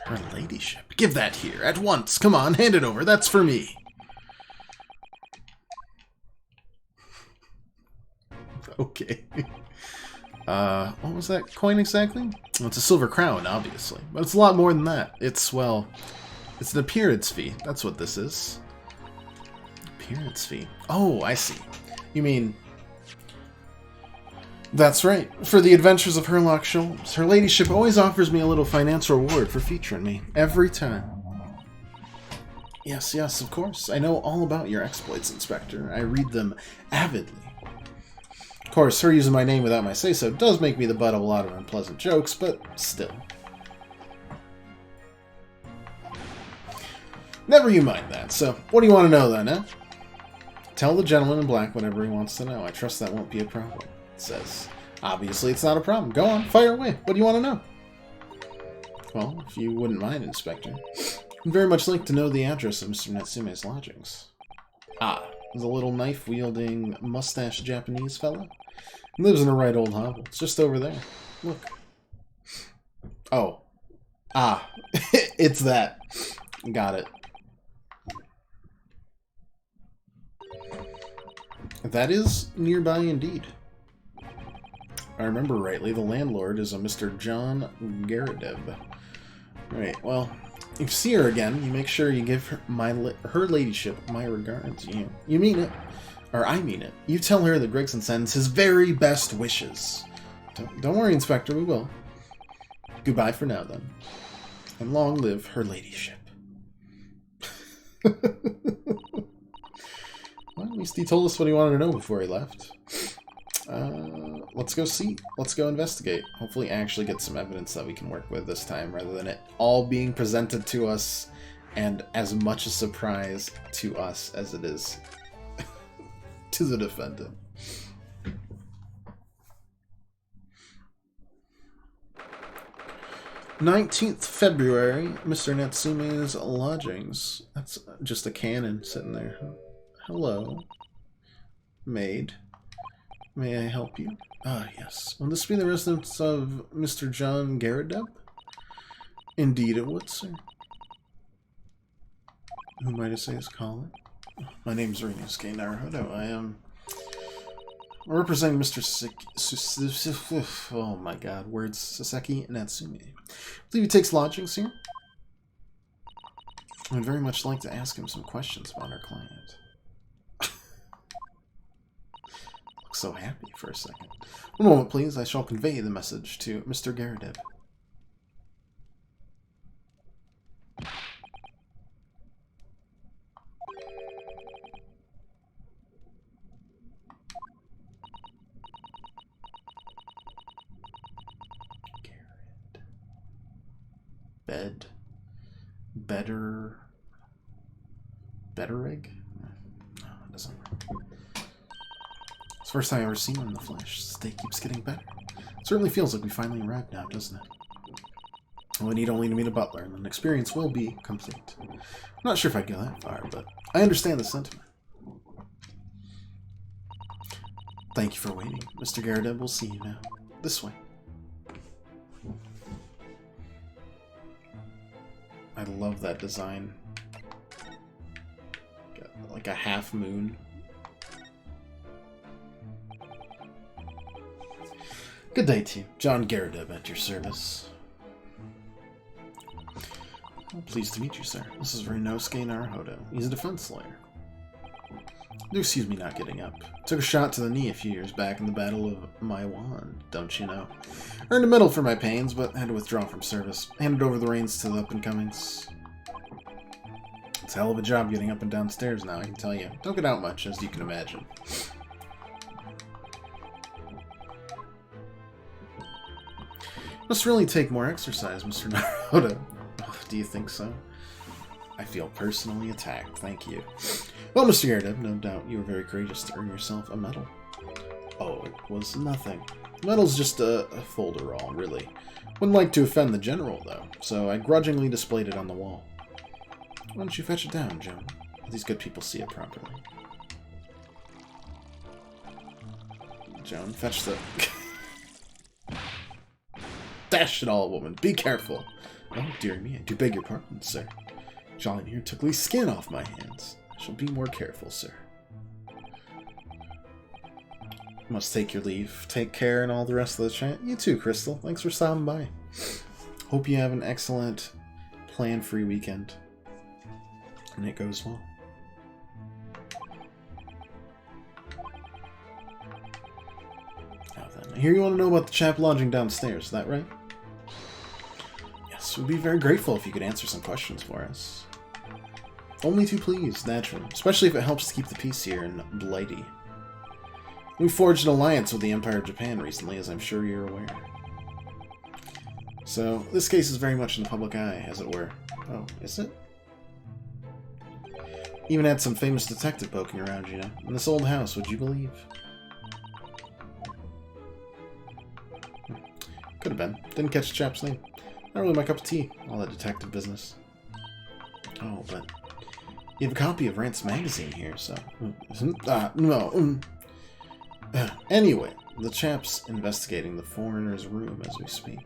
Speaker 1: Her ladyship? Give that here, at once. Come on, hand it over. That's for me. Okay. What was that coin exactly? Well, it's a silver crown, obviously. But it's a lot more than that. It's, well, it's an appearance fee. That's what this is. Appearance fee. Oh, I see. You mean... That's right. For the adventures of Herlock Sholmes, her ladyship always offers me a little financial reward for featuring me. Every time. Yes, yes, of course. I know all about your exploits, Inspector. I read them avidly. Of course, her using my name without my say-so does make me the butt of a lot of unpleasant jokes, but still. Never you mind that. So, what do you want to know then, eh? Tell the gentleman in black whatever he wants to know. I trust that won't be a problem. It says. Obviously, it's not a problem. Go on, fire away. What do you want to know? Well, if you wouldn't mind, Inspector. I'd very much like to know the address of Mr. Natsume's lodgings. Ah, the little knife-wielding, mustached Japanese fella? He lives in a right old hovel. It's just over there. Look. Oh. Ah. It's that. Got it. That is nearby indeed. If I remember rightly, the landlord is a Mr. John Garadeb. Right, well, if you see her again, you make sure you give her ladyship my regards. You mean it. Or I mean it. You tell her that Gregson sends his very best wishes. Don't worry, Inspector, we will. Goodbye for now, then. And long live her ladyship. Well, at least he told us what he wanted to know before he left. Let's go see. Let's go investigate. Hopefully actually get some evidence that we can work with this time, rather than it all being presented to us and as much a surprise to us as it is to the defendant. February 19th, Mr. Natsume's lodgings. That's just a cannon sitting there. Hello. Maid. May I help you? Ah, yes. Will this be the residence of Mr. John Garadeb? Indeed it would, sir. Who might I say is calling? My name's Ryusuke Naruhodo. I am representing Mr. Oh my god, words. Saseki Natsume. I believe he takes lodgings here. I would very much like to ask him some questions about our client. Looks so happy for a second. One moment, please. I shall convey the message to Mr. Garadeb. Bed. Betterig? No, it doesn't work. It's the first time I've ever seen him in the flesh. This day keeps getting better. It certainly feels like we finally arrived now, doesn't it? We need only to meet a butler, and the experience will be complete. I'm not sure if I'd go that far, but I understand the sentiment. Thank you for waiting. Mr. Garadeb will see you now. This way. I love that design. Got like a half moon. Good day to you. John Garadeb at your service. Well, pleased to meet you, sir. This is Ryusuke Naruhodo. He's a defense lawyer. Do excuse me not getting up. Took a shot to the knee a few years back in the Battle of Maiwan, don't you know? Earned a medal for my pains, but had to withdraw from service. Handed over the reins to the up-and-comings. It's a hell of a job getting up and down stairs now, I can tell you. Don't get out much, as you can imagine. Must really take more exercise, Mr. Naruhodo. Oh, do you think so? I feel personally attacked, thank you. Well, Mr. Garadeb, no doubt you were very courageous to earn yourself a medal. Oh, it was nothing. The medal's just a folderol, really. Wouldn't like to offend the general, though, so I grudgingly displayed it on the wall. Why don't you fetch it down, Joan? These good people see it properly. Joan. Fetch the... Dash it all, woman. Be careful. Oh, dear me, I do beg your pardon, sir. Jolly here took Lee's skin off my hands. I shall be more careful, sir. Must take your leave. Take care and all the rest of the chat. You too, Crystal. Thanks for stopping by. Hope you have an excellent, plan-free weekend. And it goes well. Now then, I hear you want to know about the chap lodging downstairs, is that right? Yes, we'd be very grateful if you could answer some questions for us. Only too pleased, naturally. Especially if it helps to keep the peace here in Blighty. We forged an alliance with the Empire of Japan recently, as I'm sure you're aware. So, this case is very much in the public eye, as it were. Oh, is it? Even had some famous detective poking around, you know. In this old house, would you believe? Could have been. Didn't catch the chap's name. Not really my cup of tea, all that detective business. Oh, but... You have a copy of Rant's magazine here, so... no. Anyway, the chap's investigating the foreigner's room as we speak.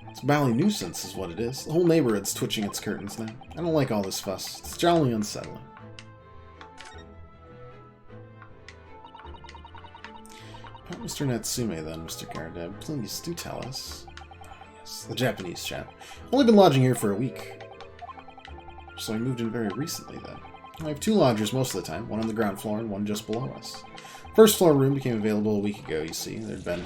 Speaker 1: It's a bally nuisance is what it is. The whole neighborhood's twitching its curtains now. I don't like all this fuss. It's jolly unsettling. About Mr. Natsume then, Mr. Gardeb. Please, do tell us. Yes, the Japanese chap. Only been lodging here for a week. So I moved in very recently then. I have 2 lodgers most of the time, one on the ground floor and one just below us. First floor room became available a week ago, you see. There'd been...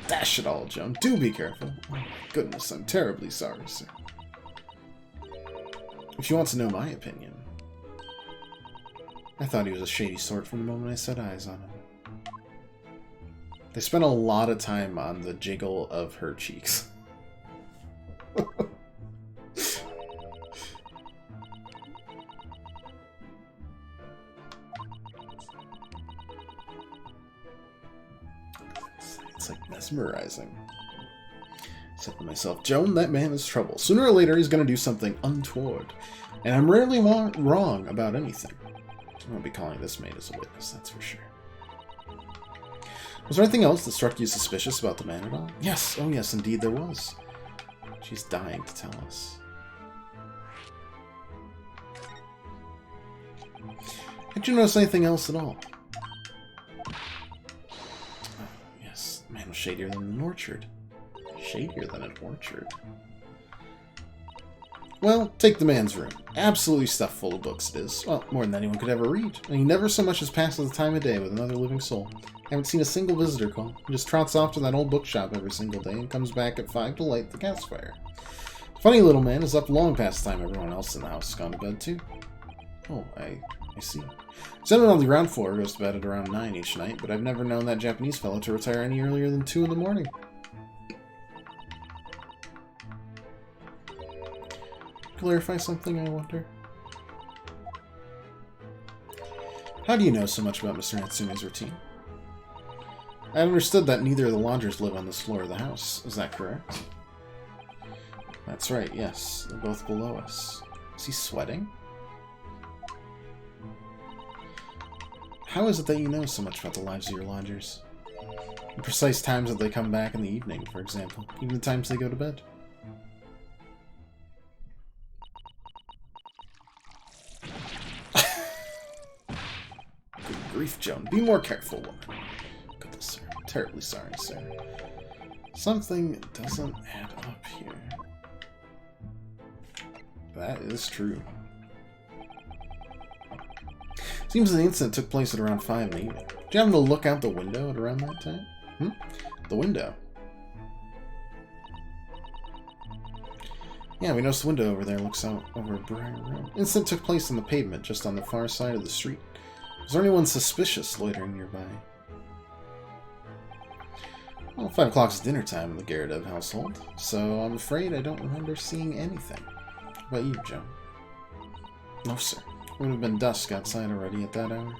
Speaker 1: Dash it all, Joan. Do be careful. Oh my goodness, I'm terribly sorry, sir. If you want to know my opinion, I thought he was a shady sort from the moment I set eyes on him. They spent a lot of time on the jiggle of her cheeks. It's like mesmerizing. I said to myself, Joan, that man is trouble. Sooner or later he's going to do something untoward. And I'm rarely wrong about anything. I won't be calling this maid as a witness, that's for sure. Was there anything else that struck you suspicious about the man at all? Yes, oh yes, indeed there was. She's dying to tell us. Did you notice anything else at all? Oh, yes, the man was shadier than an orchard. Shadier than an orchard. Well, take the man's room. Absolutely stuffed full of books it is. Well, more than anyone could ever read. And he never so much as passes the time of day with another living soul. I haven't seen a single visitor call. He just trots off to that old bookshop every single day and comes back at 5 to light the gas fire. Funny little man is up long past the time everyone else in the house has gone to bed too. Oh, I see. Someone on the ground floor goes to bed at around 9 each night, but I've never known that Japanese fellow to retire any earlier than 2 in the morning. Clarify something, I wonder? How do you know so much about Mr. Natsume's routine? I understood that neither of the lodgers live on this floor of the house. Is that correct? That's right, yes. They're both below us. Is he sweating? How is it that you know so much about the lives of your lodgers? The precise times that they come back in the evening, for example. Even the times they go to bed. Good grief, Joan. Be more careful, woman. Goodness, sir. I'm terribly sorry, sir. Something doesn't add up here. That is true. Seems the incident took place at around 5 in the evening. Did you happen to look out the window at around that time? The window. Yeah, we noticed the window over there looks out over Briar Road. Incident took place on the pavement, just on the far side of the street. Was there anyone suspicious loitering nearby? Well, 5 o'clock's dinner time in the Garadev household, so I'm afraid I don't remember seeing anything. How about you, Joan? No, sir. It would have been dusk outside already at that hour.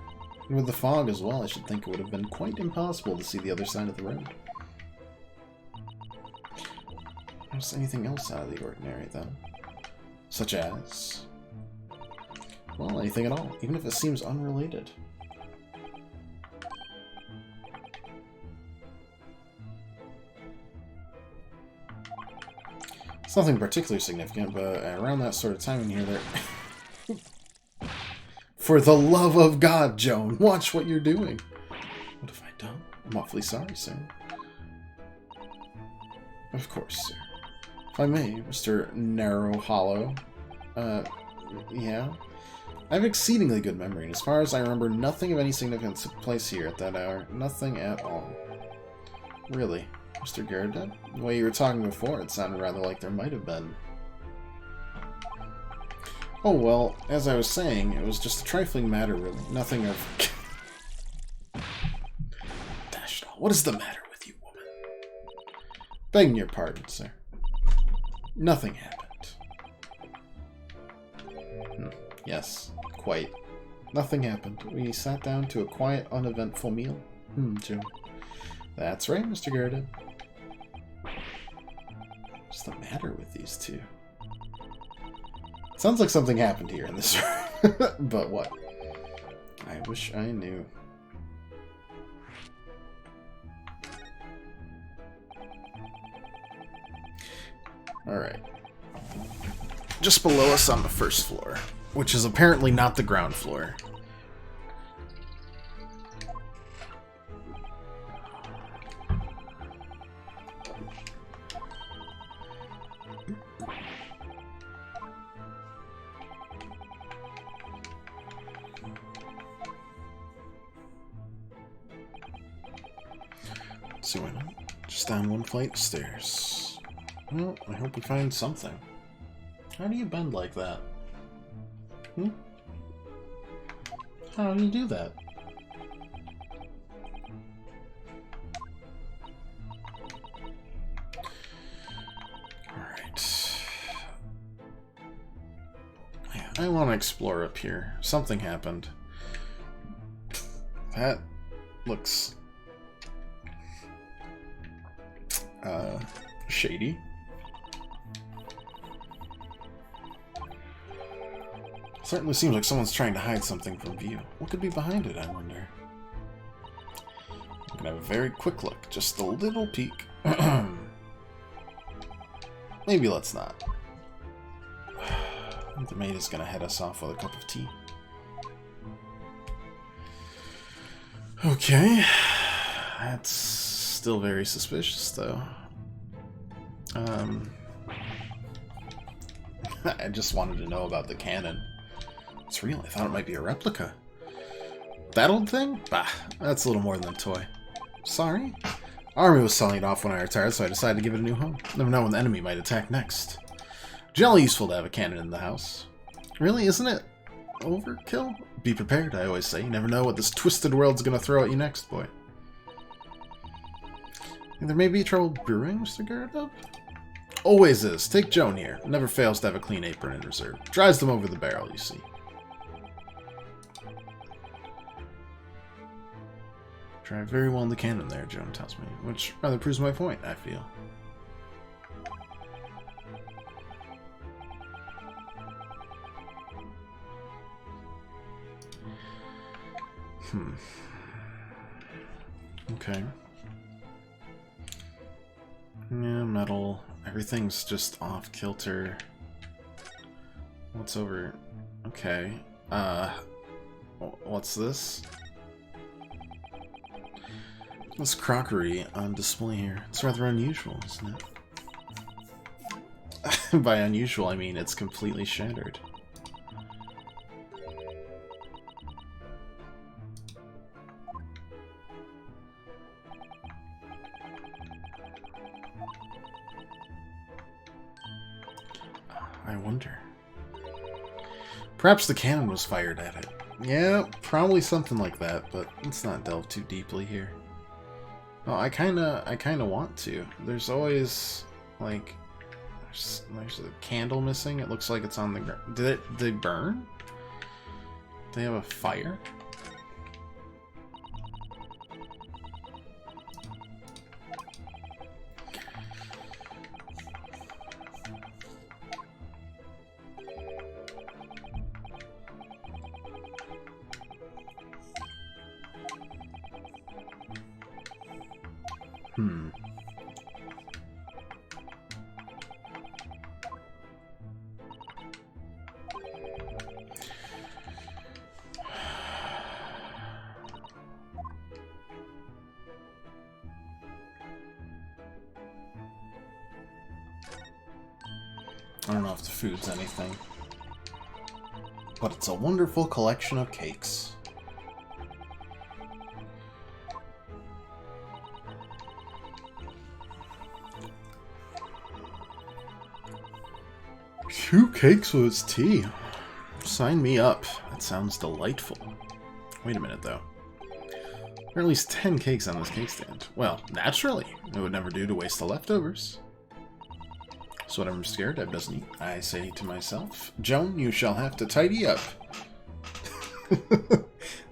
Speaker 1: And with the fog as well, I should think it would have been quite impossible to see the other side of the road. Was anything else out of the ordinary, though? Such as... Well, anything at all, even if it seems unrelated. It's nothing particularly significant, but around that sort of time in here, there... For the love of God, Joan, watch what you're doing. What have I done? I'm awfully sorry, sir. Of course, sir. If I may, Mr. Narrow Hollow. Yeah? I have exceedingly good memory, and as far as I remember, nothing of any significance took place here at that hour. Nothing at all. Really? Mr. Gyarados? The way you were talking before, it sounded rather like there might have been. Oh, well, as I was saying, it was just a trifling matter, really. Nothing of... Dash it all. What is the matter with you, woman? Begging your pardon, sir. Nothing happened. Yes, quite. Nothing happened. We sat down to a quiet, uneventful meal. Joe. That's right, Mr. Gyarados. What's the matter with these two? Sounds like something happened here in this room. But what? I wish I knew. Alright. Just below us on the first floor, which is apparently not the ground floor. So why not? Just down one flight of stairs. Well, I hope we find something. How do you bend like that? How do you do that? Alright. I want to explore up here. Something happened. That looks... shady. Certainly seems like someone's trying to hide something from view. What could be behind it, I wonder? I'm gonna have a very quick look. Just a little peek. Maybe let's not. I think the maid is gonna head us off with a cup of tea. Okay. That's still very suspicious, though. I just wanted to know about the cannon. It's real. I thought it might be a replica. That old thing? Bah, that's a little more than a toy. Sorry? Army was selling it off when I retired, so I decided to give it a new home. Never know when the enemy might attack next. Generally useful to have a cannon in the house. Really, isn't it? Overkill? Be prepared, I always say. You never know what this twisted world's gonna throw at you next, boy. There may be trouble brewing, Mr. Gyarados? Always is. Take Joan here. Never fails to have a clean apron in reserve. Dries them over the barrel, you see. Dry very well in the cannon there, Joan tells me. Which rather proves my point, I feel. Okay. Yeah, metal. Everything's just off kilter. What's over? Okay. What's this? This crockery on display here. It's rather unusual, isn't it? By unusual, I mean it's completely shattered. I wonder. Perhaps the cannon was fired at it. Yeah, probably something like that, but let's not delve too deeply here. Oh, I kinda want to. There's always, like, there's a candle missing. It looks like it's on the ground. Did they burn? Do they have a fire? Hmm. I don't know if the food's anything, but it's a wonderful collection of cakes. Two cakes with tea. Sign me up. That sounds delightful. Wait a minute, though. There are at least 10 cakes on this cake stand. Well, naturally. It would never do to waste the leftovers. So whenever I'm scared, Eb doesn't eat. I say to myself, Joan, you shall have to tidy up.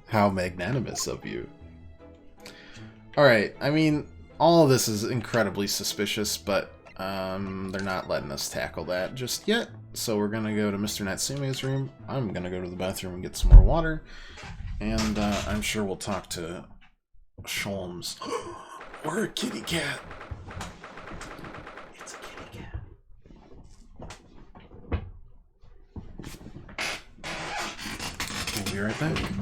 Speaker 1: How magnanimous of you. Alright, I mean, all of this is incredibly suspicious, but they're not letting us tackle that just yet. So we're going to go to Mr. Natsume's room. I'm going to go to the bathroom and get some more water. And I'm sure we'll talk to Sholmes. Or a kitty cat. It's a kitty cat. We'll be right back.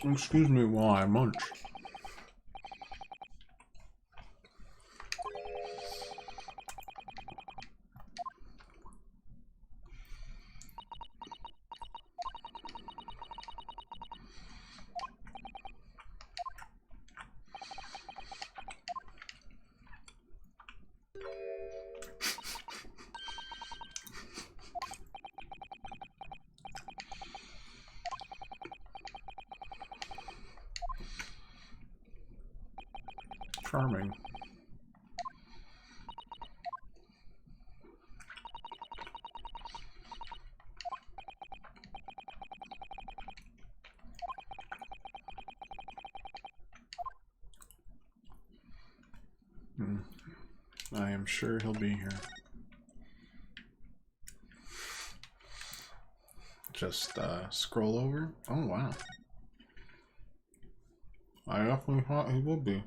Speaker 1: Excuse me while I munch. Charming. I am sure he'll be here. Just scroll over. Oh wow. I definitely thought he would be.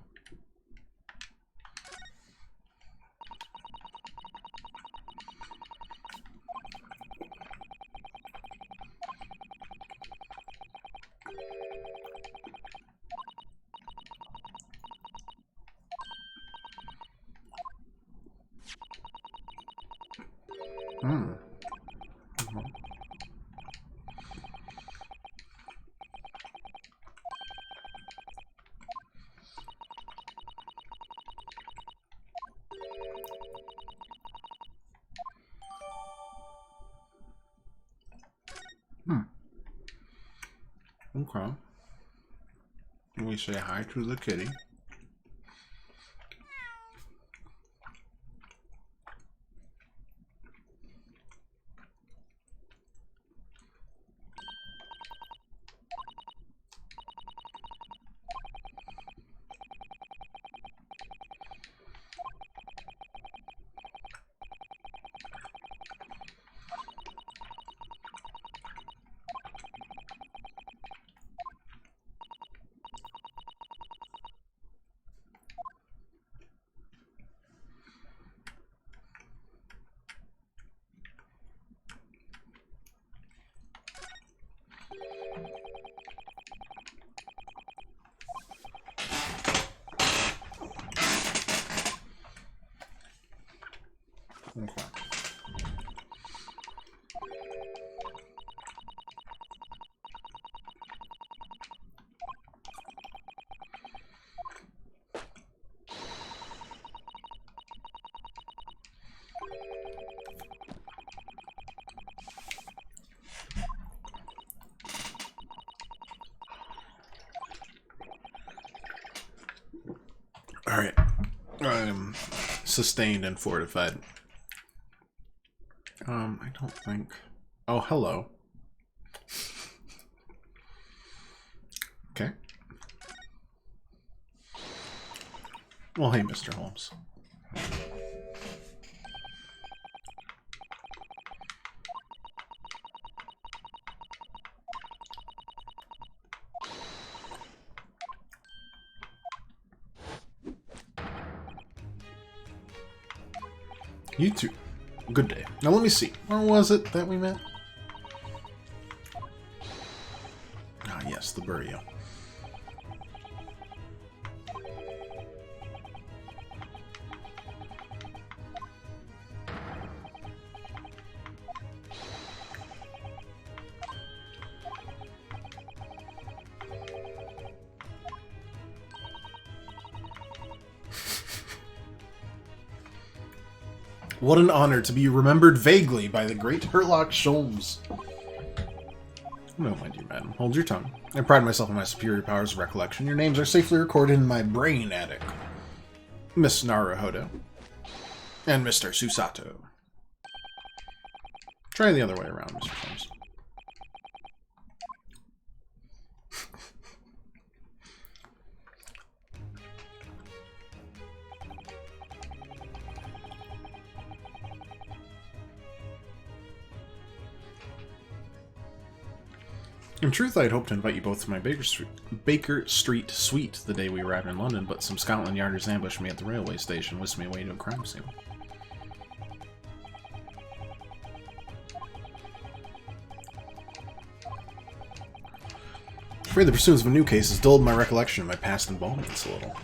Speaker 1: Okay. We say hi to the kitty. Okay. All right. I am sustained and fortified. I don't think... Oh, hello. Okay. Well, hey, Mr. Holmes. You too. Good day. Now let me see. Where was it that we met? Ah, yes, the burial. What an honor to be remembered vaguely by the great Herlock Sholmes. No, my dear madam, hold your tongue. I pride myself on my superior powers of recollection. Your names are safely recorded in my brain attic. Miss Naruhodo. And Mr. Susato. Try the other way around, Mr. Holmes. In truth, I had hoped to invite you both to my Baker Street suite the day we arrived in London, but some Scotland Yarders ambushed me at the railway station and whisked me away to a crime scene. afraid the pursuance of a new case has dulled my recollection of my past involvements a little.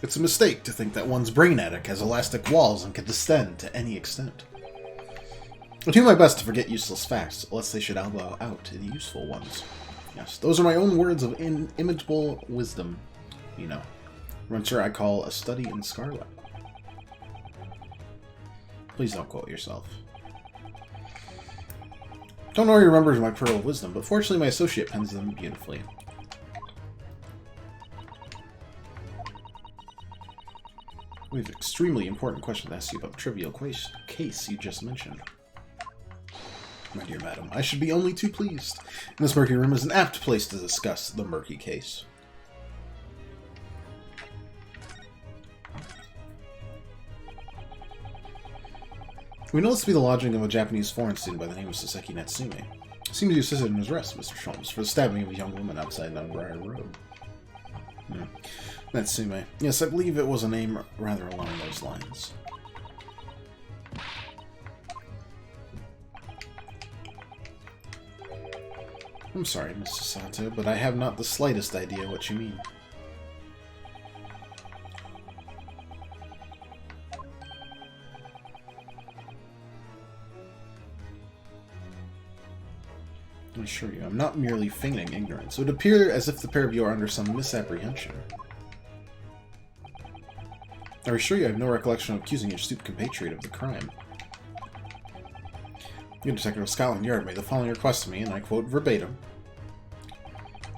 Speaker 1: It's a mistake to think that one's brain attic has elastic walls and can distend to any extent. I do my best to forget useless facts, lest they should elbow out the useful ones. Yes, those are my own words of inimitable wisdom, you know. Runter I call a study in scarlet. Please don't quote yourself. Don't know who remembers my pearl of wisdom, but fortunately my associate pens them beautifully. We have an extremely important question to ask you about the trivial case you just mentioned. My dear madam, I should be only too pleased. And this murky room is an apt place to discuss the murky case. We know this to be the lodging of a Japanese foreign student by the name of Saseki Natsume. He seems to be assisted in his arrest, Mr. Sholmes, for the stabbing of a young woman outside Nunbriar Road. Natsume. Yes, I believe it was a name rather along those lines. I'm sorry, Mr. Sato, but I have not the slightest idea what you mean. I assure you, I'm not merely feigning ignorance. It would appear as if the pair of you are under some misapprehension. I assure you I have no recollection of accusing your astute compatriot of the crime. The Detective of Scotland Yard made the following request to me, and I quote verbatim.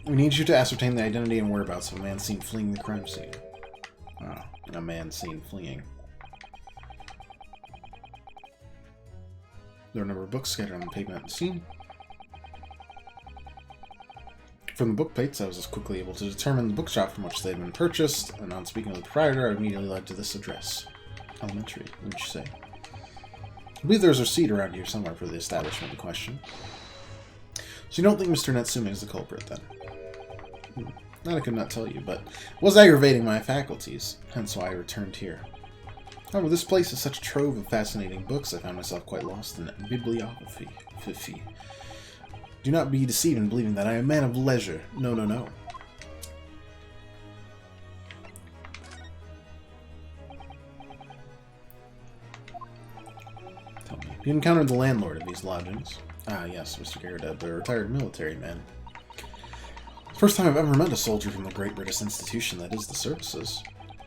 Speaker 1: We need you to ascertain the identity and whereabouts of a man seen fleeing the crime scene. Ah, a man seen fleeing. There are a number of books scattered on the pavement at the scene. From the book plates, I was as quickly able to determine the bookshop from which they had been purchased, and on speaking of the proprietor, I immediately led to this address. Elementary, would you say? I believe there's a receipt around here somewhere for the establishment in question. So you don't think Mr. Natsume is the culprit, then? That I could not tell you, but it was aggravating my faculties, hence why I returned here. However, this place is such a trove of fascinating books, I found myself quite lost in bibliography. Do not be deceived in believing that I am a man of leisure. No, no, no. Tell me, you encountered the landlord of these lodgings? Ah, yes, Mr. Garrett, a retired military man. First time I've ever met a soldier from the great British institution that is the services.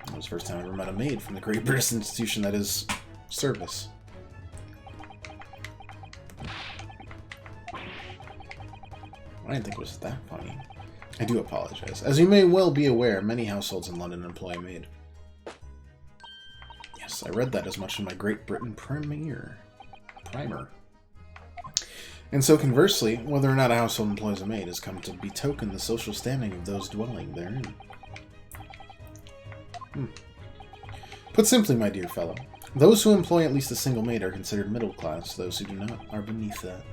Speaker 1: It was the first time I ever met a maid from the great British institution that is service. I didn't think it was that funny. I do apologize. As you may well be aware, many households in London employ a maid. Yes, I read that as much in my Great Britain Primer. And so conversely, whether or not a household employs a maid has come to betoken the social standing of those dwelling therein. Put simply, my dear fellow, those who employ at least a single maid are considered middle class, those who do not are beneath that.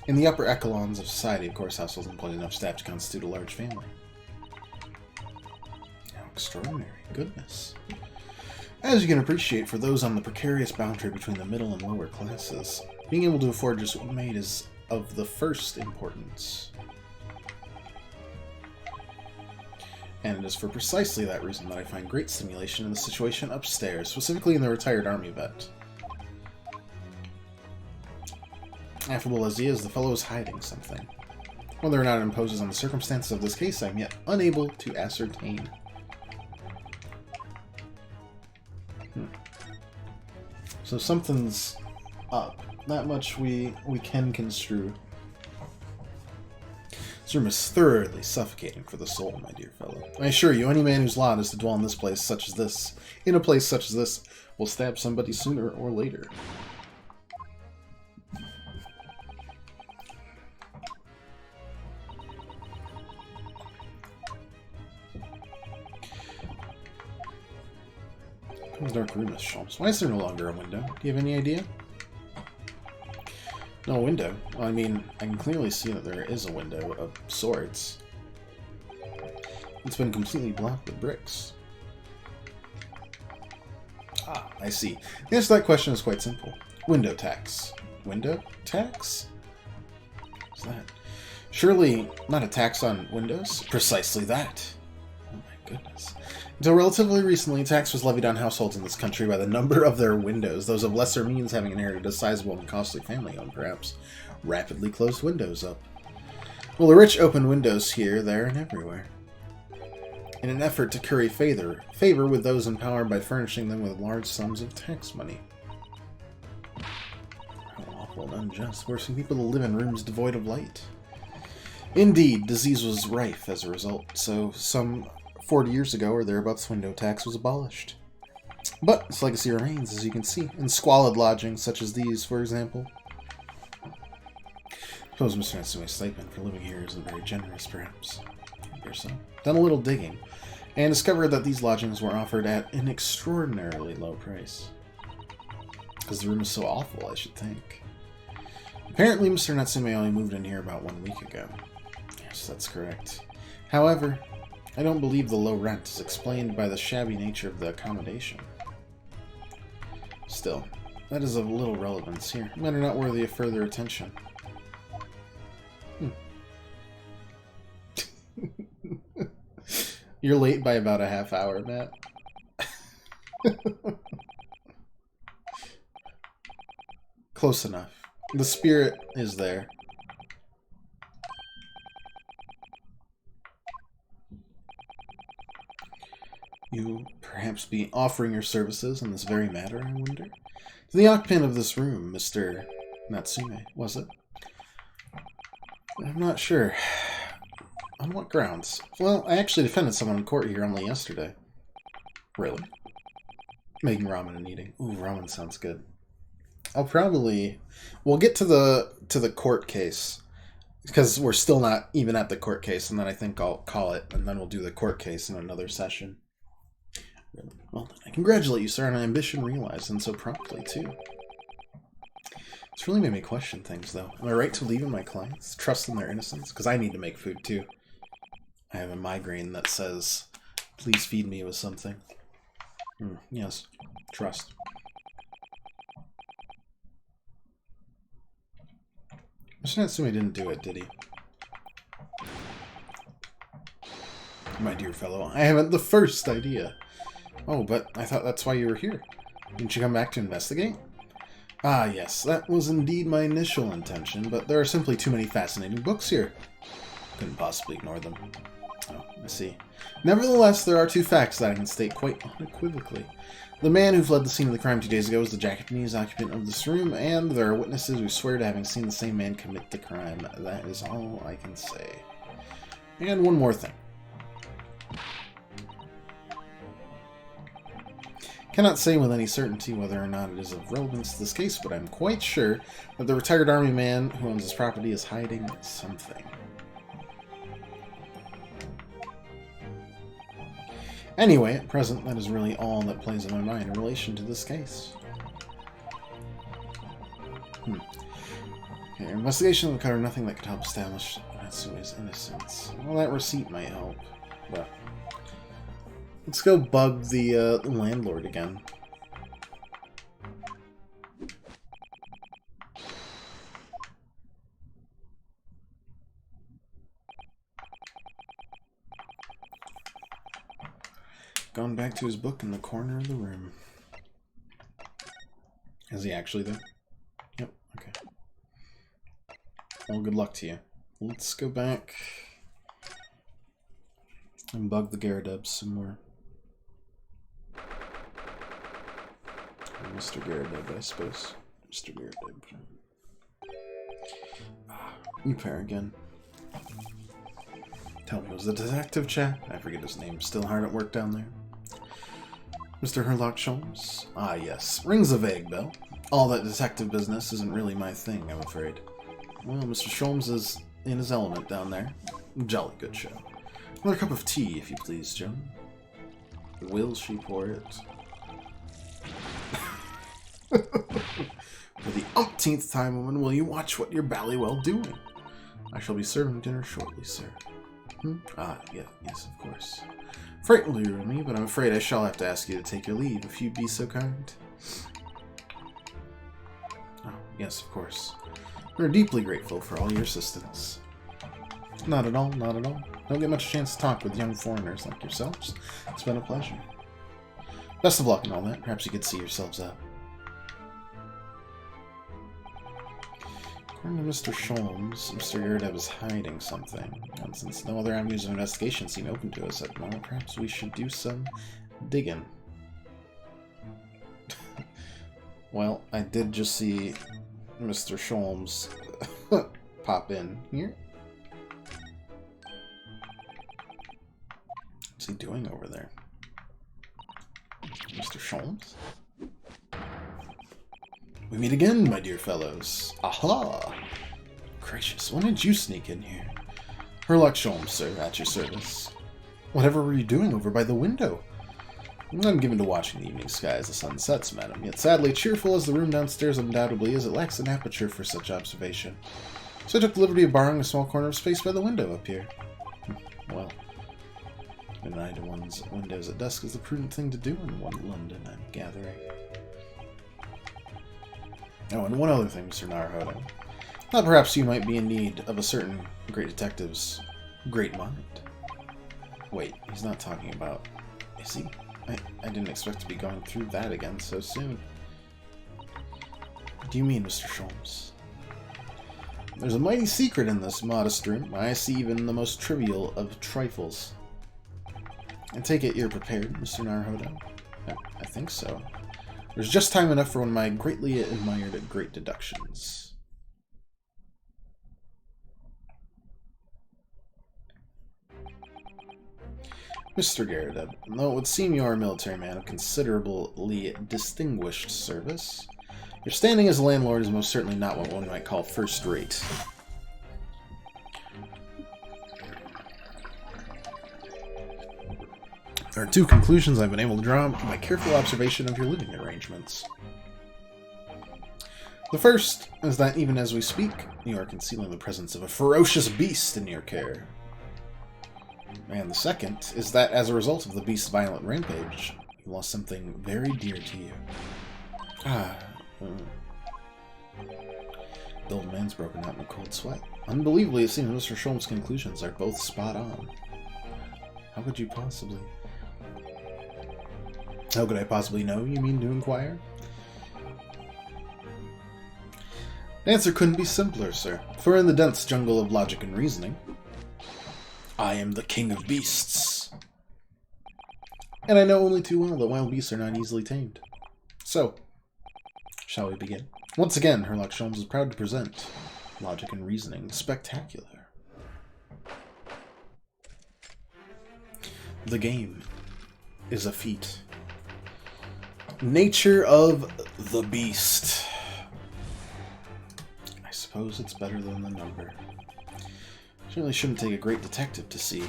Speaker 1: In the upper echelons of society, of course, households employ enough staff to constitute a large family. How extraordinary. Goodness. As you can appreciate, for those on the precarious boundary between the middle and lower classes, being able to afford just one maid is of the first importance. And it is for precisely that reason that I find great stimulation in the situation upstairs, specifically in the retired army vet. Affable as he is, the fellow is hiding something. Whether or not it imposes on the circumstances of this case, I am yet unable to ascertain. So something's up. That much we can construe. This room is thoroughly suffocating for the soul, my dear fellow. I assure you, any man whose lot is to dwell in this place such as this, in a place such as this, will stab somebody sooner or later. Dark room, Miss Sholmes. Why is there no longer a window? Do you have any idea? No window? Well, I mean, I can clearly see that there is a window of sorts. It's been completely blocked with bricks. Ah, I see. The answer to that question is quite simple. Window tax. Window tax? What's that? Surely not a tax on windows? Precisely that. Oh my goodness. Until relatively recently, a tax was levied on households in this country by the number of their windows, those of lesser means having inherited a sizable and costly family home, perhaps. Rapidly closed windows up. Well, the rich open windows here, there, and everywhere. In an effort to curry favor with those in power by furnishing them with large sums of tax money. How awful and unjust, forcing people to live in rooms devoid of light. Indeed, disease was rife as a result, so some 40 years ago or thereabouts window tax was abolished. But its legacy remains, as you can see, in squalid lodgings such as these, for example. I suppose Mr. Natsume's stipend for living here isn't very generous, perhaps. Or so. Done a little digging, and discovered that these lodgings were offered at an extraordinarily low price. Because the room is so awful, I should think. Apparently, Mr. Natsume only moved in here about 1 week ago. Yes, that's correct. However, I don't believe the low rent is explained by the shabby nature of the accommodation. Still, that is of little relevance here. Men are not worthy of further attention. You're late by about a half hour, Matt. Close enough. The spirit is there. You perhaps be offering your services in this very matter, I wonder? To the occupant of this room, Mr. Natsume, was it? I'm not sure. On what grounds? Well, I actually defended someone in court here only yesterday. Really? Making ramen and eating. Ooh, ramen sounds good. I'll probably... We'll get to the court case. Because we're still not even at the court case, and then I think I'll call it, and then we'll do the court case in another session. Really? Well, I congratulate you, sir, on an ambition realized, and so promptly, too. It's really made me question things, though. Am I right to believe in my clients? Trust in their innocence? Because I need to make food, too. I have a migraine that says, please feed me with something. Yes. Trust. Mr. Natsume didn't do it, did he? My dear fellow, I haven't the first idea. Oh, but I thought that's why you were here. Didn't you come back to investigate? Ah, yes, that was indeed my initial intention, but there are simply too many fascinating books here. Couldn't possibly ignore them. Oh, I see. Nevertheless, there are two facts that I can state quite unequivocally. The man who fled the scene of the crime 2 days ago is the Japanese occupant of this room, and there are witnesses who swear to having seen the same man commit the crime. That is all I can say. And one more thing. Cannot say with any certainty whether or not it is of relevance to this case, but I'm quite sure that the retired army man who owns this property is hiding something. Anyway, at present, that is really all that plays in my mind in relation to this case. Okay, your investigation will cover nothing that could help establish Natsume's innocence. Well, that receipt might help, but... Let's go bug the landlord again. Gone back to his book in the corner of the room. Is he actually there? Yep, okay. Well, good luck to you. Let's go back and bug the Gyarados some more. Or Mr. Gyarados, I suppose. Mr. Gyarados. You pair again. Tell me, was the detective chap? I forget his name. Still hard at work down there. Mr. Herlock Sholmes? Ah, yes. Rings a vague bell. All that detective business isn't really my thing, I'm afraid. Well, Mr. Sholmes is in his element down there. Jolly good show. Another cup of tea, if you please, Joan. Will she pour it? For the umpteenth time, woman, will you watch what you're ballywell doing? I shall be serving dinner shortly, sir. Ah, yeah, yes, of course. Frighteningly rude of me, but I'm afraid I shall have to ask you to take your leave, if you'd be so kind. Oh, yes, of course. We're deeply grateful for all your assistance. Not at all, not at all. Don't get much chance to talk with young foreigners like yourselves. It's been a pleasure. Best of luck and all that. Perhaps you could see yourselves out. According to Mr. Sholmes, Mr. Yerdeb is hiding something. And since no other avenues of investigation seem open to us at the moment, perhaps we should do some digging. Well, I did just see Mr. Sholmes pop in here. What's he doing over there? Mr. Sholmes? We meet again, my dear fellows. Aha! Gracious, when did you sneak in here? Herlock Sholmes, sir, at your service. Whatever were you doing over by the window? I'm given to watching the evening sky as the sun sets, madam, yet sadly, cheerful as the room downstairs undoubtedly is, it lacks an aperture for such observation. So I took the liberty of borrowing a small corner of space by the window up here. Well, an eye to one's windows at dusk is the prudent thing to do in London, I'm gathering. Oh, and one other thing, Mr. Naruhodo. Thought perhaps you might be in need of a certain great detective's great mind. Wait, he's not talking about... Is he? I didn't expect to be going through that again so soon. What do you mean, Mr. Sholmes? There's a mighty secret in this modest room. I see even the most trivial of trifles. I take it you're prepared, Mr. Naruhodo? I think so. There's just time enough for one of my greatly admired great deductions. Mr. Garrett, though it would seem you are a military man of considerably distinguished service, your standing as a landlord is most certainly not what one might call first-rate. There are two conclusions I've been able to draw from my careful observation of your living arrangements. The first is that even as we speak, you are concealing the presence of a ferocious beast in your care. And the second is that as a result of the beast's violent rampage, you lost something very dear to you. The old man's broken out in a cold sweat. Unbelievably, it seems Mr. Sholmes' conclusions are both spot on. How could I possibly know, you mean to inquire? The answer couldn't be simpler, sir. For in the dense jungle of logic and reasoning, I am the king of beasts. And I know only too well that wild beasts are not easily tamed. So, shall we begin? Once again, Herlock Sholmes is proud to present Logic and Reasoning Spectacular. The game is a feat. Nature of the beast. I suppose it's better than the number. Certainly shouldn't take a great detective to see.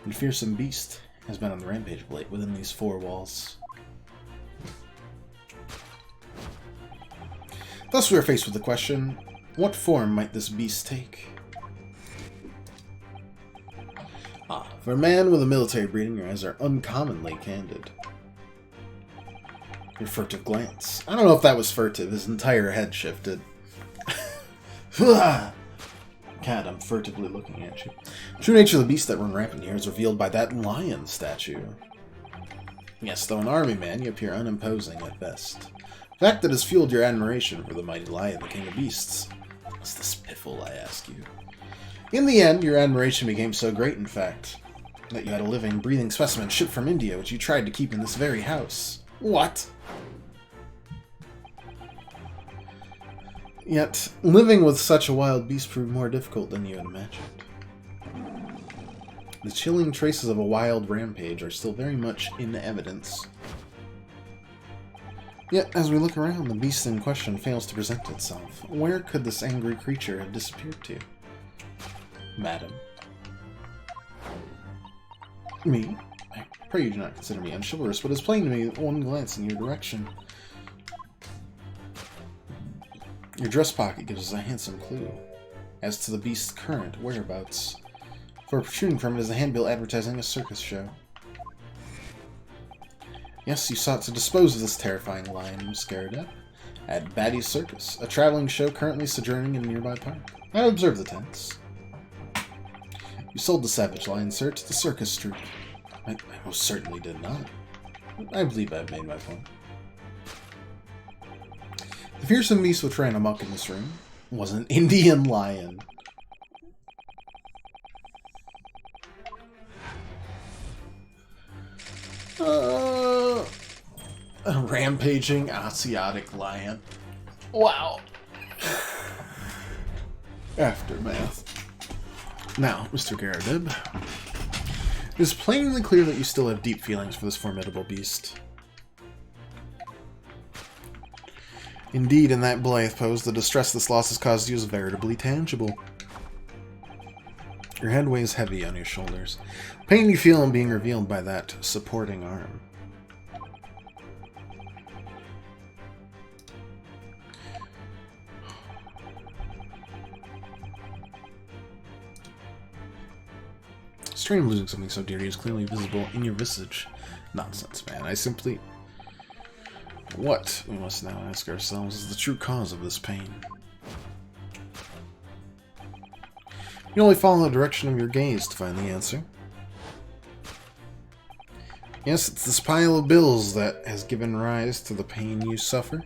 Speaker 1: A fearsome beast has been on the rampage of late within these four walls. Thus we are faced with the question, what form might this beast take? For a man with a military breeding, your eyes are uncommonly candid. Your furtive glance. I don't know if that was furtive. His entire head shifted. Cat, I'm furtively looking at you. True nature of the beast that run rampant here is revealed by that lion statue. Yes, though an army man, you appear unimposing at best. The fact that has fueled your admiration for the mighty lion, the king of beasts. What's this piffle, I ask you? In the end, your admiration became so great, in fact, that you had a living, breathing specimen shipped from India, which you tried to keep in this very house. What? Yet, living with such a wild beast proved more difficult than you had imagined. The chilling traces of a wild rampage are still very much in evidence. Yet, as we look around, the beast in question fails to present itself. Where could this angry creature have disappeared to? Madam. Me? I pray you do not consider me unchivalrous, but it's plain to me at one glance in your direction. Your dress pocket gives us a handsome clue as to the beast's current whereabouts, for protruding from it is a handbill advertising a circus show. Yes, you sought to dispose of this terrifying lion, Scaradep, at Batty's Circus, a traveling show currently sojourning in a nearby park. I observed the tents. You sold the savage lion, sir, to the circus troupe. I most certainly did not. I believe I've made my point. The fearsome beast which ran amok in this room was an Indian lion. A rampaging Asiatic lion. Wow. Aftermath. Now, Mr. Garadib, it is plainly clear that you still have deep feelings for this formidable beast. Indeed, in that blithe pose, the distress this loss has caused you is veritably tangible. Your head weighs heavy on your shoulders. Pain you feel in being revealed by that supporting arm. Strain of losing something so dear to you is clearly visible in your visage. Nonsense, man. I simply... What, we must now ask ourselves, is the true cause of this pain? You only follow the direction of your gaze to find the answer. Yes, it's this pile of bills that has given rise to the pain you suffer.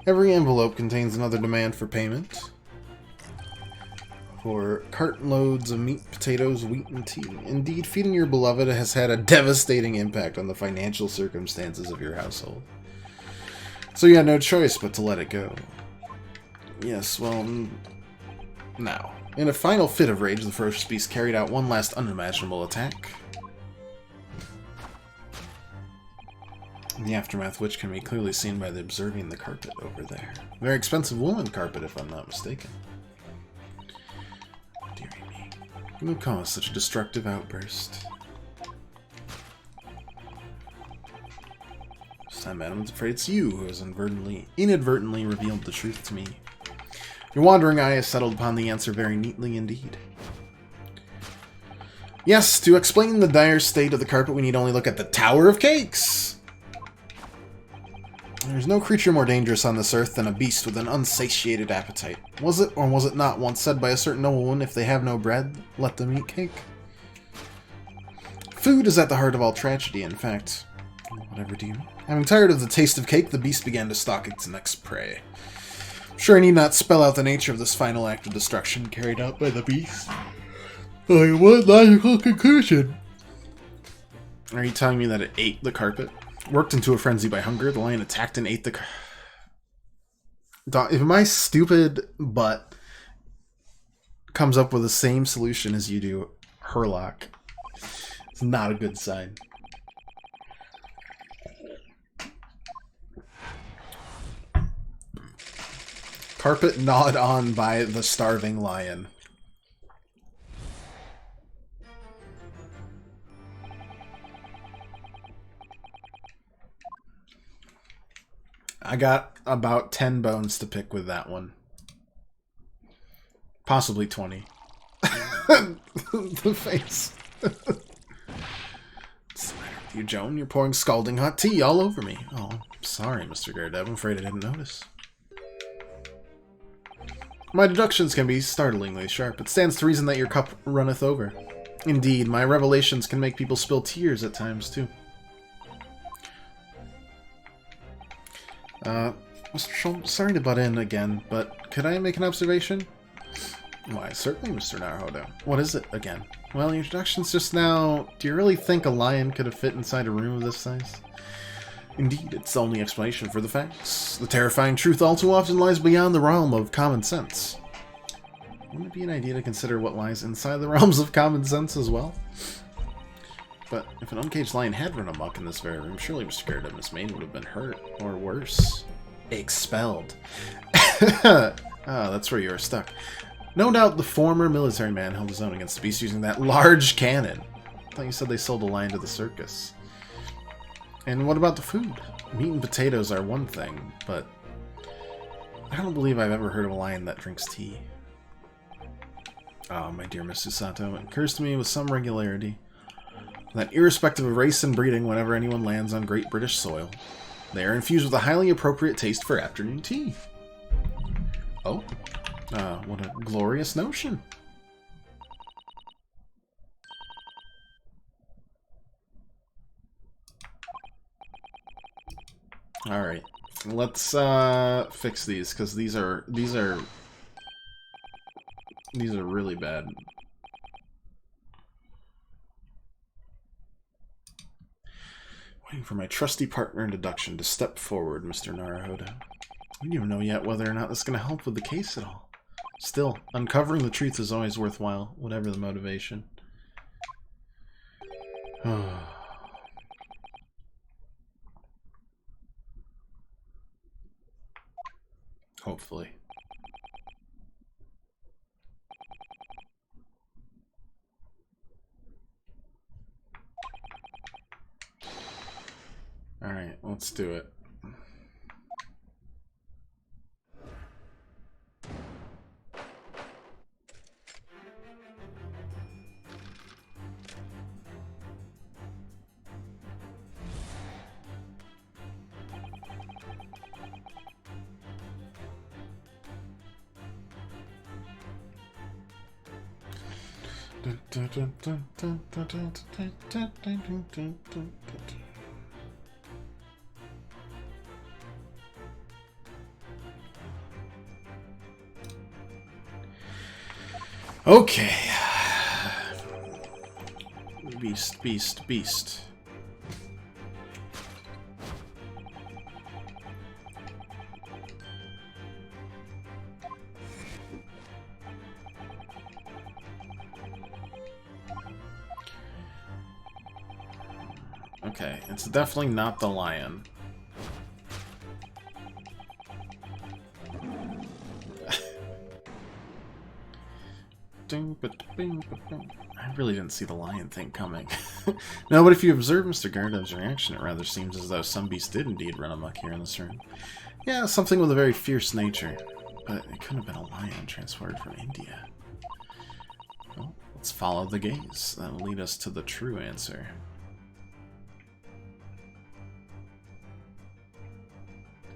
Speaker 1: Every envelope contains another demand for payment. For cartloads of meat, potatoes, wheat, and tea. Indeed, feeding your beloved has had a devastating impact on the financial circumstances of your household. So you had no choice but to let it go. Yes, well, now. In a final fit of rage, the ferocious beast carried out one last unimaginable attack. The aftermath, which can be clearly seen by observing the carpet over there. Very expensive woolen carpet, if I'm not mistaken. Dearie me. What would cause such a destructive outburst? This time, madam, I'm afraid it's you who has inadvertently revealed the truth to me. Your wandering eye has settled upon the answer very neatly indeed. Yes, to explain the dire state of the carpet, we need only look at the Tower of Cakes! There's no creature more dangerous on this earth than a beast with an unsatiated appetite. Was it, or was it not, once said by a certain nobleman, if they have no bread, let them eat cake? Food is at the heart of all tragedy, in fact. Whatever do you mean? Having tired of the taste of cake, the beast began to stalk its next prey. I'm sure I need not spell out the nature of this final act of destruction carried out by the beast. Like, what logical conclusion? Are you telling me that it ate the carpet? Worked into a frenzy by hunger, the lion attacked and ate the if my stupid butt comes up with the same solution as you do, Herlock, it's not a good sign. Carpet gnawed on by the starving lion. I got about 10 bones to pick with that one. Possibly 20. The face. What's the matter with you, Joan? You're pouring scalding hot tea all over me. Oh, sorry, Mr. Garadeb. I'm afraid I didn't notice. My deductions can be startlingly sharp. It stands to reason that your cup runneth over. Indeed, my revelations can make people spill tears at times, too. Mr. Schultz, sorry to butt in again, but could I make an observation? Why, certainly, Mr. Naruhodo. What is it, again? Well, your introductions just now... Do you really think a lion could have fit inside a room of this size? Indeed, it's the only explanation for the facts. The terrifying truth all too often lies beyond the realm of common sense. Wouldn't it be an idea to consider what lies inside the realms of common sense as well? But if an uncaged lion had run amok in this very room, surely Mr. Garadeb and Miss Main would have been hurt, or worse, expelled. That's where you were stuck. No doubt the former military man held his own against the beast using that large cannon. I thought you said they sold a lion to the circus. And what about the food? Meat and potatoes are one thing, but I don't believe I've ever heard of a lion that drinks tea. Oh, my dear Miss Susato, it occurs to me with some regularity. that irrespective of race and breeding, whenever anyone lands on Great British soil, they are infused with a highly appropriate taste for afternoon tea. Oh, what a glorious notion. All right, let's fix these, because these are really bad. Waiting for my trusty partner in deduction to step forward, Mr. Naruhodo. We don't even know yet whether or not this is going to help with the case at all. Still, uncovering the truth is always worthwhile, whatever the motivation. Hopefully. Alright, let's do it. Okay. Beast, beast, beast. Okay, it's definitely not the lion. I really didn't see the lion thing coming. No, but if you observe Mr. Gardeev's reaction, it rather seems as though some beast did indeed run amok here in this room. Yeah, something with a very fierce nature. But it couldn't have been a lion transported from India. Well, let's follow the gaze. That'll lead us to the true answer.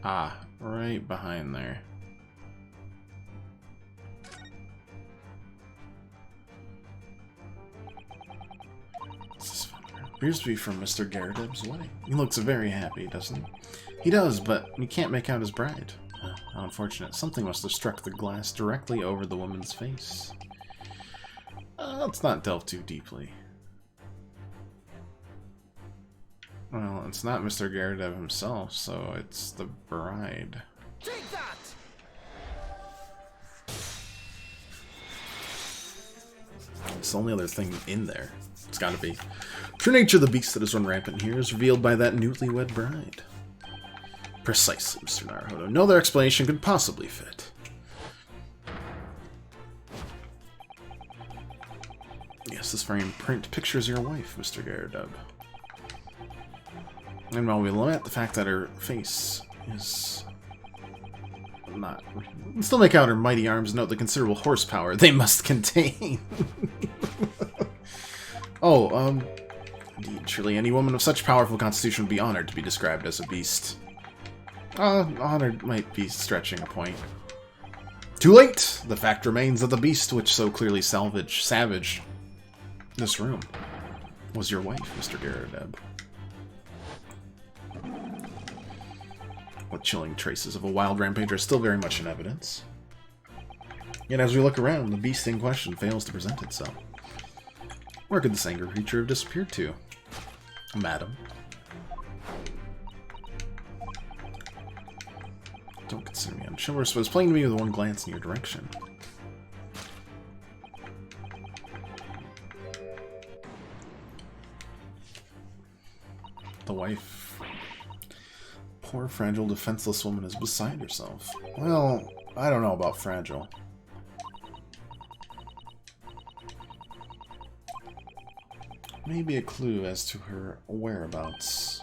Speaker 1: Ah, right behind there. Appears to be from Mr. Gardeev's wedding. He looks very happy, doesn't he? He does, but we can't make out his bride. How unfortunate. Something must have struck the glass directly over the woman's face. Let's not delve too deeply. Well, it's not Mr. Gardeev himself, so it's the bride.
Speaker 3: Take that!
Speaker 1: It's the only other thing in there. It's gotta be. True nature of the beast that has run rampant here is revealed by that newlywed bride. Precisely, Mr. Naruhodo. No other explanation could possibly fit. Yes, this frame print pictures your wife, Mr. Gardeeb. And while we lament the fact that her face is not... We can still make out her mighty arms and note the considerable horsepower they must contain. Indeed, surely any woman of such powerful constitution would be honored to be described as a beast. Honored might be stretching a point. Too late! The fact remains that the beast which so clearly savaged this room was your wife, Mr. Gardeeb. What chilling traces of a wild rampage are still very much in evidence. Yet as we look around, the beast in question fails to present itself. Where could this angry creature have disappeared to? Madam. Don't consider me unchivalrous, but it's plain to me with one glance in your direction. The wife. Poor, fragile, defenseless woman is beside herself. Well, I don't know about fragile. Maybe a clue as to her whereabouts.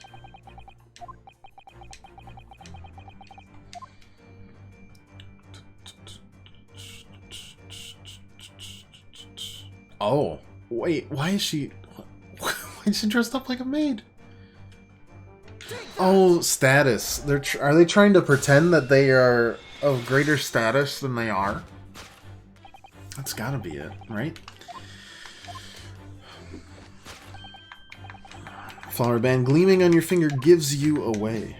Speaker 1: Oh, wait, why is she... Why She dressed up like a maid. Oh, status. Are they trying to pretend that they are of greater status than they are? That's gotta be it, right? Flower band gleaming on your finger gives you away.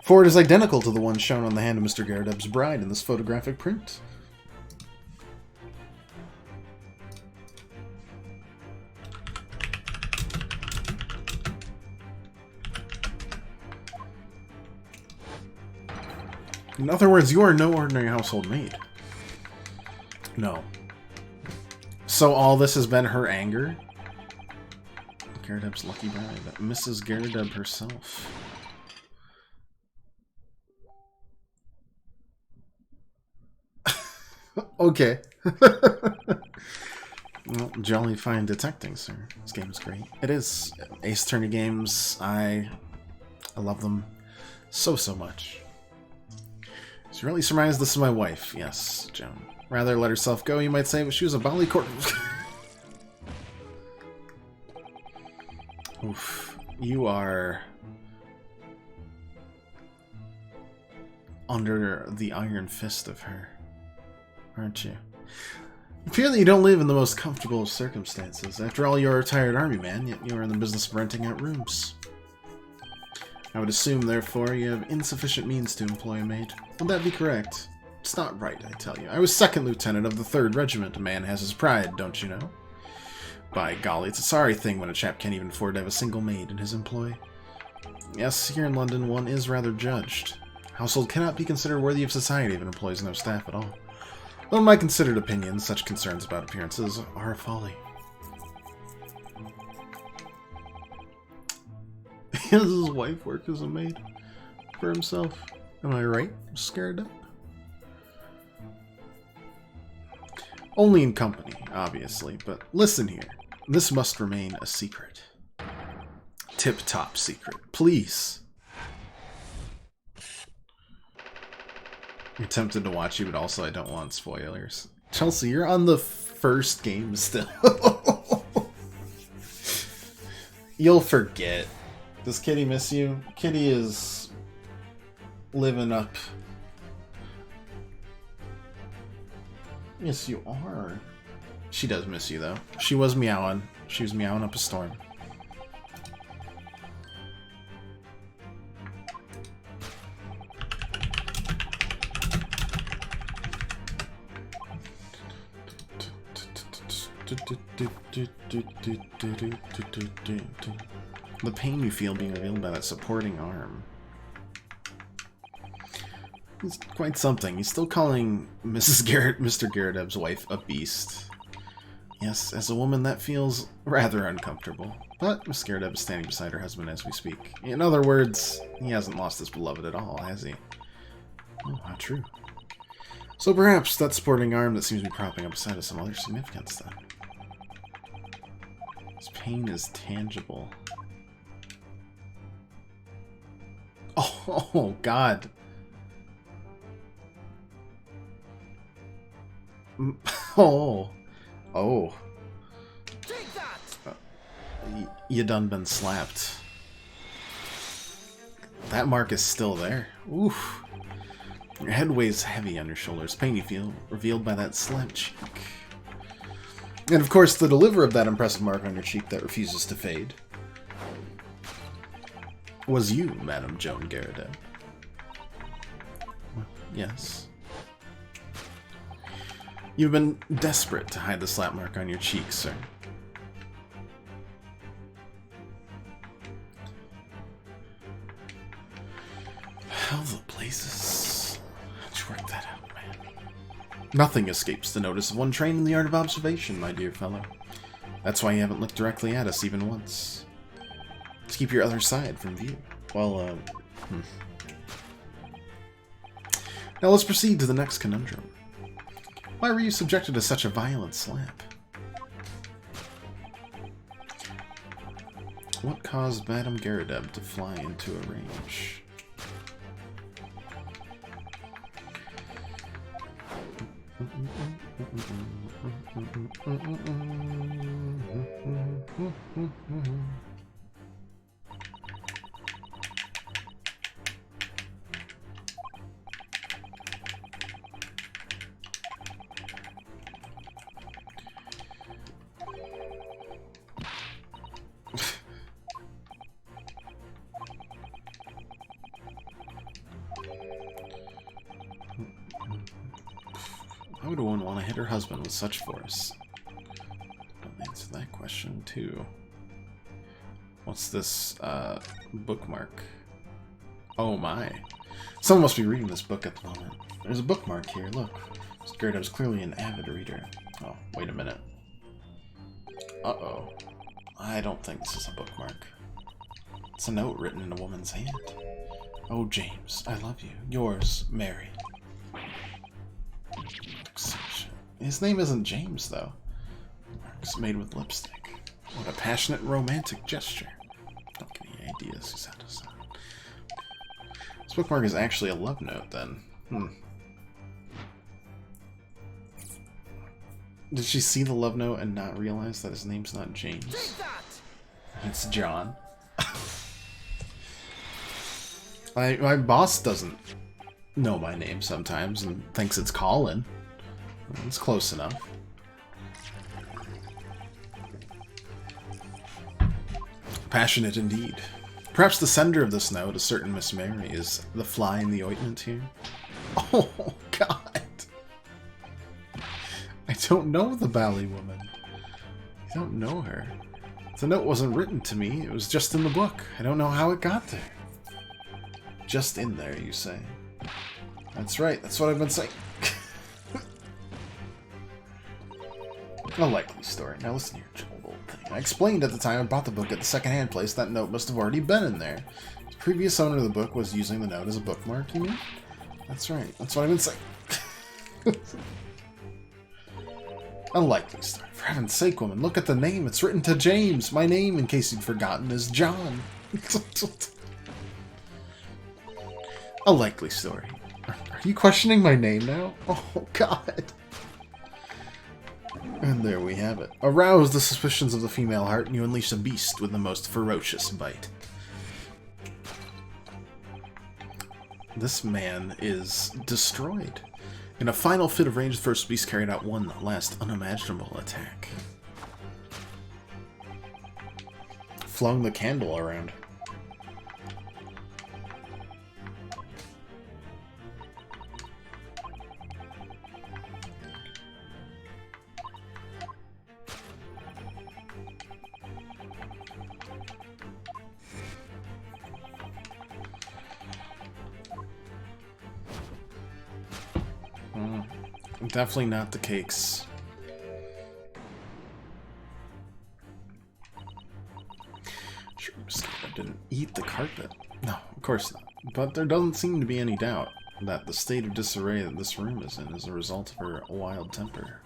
Speaker 1: For it is identical to the one shown on the hand of Mr. Garredeb's bride in this photographic print. In other words, you are no ordinary household maid. No. So all this has been her anger? Garredeb's lucky bride. Mrs. Garredeb herself. Okay. Well, jolly fine detecting, sir. This game is great. It is. Ace Attorney games, I love them so much. She really surmised this is my wife. Yes, Joan. Rather let herself go, you might say, but she was a volley court. Oof. You are under the iron fist of her, aren't you? I fear that you don't live in the most comfortable of circumstances. After all, you're a retired army man, yet you are in the business of renting out rooms. I would assume, therefore, you have insufficient means to employ a maid. Would that be correct? It's not right, I tell you. I was 2nd Lieutenant of the 3rd Regiment. A man has his pride, don't you know? By golly, it's a sorry thing when a chap can't even afford to have a single maid in his employ. Yes, here in London, one is rather judged. Household cannot be considered worthy of society if it employs no staff at all. Though in my considered opinion, such concerns about appearances are a folly. Does his wife work as a maid for himself? Am I right? Scared up? Only in company, obviously, but listen here. This must remain a secret. Tip-top secret. Please. You're tempted to watch it, but also I don't want spoilers. Chelsea, you're on the first game still. You'll forget. Does Kitty miss you? Kitty is living up. Yes, you are. She does miss you, though. She was meowing. She was meowing up a storm. The pain you feel being revealed by that supporting arm. It's quite something. He's still calling Mr. Garredeb's wife a beast. Yes, as a woman that feels rather uncomfortable. But Miss Garredeb is standing beside her husband as we speak. In other words, he hasn't lost his beloved at all, has he? Oh, how true. So perhaps that supporting arm that seems to be propping up beside has some other significance then. His pain is tangible. Oh, God. Oh. Oh.
Speaker 3: Take that!
Speaker 1: You done been slapped. That mark is still there. Oof. Your head weighs heavy on your shoulders. Pain you feel revealed by that slapped cheek. And of course, the deliverer of that impressive mark on your cheek that refuses to fade was you, Madame Joan Garredeb. Well, yes. You've been desperate to hide the slap mark on your cheek, sir. Hell, the places. How'd you work that out, man? Nothing escapes the notice of one trained in the art of observation, my dear fellow. That's why you haven't looked directly at us even once. To keep your other side from view. Well, Now let's proceed to the next conundrum. Why were you subjected to such a violent slap? What caused Madame Garredeb to fly into a rage? Why would one want to hit her husband with such force? Don't answer that question, too. What's this, bookmark? Oh my. Someone must be reading this book at the moment. There's a bookmark here, look. Scared was clearly an avid reader. Oh, wait a minute. Uh-oh. I don't think this is a bookmark. It's a note written in a woman's hand. Oh, James, I love you. Yours, Mary. His name isn't James, though. Mark's made with lipstick. What a passionate, romantic gesture. Don't get any ideas. Who's that? This bookmark is actually a love note, then. Did she see the love note and not realize that his name's not James? It's John. My boss doesn't know my name sometimes and thinks it's Colin. It's close enough. Passionate indeed. Perhaps the sender of this note, a certain Miss Mary, is the fly in the ointment here. Oh, God. I don't know the Bally woman. I don't know her. The note wasn't written to me. It was just in the book. I don't know how it got there. Just in there, you say? That's right. That's what I've been saying. A likely story. Now listen here, old thing. I explained at the time I bought the book at the second-hand place that note must have already been in there. The previous owner of the book was using the note as a bookmark, you mean? That's right. That's what I've been saying. A likely story. For heaven's sake, woman, look at the name. It's written to James. My name, in case you'd forgotten, is John. A likely story. Are you questioning my name now? Oh, God. And there we have it. Arouse the suspicions of the female heart, and you unleash a beast with the most ferocious bite. This man is destroyed. In a final fit of rage, the first beast carried out one last unimaginable attack. Flung the candle around. Definitely not the cakes. Sure, I didn't eat the carpet. No, of course not. But there doesn't seem to be any doubt that the state of disarray that this room is in is a result of her wild temper.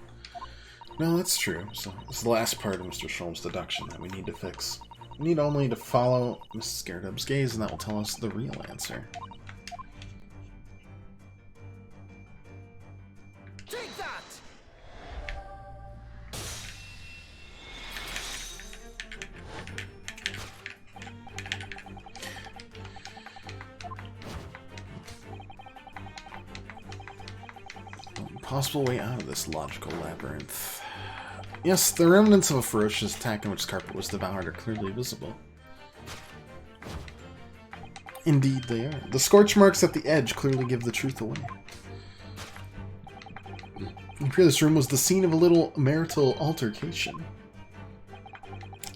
Speaker 1: No, that's true. So it's the last part of Mr. Sholm's deduction that we need to fix. We need only to follow Mrs. Scaredub's gaze, and that will tell us the real answer.
Speaker 3: Take that!
Speaker 1: Possible way out of this logical labyrinth. Yes, the remnants of a ferocious attack in which carpet was devoured are clearly visible. Indeed they are. The scorch marks at the edge clearly give the truth away. I'm sure this room was the scene of a little marital altercation.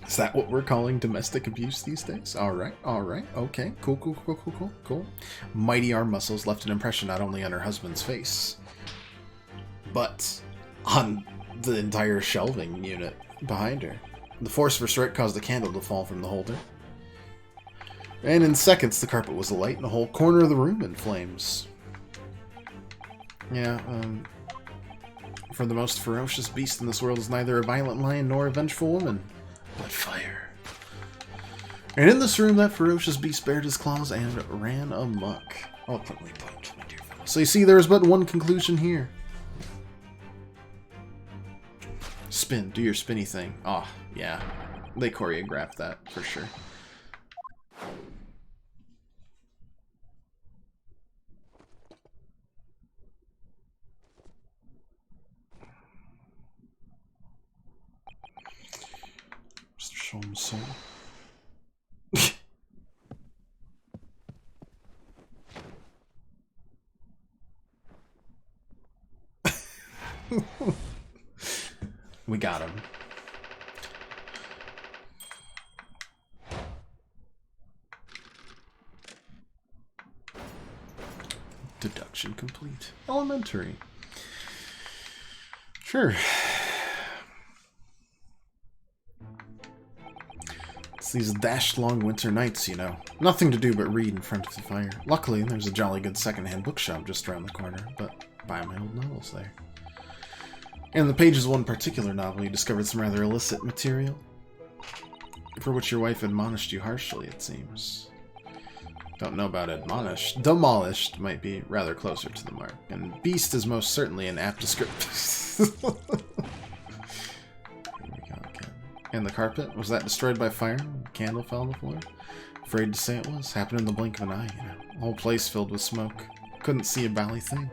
Speaker 1: Is that what we're calling domestic abuse these days? Alright, okay. Cool. Mighty arm muscles left an impression not only on her husband's face, but on the entire shelving unit behind her. The force of her strike caused the candle to fall from the holder. And in seconds, the carpet was alight and the whole corner of the room in flames. Yeah, for the most ferocious beast in this world is neither a violent lion nor a vengeful woman, but fire. And in this room, that ferocious beast bared his claws and ran amok. Eloquently put, my dear fellow. So you see, there is but one conclusion here. Spin, do your spinny thing. Oh, yeah. they choreographed that for sure. Mr. Sholmes' soul. We got him. Deduction complete. Elementary. Sure. It's these dashed long winter nights, you know. Nothing to do but read in front of the fire. Luckily, there's a jolly good secondhand bookshop just around the corner, but buy my old novels there. In the pages of one particular novel, you discovered some rather illicit material, for which your wife admonished you harshly, it seems. Don't know about admonished. Demolished might be rather closer to the mark, and beast is most certainly an apt description. Here we go again. And the carpet? Was that destroyed by fire? A candle fell on the floor? Afraid to say it was. Happened in the blink of an eye, you know. The whole place filled with smoke. Couldn't see a bally thing.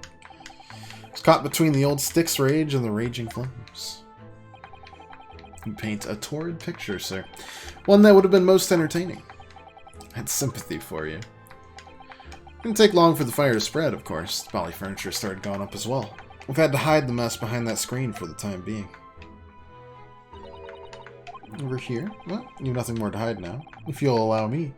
Speaker 1: Was caught between the old Styx rage and the raging flames. You paint a torrid picture, sir. One that would have been most entertaining. I had sympathy for you. Didn't take long for the fire to spread, of course. The bally furniture started going up as well. We've had to hide the mess behind that screen for the time being. Over here? Well, you've nothing more to hide now, if you'll allow me.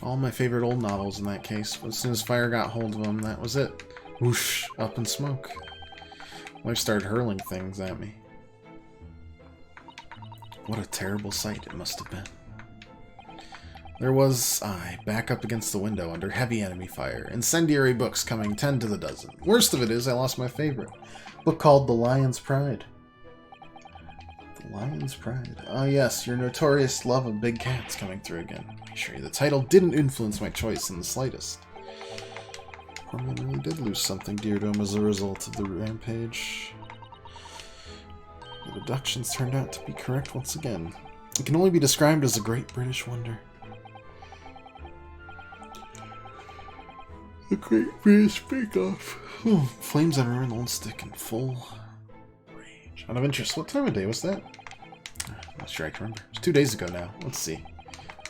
Speaker 1: All my favorite old novels in that case, but as soon as fire got hold of them, that was it. Whoosh, up in smoke. Wife started hurling things at me. What a terrible sight it must have been. There was I, back up against the window under heavy enemy fire, incendiary books coming 10 to the dozen. Worst of it is I lost my favorite, book called The Lion's Pride. The Lion's Pride. Ah yes, your notorious love of big cats coming through again. I assure you the title didn't influence my choice in the slightest. Poor man really did lose something dear to him as a result of the rampage. The deductions turned out to be correct once again. It can only be described as a great British wonder. A great British bake-off. Oh, flames everywhere in the old stick in full rage. Out of interest, what time of day was that? I'm not sure I can remember. It was 2 days ago now. Let's see.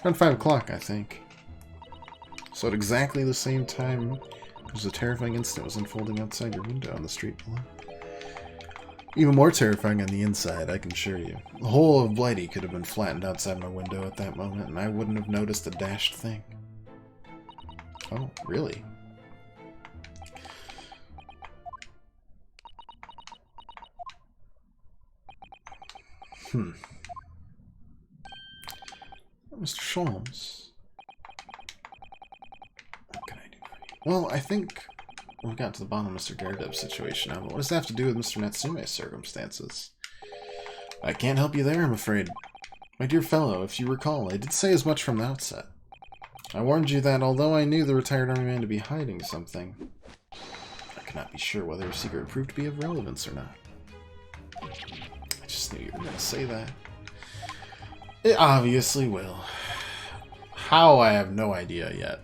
Speaker 1: Around 5 o'clock, I think. So at exactly the same time as a terrifying incident was unfolding outside your window on the street below. Even more terrifying on the inside, I can assure you. The whole of Blighty could have been flattened outside my window at that moment, and I wouldn't have noticed a dashed thing. Oh, really? Mr. Sholmes. What can I do for you? Well, I think we got to the bottom of Mr. Daredevil's situation now, but what does that have to do with Mr. Natsume's circumstances? I can't help you there, I'm afraid. My dear fellow, if you recall, I did say as much from the outset. I warned you that although I knew the retired army man to be hiding something, I could not be sure whether his secret proved to be of relevance or not. I just knew you were going to say that. It obviously will. How, I have no idea yet.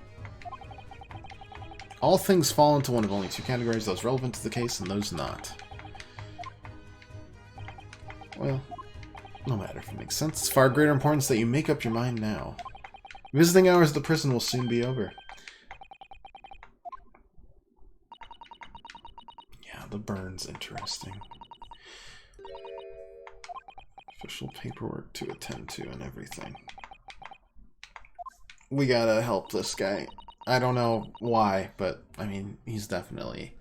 Speaker 1: All things fall into one of only two categories, those relevant to the case and those not. Well, no matter if it makes sense. It's far greater importance that you make up your mind now. Visiting hours at the prison will soon be over. Yeah, the burn's interesting. Official paperwork to attend to and everything. We gotta help this guy. I don't know why, but, I mean, he's definitely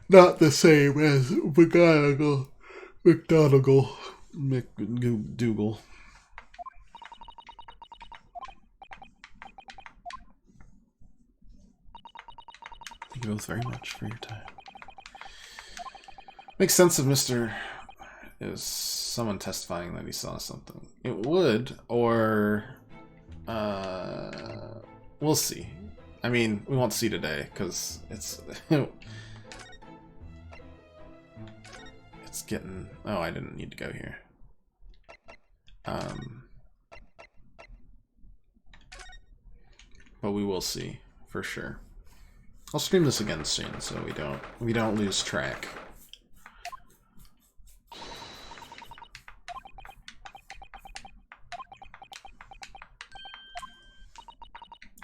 Speaker 1: not the same as McDougal. Thank you both very much for your time. Makes sense if Mr. is someone testifying that he saw something. It would, or... we'll see. I mean, we won't see today, because it's... It's getting... Oh, I didn't need to go here. But we will see, for sure. I'll stream this again soon, so we don't lose track.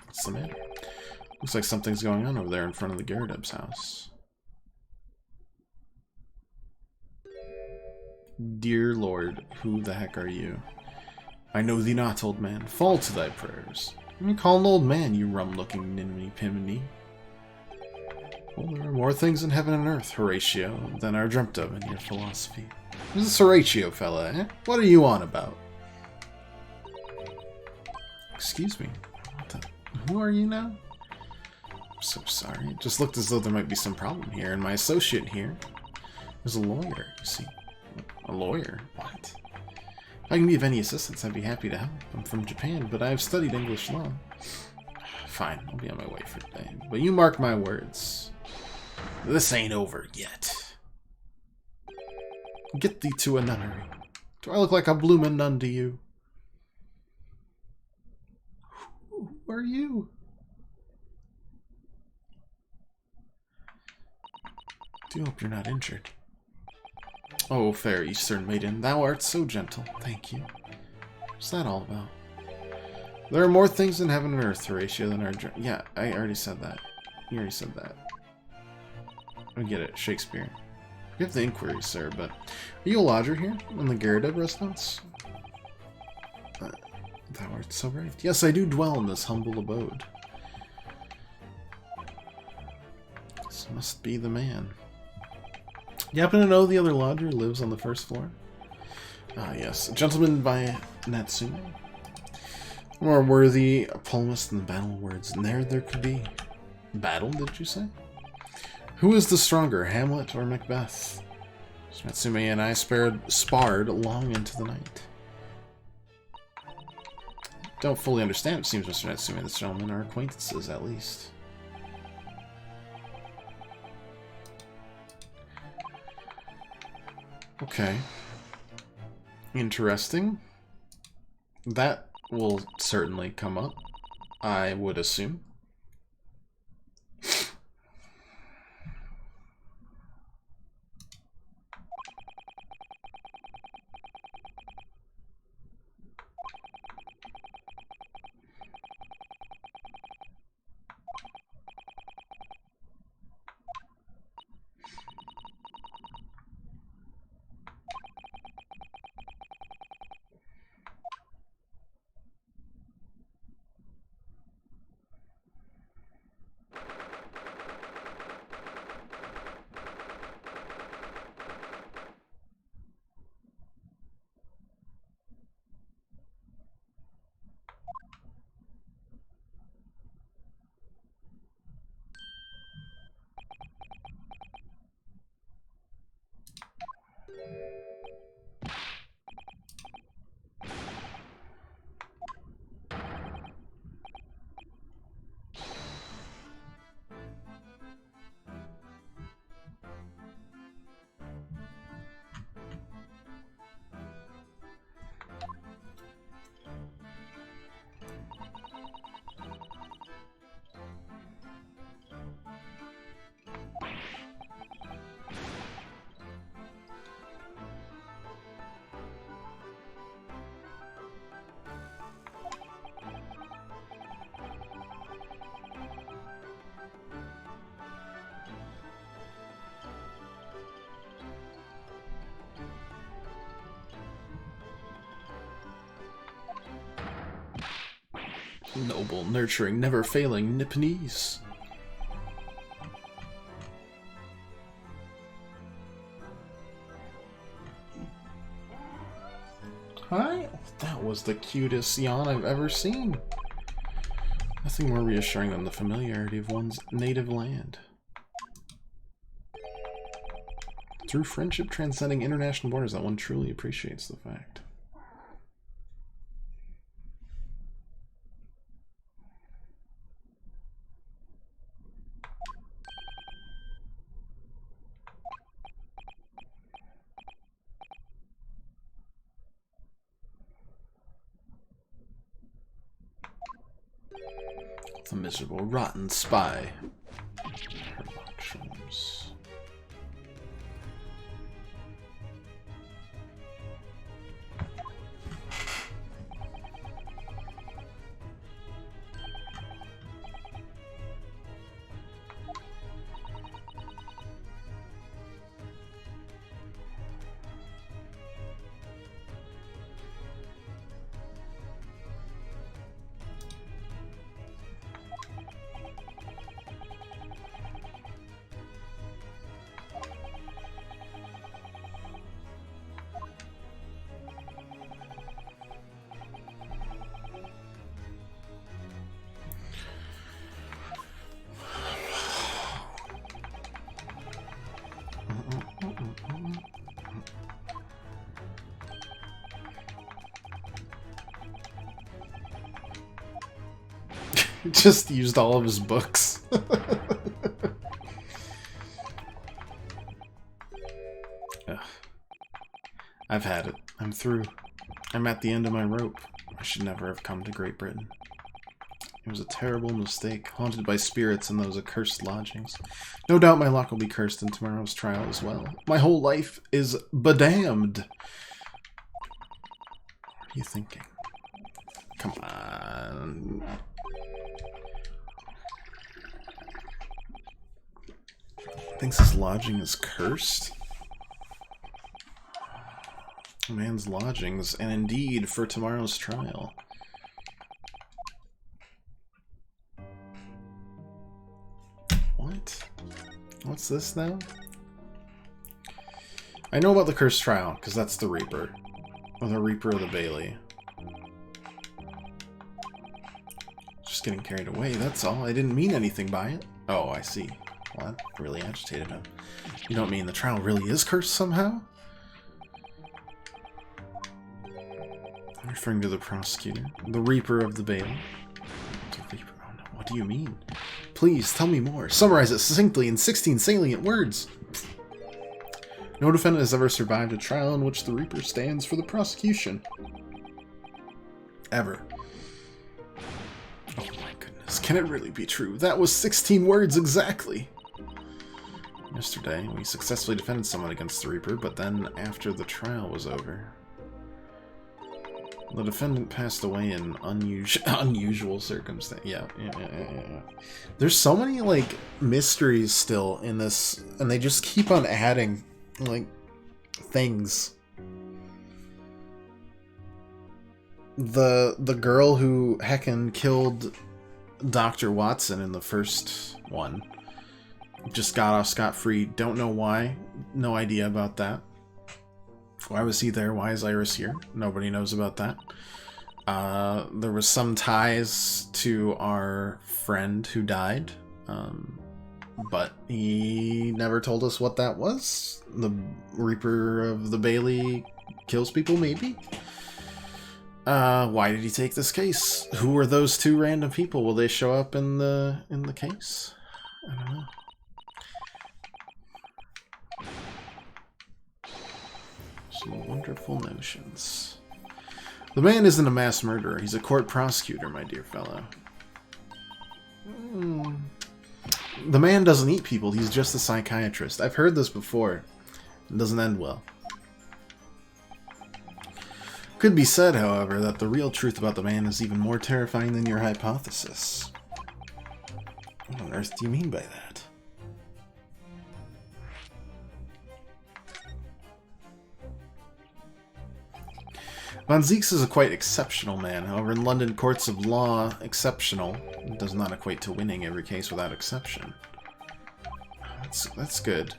Speaker 1: What's the matter? Looks like something's going on over there in front of the Gyarados house. Dear Lord, who the heck are you? I know thee not, old man. Fall to thy prayers. You call an old man, you rum-looking niminy-piminy. Well, there are more things in heaven and earth, Horatio, than are dreamt of in your philosophy. Who's this Horatio fella, eh? What are you on about? Excuse me. Who are you now? I'm so sorry. It just looked as though there might be some problem here, and my associate here is a lawyer, you see. A lawyer? What? If I can be of any assistance, I'd be happy to help. I'm from Japan, but I have studied English law. Fine, I'll be on my way for today. But you mark my words. This ain't over yet. Get thee to a nunnery. Do I look like a bloomin' nun to you? Who are you? Do hope you're not injured. Oh, fair Eastern maiden, thou art so gentle. Thank you. What's that all about? There are more things in heaven and earth, Horatio, than are... Yeah, I already said that. You already said that. I get it, Shakespeare. Forgive the inquiry, sir, but... Are you a lodger here? In the Gyarados residence? Thou art so right. Yes, I do dwell in this humble abode. This must be the man. You happen to know the other lodger who lives on the first floor? Ah, yes. A gentleman by Natsume. More worthy a polemist than the battle words. And there could be. Battle, did you say? Who is the stronger, Hamlet or Macbeth? Natsume and I sparred long into the night. Don't fully understand, it seems, Mr. Natsume. This gentleman are acquaintances, at least. Okay. Interesting. That will certainly come up, I would assume. Noble, nurturing, never failing Nipponese. Hi? That was the cutest yawn I've ever seen. Nothing more reassuring than the familiarity of one's native land. Through friendship transcending international borders, that one truly appreciates the fact. A miserable, rotten spy. Sherlock Sholmes. Just used all of his books. I've had it. I'm through. I'm at the end of my rope. I should never have come to Great Britain. It was a terrible mistake, haunted by spirits in those accursed lodgings. No doubt my luck will be cursed in tomorrow's trial as well. My whole life is bedamned. What are you thinking? Come on. Thinks his lodging is cursed? A man's lodgings, and indeed for tomorrow's trial. What? What's this now? I know about the cursed trial, because that's the Reaper. Or the Reaper of the Bailey. Just getting carried away, that's all. I didn't mean anything by it. Oh, I see. Well, that really agitated him. You don't mean the trial really is cursed somehow? I'm referring to the prosecutor. The Reaper of the Bailey. The Reaper? Oh no, what do you mean? Please, tell me more. Summarize it succinctly in 16 salient words. No defendant has ever survived a trial in which the Reaper stands for the prosecution. Ever. Oh my goodness, can it really be true? That was 16 words exactly! Yesterday, we successfully defended someone against the Reaper, but then after the trial was over, the defendant passed away in unusual circumstances. Yeah. There's so many, like, mysteries still in this, and they just keep on adding, like, things. The girl who heckin' killed Dr. Watson in the first one just got off scot-free. Don't know why. No idea about that. Why was he there? Why is Iris here? Nobody knows about that. There was some ties to our friend who died, but he never told us what that was. The Reaper of the Bailey kills people, maybe? Why did he take this case? Who were those two random people? Will they show up in the case? I don't know. Some wonderful notions. The man isn't a mass murderer. He's a court prosecutor, my dear fellow. The man doesn't eat people. He's just a psychiatrist. I've heard this before. It doesn't end well. Could be said, however, that the real truth about the man is even more terrifying than your hypothesis. What on earth do you mean by that? Von Zieks is a quite exceptional man. However, in London courts of law, exceptional does not equate to winning every case without exception. That's good.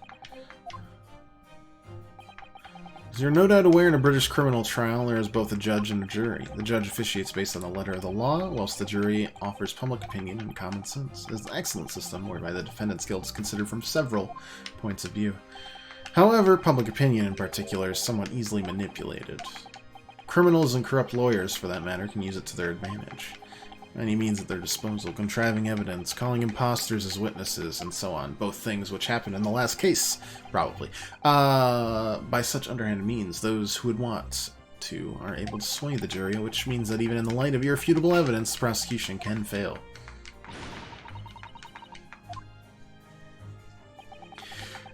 Speaker 1: As you're no doubt aware, in a British criminal trial, there is both a judge and a jury. The judge officiates based on the letter of the law, whilst the jury offers public opinion and common sense. It is an excellent system whereby the defendant's guilt is considered from several points of view. However, public opinion in particular is somewhat easily manipulated. Criminals and corrupt lawyers, for that matter, can use it to their advantage. Any means at their disposal, contriving evidence, calling imposters as witnesses, and so on. Both things which happened in the last case, probably. By such underhanded means, those who would want to are able to sway the jury, which means that even in the light of irrefutable evidence, the prosecution can fail.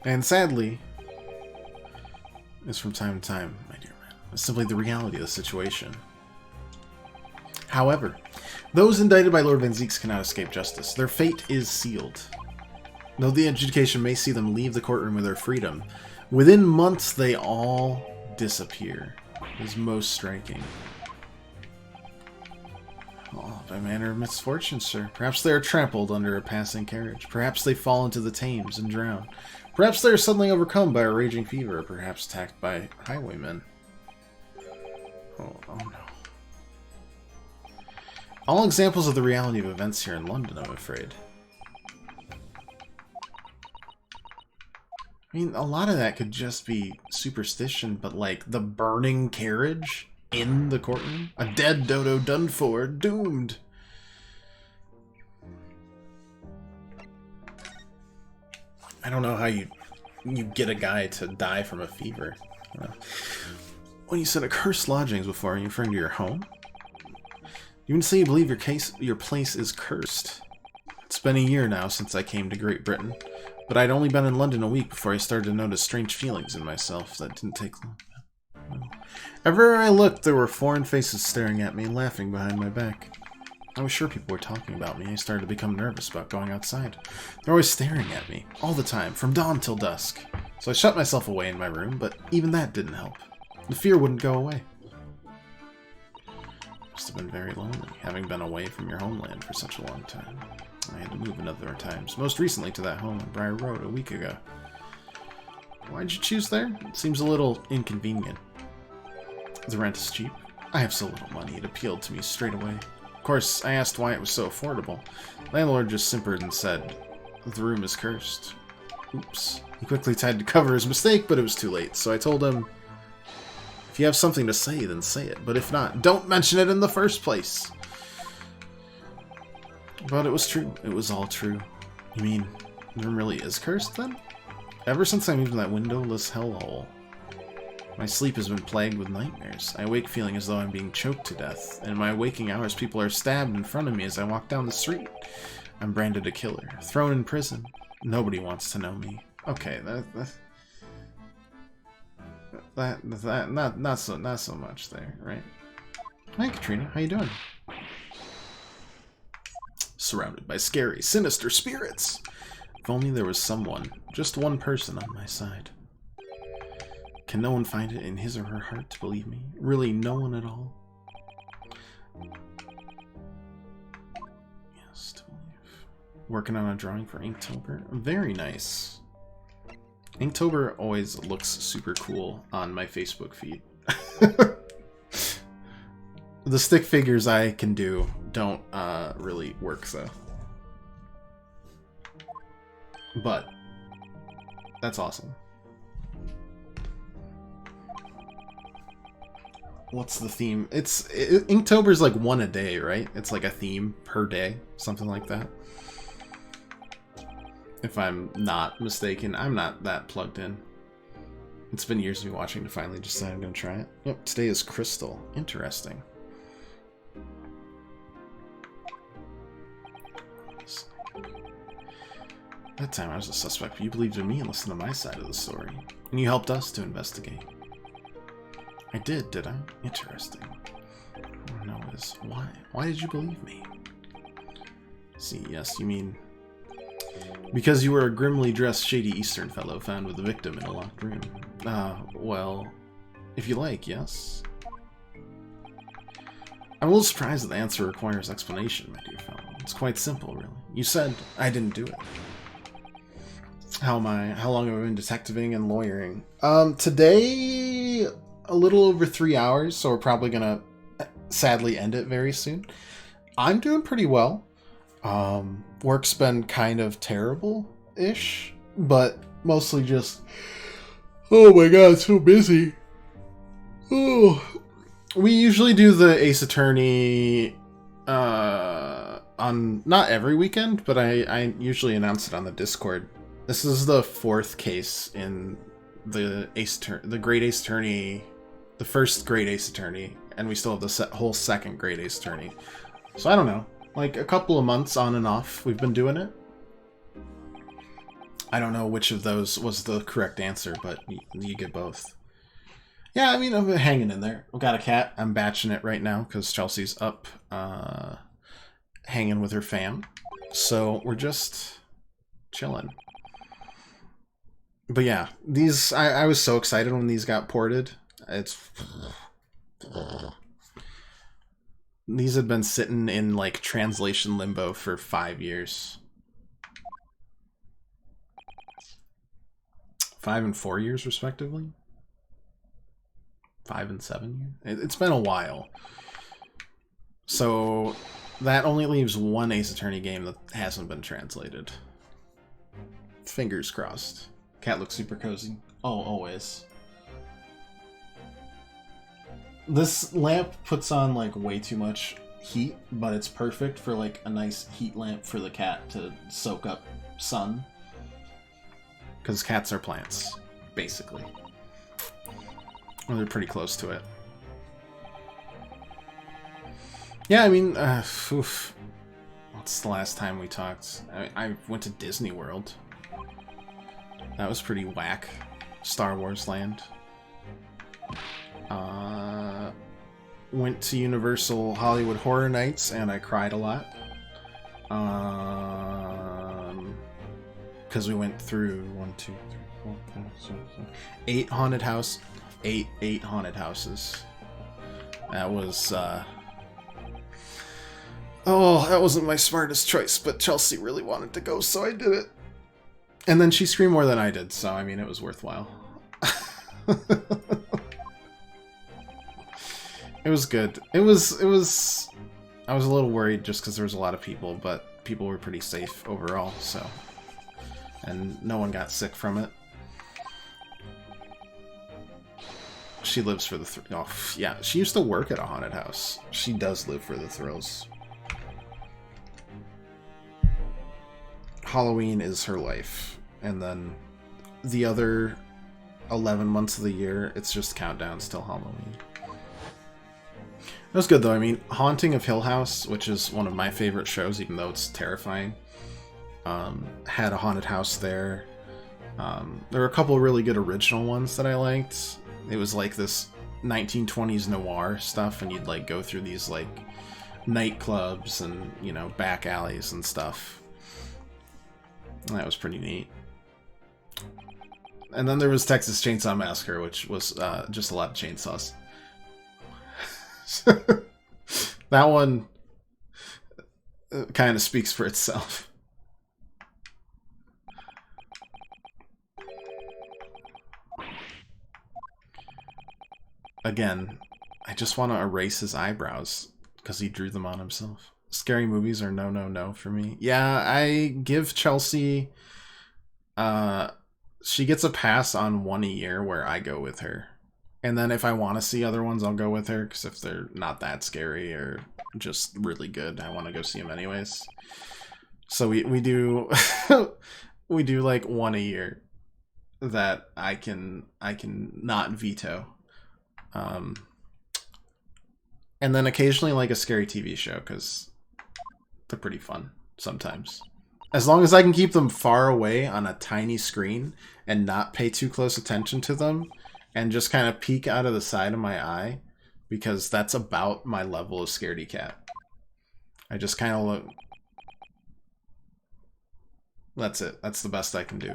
Speaker 1: And sadly, is from time to time, my dear man. It's simply the reality of the situation. However, those indicted by Lord Van Zieks cannot escape justice. Their fate is sealed. Though the adjudication may see them leave the courtroom with their freedom, within months they all disappear. It is most striking. Oh, by manner of misfortune, sir. Perhaps they are trampled under a passing carriage. Perhaps they fall into the Thames and drown. Perhaps they are suddenly overcome by a raging fever, or perhaps attacked by highwaymen. Oh no. All examples of the reality of events here in London, I'm afraid. I mean, a lot of that could just be superstition, but like the burning carriage in the courtroom? A dead dodo done for, doomed. I don't know how you get a guy to die from a fever. When you said accursed lodgings before, are you referring to your home? You even say you believe your place is cursed. It's been a year now since I came to Great Britain, but I'd only been in London a week before I started to notice strange feelings in myself that didn't take long. Everywhere I looked, there were foreign faces staring at me and laughing behind my back. I was sure people were talking about me. I started to become nervous about going outside. They're always staring at me, all the time, from dawn till dusk. So I shut myself away in my room, but even that didn't help. The fear wouldn't go away. Must have been very lonely, having been away from your homeland for such a long time. I had to move another times, most recently to that home on Briar Road a week ago. Why'd you choose there? It seems a little inconvenient. The rent is cheap. I have so little money, it appealed to me straight away. Of course, I asked why it was so affordable. The landlord just simpered and said, "The room is cursed." Oops. He quickly tried to cover his mistake, but it was too late, so I told him, "If you have something to say, then say it, but if not, don't mention it in the first place." But it was true. It was all true. You mean, the room really is cursed, then? Ever since I moved in that windowless hellhole, my sleep has been plagued with nightmares. I wake feeling as though I'm being choked to death, and in my waking hours people are stabbed in front of me as I walk down the street. I'm branded a killer, thrown in prison. Nobody wants to know me. Okay, not so much there, right? Hi, Katrina. How you doing? Surrounded by scary, sinister spirits. If only there was someone, just one person on my side. Can no one find it in his or her heart to believe me? Really, no one at all? Yes, to believe. Working on a drawing for Inktober. Very nice. Inktober always looks super cool on my Facebook feed. The stick figures I can do don't really work, though. But that's awesome. What's the theme? Inktober's like one a day, right? It's like a theme per day, something like that. If I'm not mistaken, I'm not that plugged in. It's been years of me watching to finally decide I'm going to try it. Yep, today is Crystal. Interesting. That time I was a suspect, but you believed in me and listened to my side of the story. And you helped us to investigate. I did I? Interesting. What I want to know is, why? Why did you believe me? See, yes, you mean... Because you were a grimly dressed, shady Eastern fellow found with the victim in a locked room. Well... If you like, yes? I'm a little surprised that the answer requires explanation, my dear fellow. It's quite simple, really. You said I didn't do it. How long have I been detectiving and lawyering? Today, a little over 3 hours, so we're probably gonna sadly end it very soon. I'm doing pretty well. Work's been kind of terrible-ish, but mostly just, oh my god, so busy. Oh, we usually do the Ace Attorney on not every weekend, but I usually announce it on the Discord. This is the 4th case in the Great Ace Attorney, the first Great Ace Attorney, and we still have the whole second Great Ace Attorney. So I don't know, like a couple of months on and off, we've been doing it. I don't know which of those was the correct answer, but you get both. Yeah, I mean, I'm hanging in there. I've got a cat. I'm batching it right now because Chelsea's up hanging with her fam. So we're just chilling. But yeah, these I was so excited when these got ported. These had been sitting in like translation limbo for 5 years. 5 and 4 years respectively. 5 and 7 years. It's been a while. So that only leaves one Ace Attorney game that hasn't been translated. Fingers crossed. Cat looks super cozy. Oh, always. This lamp puts on like way too much heat, but it's perfect for like a nice heat lamp for the cat to soak up sun. Because cats are plants, basically. Well, they're pretty close to it. Yeah, I mean, oof. What's the last time we talked? I went to Disney World. That was pretty whack. Star Wars Land. Went to Universal Hollywood Horror Nights and I cried a lot. Because we went through 1, 2, 3, 4, 5, 6, 7, 8 haunted house. Eight haunted houses. That was, oh, that wasn't my smartest choice, but Chelsea really wanted to go, so I did it. And then she screamed more than I did, so I mean, it was worthwhile. It was good. It was, I was a little worried just because there was a lot of people, but people were pretty safe overall, so. And no one got sick from it. She lives for the oh, yeah, she used to work at a haunted house. She does live for the thrills. Halloween is her life. And then the other 11 months of the year, it's just countdowns till Halloween. It was good though. I mean, Haunting of Hill House, which is one of my favorite shows, even though it's terrifying, had a haunted house there. There were a couple of really good original ones that I liked. It was like this 1920s noir stuff, and you'd like go through these like nightclubs and, you know, back alleys and stuff. And that was pretty neat. And then there was Texas Chainsaw Massacre, which was just a lot of chainsaws. That one kind of speaks for itself. Again, I just want to erase his eyebrows because he drew them on himself. Scary movies are no for me. Yeah, I give Chelsea... she gets a pass on one a year where I go with her. And then if I want to see other ones, I'll go with her, because if they're not that scary or just really good, I want to go see them anyways. So we do we do like one a year that I can not veto. And then occasionally like a scary TV show, because they're pretty fun sometimes. As long as I can keep them far away on a tiny screen and not pay too close attention to them and just kind of peek out of the side of my eye, because that's about my level of scaredy cat. I just kind of look... That's it. That's the best I can do.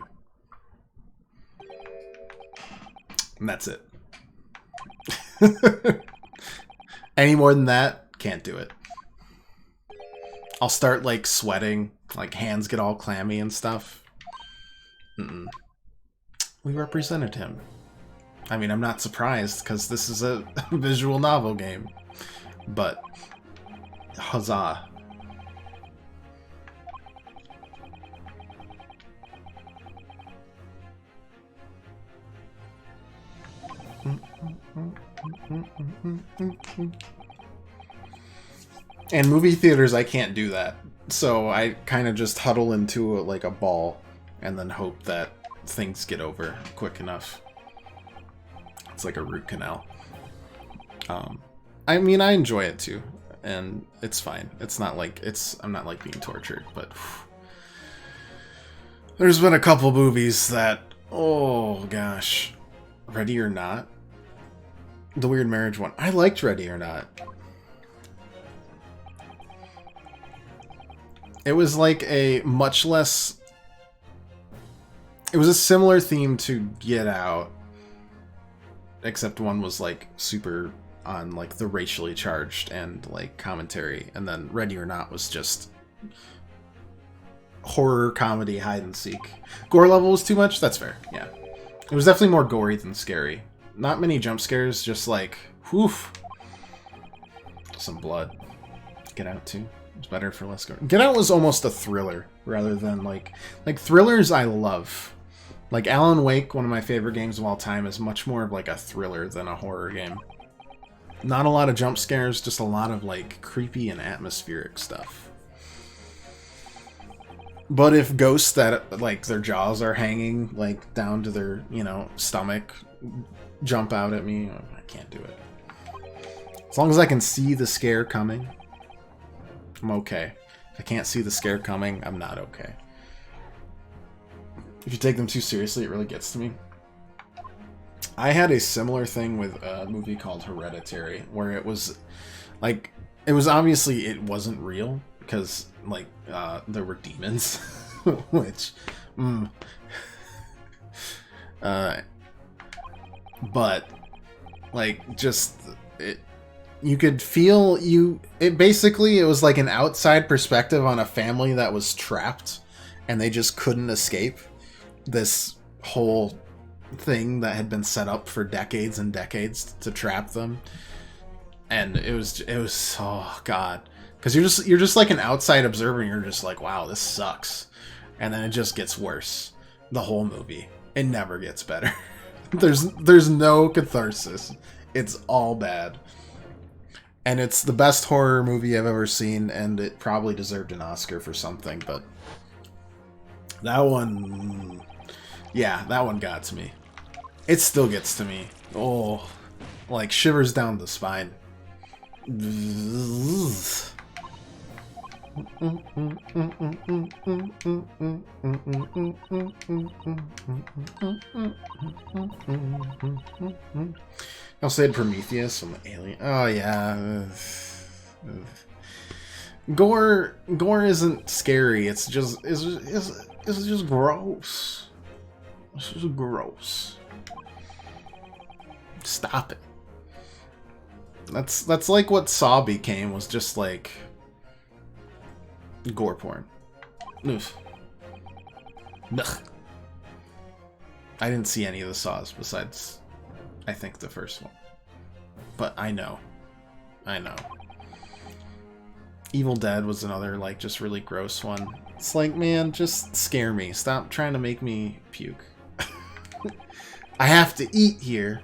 Speaker 1: And that's it. Any more than that, can't do it. I'll start like sweating, like hands get all clammy and stuff. We represented him. I mean, I'm not surprised because this is a visual novel game, but huzzah. And movie theaters, I can't do that. So I kind of just huddle into like a ball and then hope that things get over quick enough. It's like a root canal. I mean, I enjoy it too, and it's fine. It's not like I'm not like being tortured, but There's been a couple movies that, oh gosh, Ready or Not, the Weird Marriage one. I liked Ready or Not. It was like a much less. It was a similar theme to Get Out, except one was like super on like the racially charged and like commentary, and then Ready or Not was just horror comedy hide and seek. Gore level was too much. That's fair. Yeah, it was definitely more gory than scary. Not many jump scares. Just like whew, some blood. Get Out too. It's better for less gore. Get Out was almost a thriller rather than like thrillers. I love. Like Alan Wake, one of my favorite games of all time, is much more of like a thriller than a horror game. Not a lot of jump scares, just a lot of like creepy and atmospheric stuff. But if ghosts that like their jaws are hanging like down to their, you know, stomach jump out at me, I can't do it. As long as I can see the scare coming, I'm okay. If I can't see the scare coming, I'm not okay. If you take them too seriously, it really gets to me. I had a similar thing with a movie called Hereditary, where it was like, it was obviously, it wasn't real because like there were demons, which, but like just it, you could feel it basically, it was like an outside perspective on a family that was trapped and they just couldn't escape this whole thing that had been set up for decades and decades to trap them. And it was oh god, because you're just like an outside observer and you're just like, wow, this sucks. And then it just gets worse the whole movie. It never gets better. there's no catharsis. It's all bad. And it's the best horror movie I've ever seen, and it probably deserved an Oscar for something, but that one, yeah, that one got to me. It still gets to me. Oh, like shivers down the spine. I'll say Prometheus from Alien. Oh yeah. Gore isn't scary. It's just gross. It's just gross. Stop it. That's like what Saw became, was just like gore porn. Oof. Ugh. I didn't see any of the Saws besides, I think, the first one. But I know. Evil Dead was another, like, just really gross one. It's like, man, just scare me. Stop trying to make me puke. I have to eat here.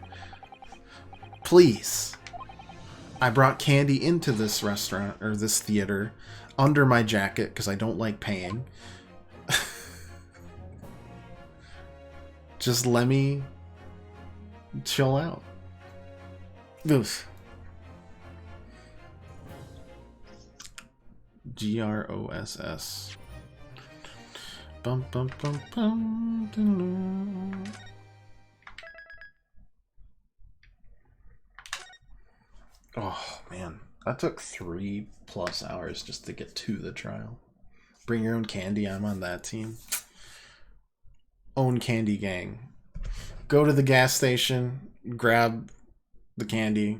Speaker 1: Please. I brought candy into this restaurant, or this theater, under my jacket, because I don't like paying. Just let me chill out. Oof. GROSS. Bum bum bum bum. Oh man, that took 3+ hours just to get to the trial. Bring your own candy. I'm on that team. Own candy gang. Go to the gas station, grab the candy,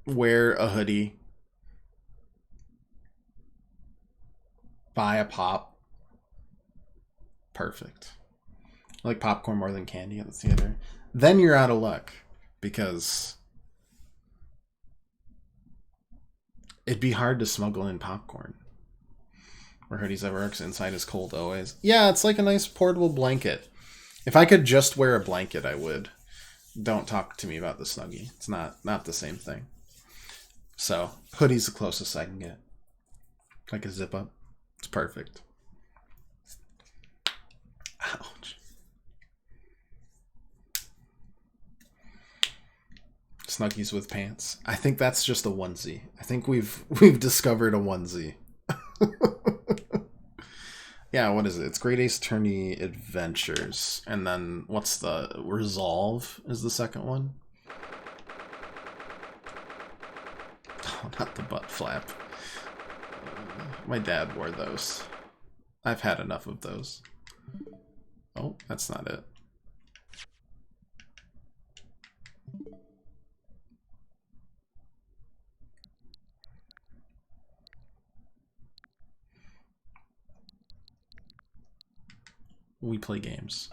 Speaker 1: wear a hoodie, buy a pop. Perfect. I like popcorn more than candy at the theater. Then you're out of luck, because it'd be hard to smuggle in popcorn. Where hoodies ever works, inside is cold always. Yeah, it's like a nice portable blanket. If I could just wear a blanket, I would. Don't talk to me about the Snuggie. It's not the same thing. So, hoodie's the closest I can get. Like a zip up. It's perfect. Ouch. Snuggies with pants. I think that's just a onesie. I think we've discovered a onesie. Yeah, what is it? It's Great Ace Attorney Adventures. And then what's the Resolve is the second one? Oh, not the butt flap. My dad wore those. I've had enough of those. Oh, that's not it. We play games.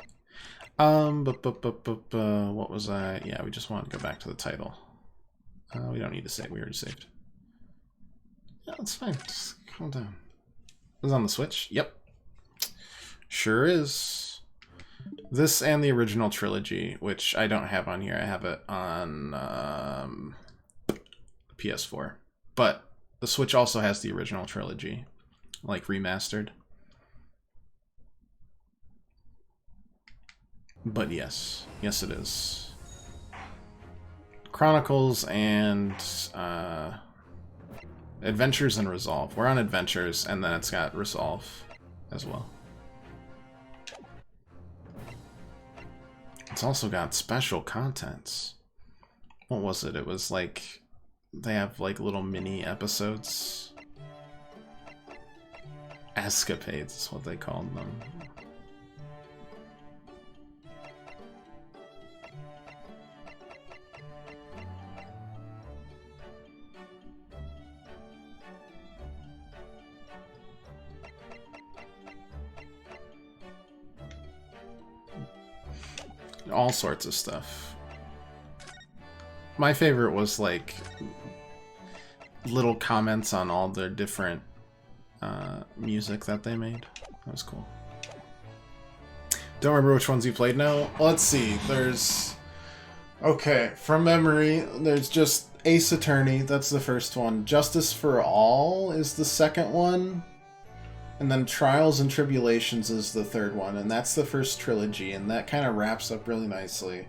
Speaker 1: What was I? Yeah, we just want to go back to the title. We don't need to save. We already saved. Yeah, that's fine. Just calm down. Is it on the Switch? Yep. Sure is. This and the original trilogy, which I don't have on here. I have it on PS4. But the Switch also has the original trilogy, like remastered. But yes. Yes, it is. Chronicles and Adventures and Resolve. We're on Adventures, and then it's got Resolve as well. It's also got special contents. What was it? It was like... They have like little mini episodes. Escapades is what they called them. All sorts of stuff. My favorite was like little comments on all their different music that they made. That was cool. Don't remember which ones you played now. Let's see. There's... Okay, from memory, there's just Ace Attorney. That's the first one. Justice for All is the second one. And then Trials and Tribulations is the third one, and that's the first trilogy, and that kind of wraps up really nicely.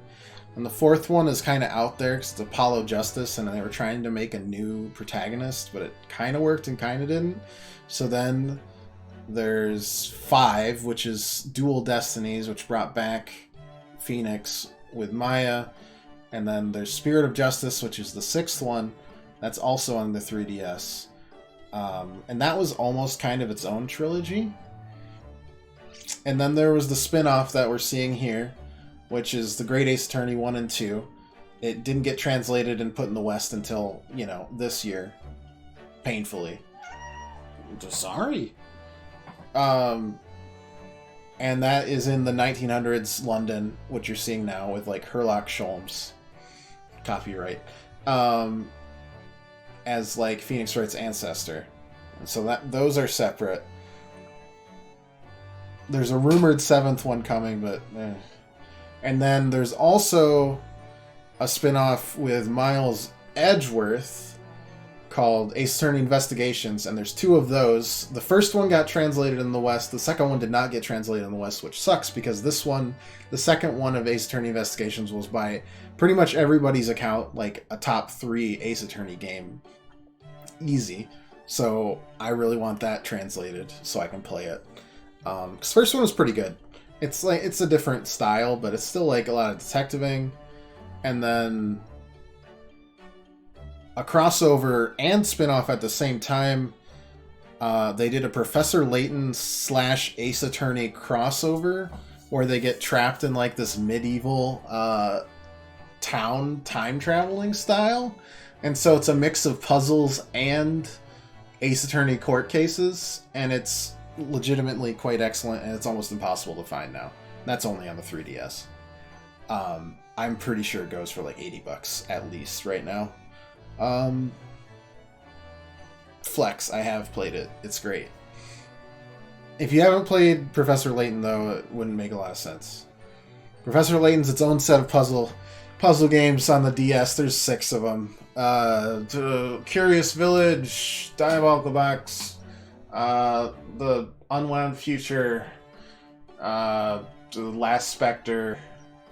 Speaker 1: And the fourth one is kind of out there because it's Apollo Justice, and they were trying to make a new protagonist, but it kind of worked and kind of didn't. So then there's 5, which is Dual Destinies, which brought back Phoenix with Maya. And then there's Spirit of Justice, which is the 6th one. That's also on the 3DS. And that was almost kind of its own trilogy. And then there was the spin-off that we're seeing here, which is the Great Ace Attorney 1 and 2. It didn't get translated and put in the West until, you know, this year. Painfully. Sorry. And that is in the 1900s London, which you're seeing now with, like, Herlock Sholmes. Copyright. As like Phoenix Wright's ancestor. And so that those are separate. There's a rumored 7th one coming, but and then there's also a spin-off with Miles Edgeworth called Ace Attorney Investigations, and there's 2 of those. The first one got translated in the West, the second one did not get translated in the West, which sucks because this one, the second one of Ace Attorney Investigations, was by pretty much everybody's account like a top 3 Ace Attorney game. Easy. So I really want that translated so I can play it. Because first one was pretty good. It's like it's a different style, but it's still like a lot of detectiving. And then a crossover and spin-off at the same time. They did a Professor Layton / Ace Attorney crossover where they get trapped in like this medieval town time traveling style. And so it's a mix of puzzles and Ace Attorney court cases, and it's legitimately quite excellent, and it's almost impossible to find now. That's only on the 3DS. I'm pretty sure it goes for like $80 at least right now. Flex, I have played it. It's great. If you haven't played Professor Layton, though, it wouldn't make a lot of sense. Professor Layton's its own set of puzzle games on the DS. There's 6 of them. Curious Village, Diabolical Box, The Unwound Future, The Last Spectre.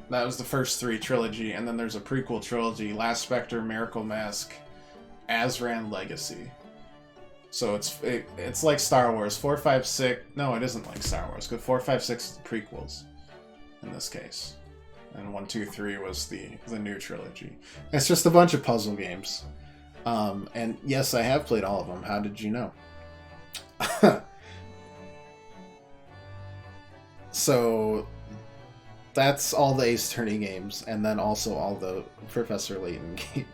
Speaker 1: That was the first 3 trilogy, and then there's a prequel trilogy, Last Spectre, Miracle Mask, Azran Legacy. So it's like Star Wars. 4, 5, 6... No, it isn't like Star Wars. 4, 5, 6 is the prequels, in this case. And 1, 2, 3 was the new trilogy. It's just a bunch of puzzle games. And yes, I have played all of them. How did you know? So that's all the Ace Attorney games, and then also all the Professor Layton games.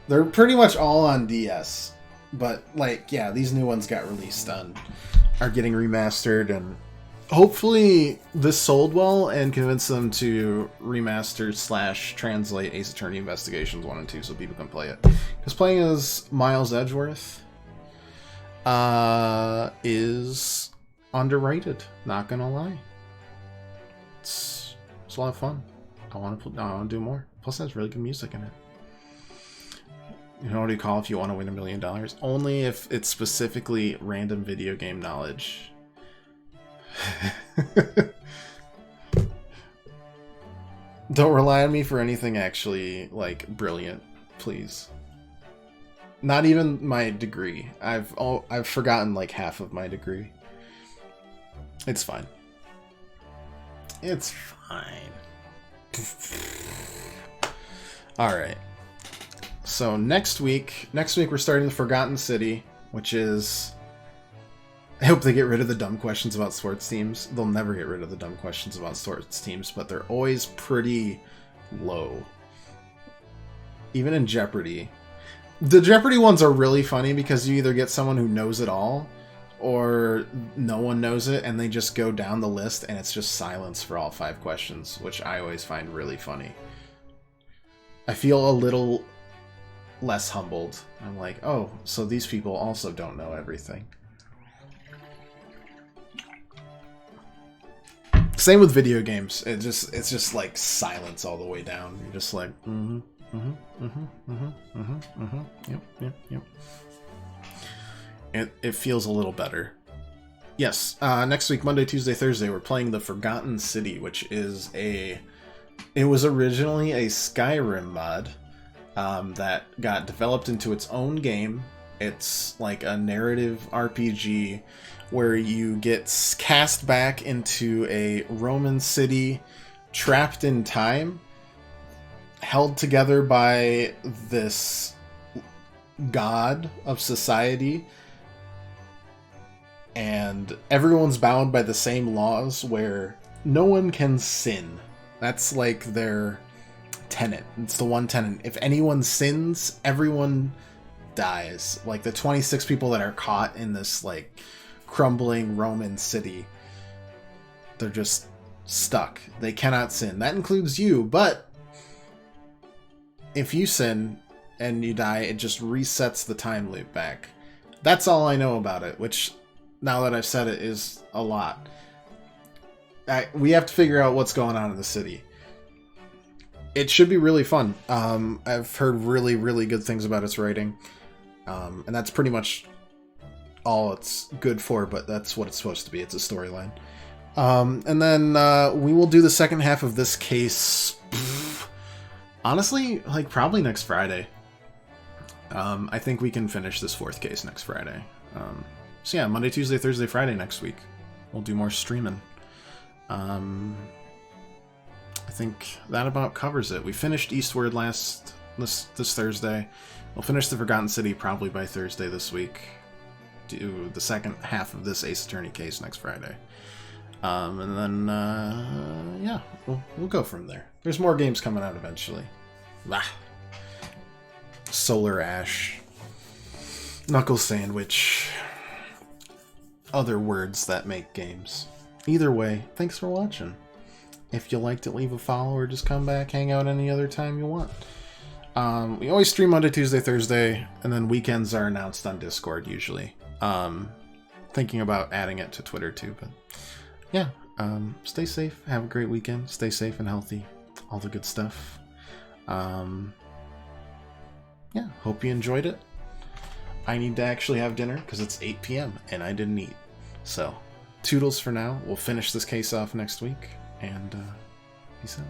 Speaker 1: They're pretty much all on DS, but like, yeah, these new ones got released are getting remastered, and hopefully this sold well and convinced them to remaster / translate Ace Attorney Investigations 1 and 2 so people can play it. Because playing as Miles Edgeworth is underrated, not gonna lie. It's a lot of fun. I want to do more. Plus, it has really good music in it. You know what you call if you want to win $1 million? Only if it's specifically random video game knowledge. Don't rely on me for anything actually like brilliant, please. Not even my degree. I've forgotten like half of my degree. It's fine. It's fine. Alright. So next week we're starting the Forgotten City, which is... I hope they get rid of the dumb questions about sports teams. They'll never get rid of the dumb questions about sports teams, but they're always pretty low. Even in Jeopardy. The Jeopardy ones are really funny because you either get someone who knows it all, or no one knows it, and they just go down the list, and it's just silence for all 5 questions, which I always find really funny. I feel a little less humbled. I'm like, oh, so these people also don't know everything. Same with video games. It's just like silence all the way down. You're just like, yep. It feels a little better. Yes, next week, Monday, Tuesday, Thursday, we're playing the Forgotten City, which is it was originally a Skyrim mod that got developed into its own game. It's like a narrative RPG where you get cast back into a Roman city, trapped in time, held together by this god of society, and everyone's bound by the same laws where no one can sin. That's like their tenet. It's the one tenet. If anyone sins, everyone dies. Like the 26 people that are caught in this like crumbling Roman city, they're just stuck. They cannot sin. That includes you, but if you sin and you die, it just resets the time loop back. That's all I know about it, which, now that I've said it, is a lot. We have to figure out what's going on in the city. It should be really fun. I've heard really, really good things about its writing. And that's pretty much all it's good for, but that's what it's supposed to be. It's a storyline. And then we will do the second half of this case, honestly, like probably next Friday. I think we can finish this 4th case next Friday. So yeah, Monday, Tuesday, Thursday, Friday next week. We'll do more streaming. I think that about covers it. We finished Eastward this Thursday. We'll finish the Forgotten City probably by Thursday this week. Do the second half of this Ace Attorney case next Friday. And then, yeah, we'll go from there. There's more games coming out eventually. Solar Ash. Knuckle Sandwich. Other words that make games. Either way, thanks for watching. If you liked it, leave a follow or just come back, hang out any other time you want. We always stream Monday, Tuesday, Thursday, and then weekends are announced on Discord usually. Thinking about adding it to Twitter too, but yeah, stay safe, have a great weekend, stay safe and healthy, all the good stuff. Yeah, hope you enjoyed it. I need to actually have dinner because it's 8 p.m. and I didn't eat. So, toodles for now. We'll finish this case off next week, and peace out.